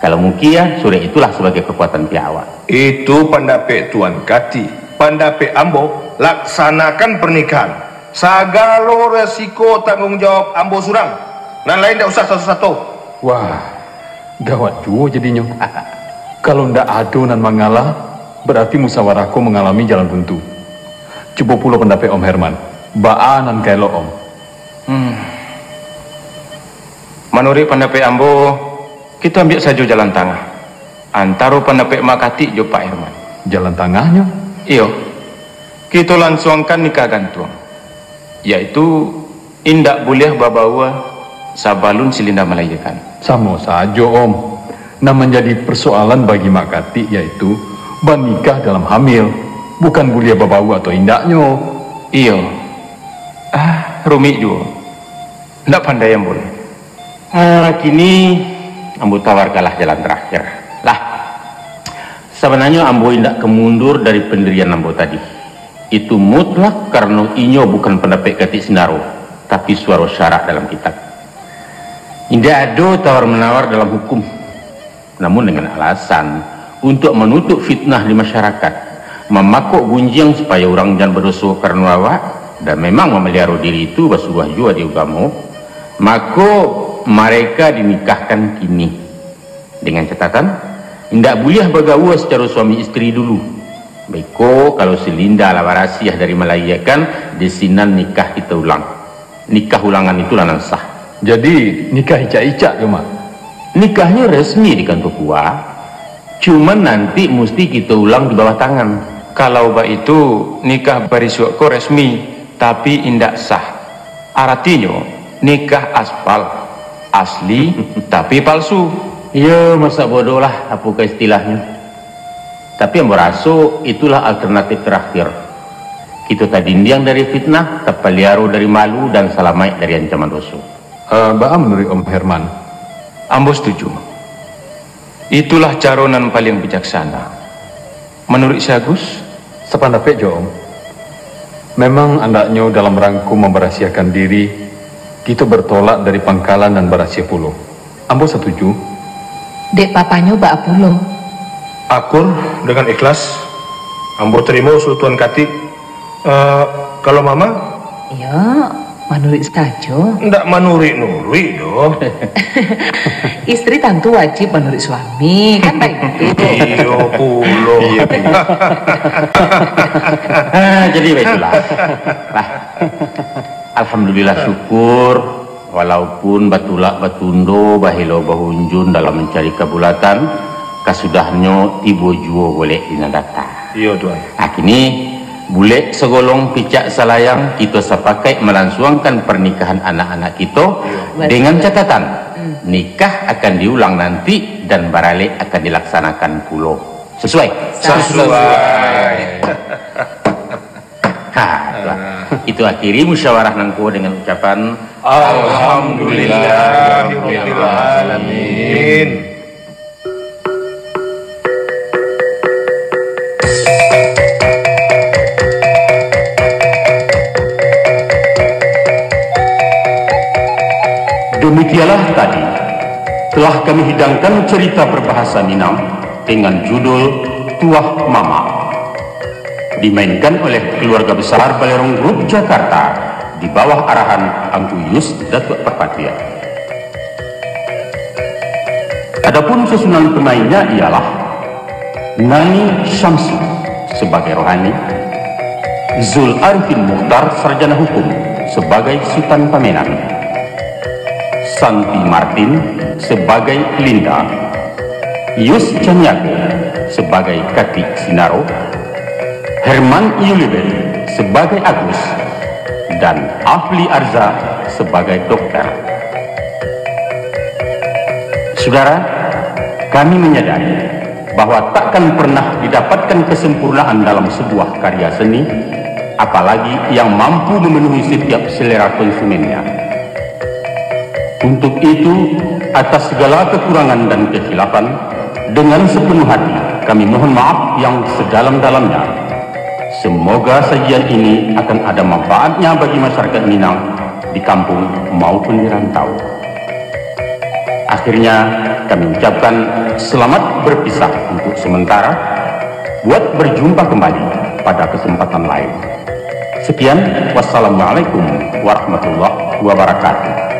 Kalau mungkin surat itulah sebagai kekuatan pihak awak. Itu pendapat Tuan Kati. Pendapat ambo, laksanakan pernikahan. Sagalo resiko tanggung jawab ambo surang. Dan lain tidak usah satu-satu. Wah, gawat juga jadinya. Kalau ndak ado nan mengalah, berarti musyawarahku mengalami jalan buntu. Coba pula pendapat Om Herman. Baa nan kailo Om. Menurut pendapat ambo, kita ambil saja jalan tengah. Antara pendapat Makati jo Pak Herman. Jalan tengahnya? Iyo. Kita langsungkan nikah gantung. Yaitu indak boleh babawa sabalun si Linda melahirkan. Sama saja Om. Nah menjadi persoalan bagi Makati yaitu ban nikah dalam hamil, bukan bulia babau atau indaknya. Iyo. Rumit juga. Ndak pandai yang boleh. Kini ambo tawarkanlah jalan terakhir. Lah, sebenarnya ambo indak kemundur dari pendirian ambo tadi. Itu mutlak karena inyo bukan pendapat ketik sinaro, tapi suara syarak dalam kitab. Indah ada tawar-menawar dalam hukum, namun dengan alasan untuk menutup fitnah di masyarakat, memakuk gunjing supaya orang jangan berdosa karena awak, dan memang memelihara diri itu basuah jua di agama, maka mereka dinikahkan kini dengan catatan tidak boleh bergaul secara suami istri dulu. Beko kalau selinda ala warasiah dari melayakan desinan nikah kita ulang. Nikah ulangan itu lanang sah. Jadi nikah icak-icak cuma. Nikahnya resmi di kantor tua, cuman nanti mesti kita ulang di bawah tangan. Kalau bah itu nikah barisuakku resmi tapi indak sah. Artinya nikah aspal asli tapi palsu. Ya masa bodoh lah apakah istilahnya. Tapi yang berasa itulah alternatif terakhir. Kita tadi diam dari fitnah, terpelihara dari malu dan selamat dari ancaman dosa. Ba'a menurut Om Herman, Ambo setuju. Itulah caronan paling bijaksana. Menurut si Agus, sependapat jo Om. Memang andaknya dalam rangkum memberahasiakan diri, kita bertolak dari pangkalan dan berasia pulau. Ambo setuju. Dek papanya Ba'a pulau. Akur dengan ikhlas. Ambo terima usul Tuan Kati. Kalau Mama? Ya, menurut saja. Ndak menuri-nuri doh. Istri tentu wajib menurut suami, kan baik begitu. Iyo pulo. Jadi baiklah. Lah, alhamdulillah syukur. Walaupun batulak batundo bahilo bahunjun dalam mencari kabulatan, kasudahnya tibo juo boleh dinadata. Iya Tuan. Nah kini boleh segolong picak salayang kita sepakai melansuangkan pernikahan anak-anak kita dengan catatan nikah akan diulang nanti dan baralik akan dilaksanakan pulau sesuai. Itu akhiri musyawarah nangko dengan ucapan Alhamdulillahirabbil alamin. Demikianlah tadi telah kami hidangkan cerita berbahasa Minang dengan judul Tuah Mama, dimainkan oleh keluarga besar Balerong Group Jakarta di bawah arahan Angku Yus Datuk Perpatian. Adapun susunan pemainnya ialah Nani Syamsi sebagai rohani, Zul Arifin Mukhtar sarjana hukum sebagai Sultan Pamenan, Santi Martin sebagai Linda, Yus Canyago sebagai Kati Sinaro, Herman Yuliben sebagai Agus, dan Afli Arza sebagai dokter. Saudara, kami menyadari bahwa takkan pernah didapatkan kesempurnaan dalam sebuah karya seni, apalagi yang mampu memenuhi setiap selera konsumennya. Untuk itu, atas segala kekurangan dan kekhilafan, dengan sepenuh hati kami mohon maaf yang sedalam-dalamnya. Semoga sajian ini akan ada manfaatnya bagi masyarakat Minang di kampung maupun di rantau. Akhirnya kami ucapkan selamat berpisah untuk sementara, buat berjumpa kembali pada kesempatan lain. Sekian, wassalamualaikum warahmatullahi wabarakatuh.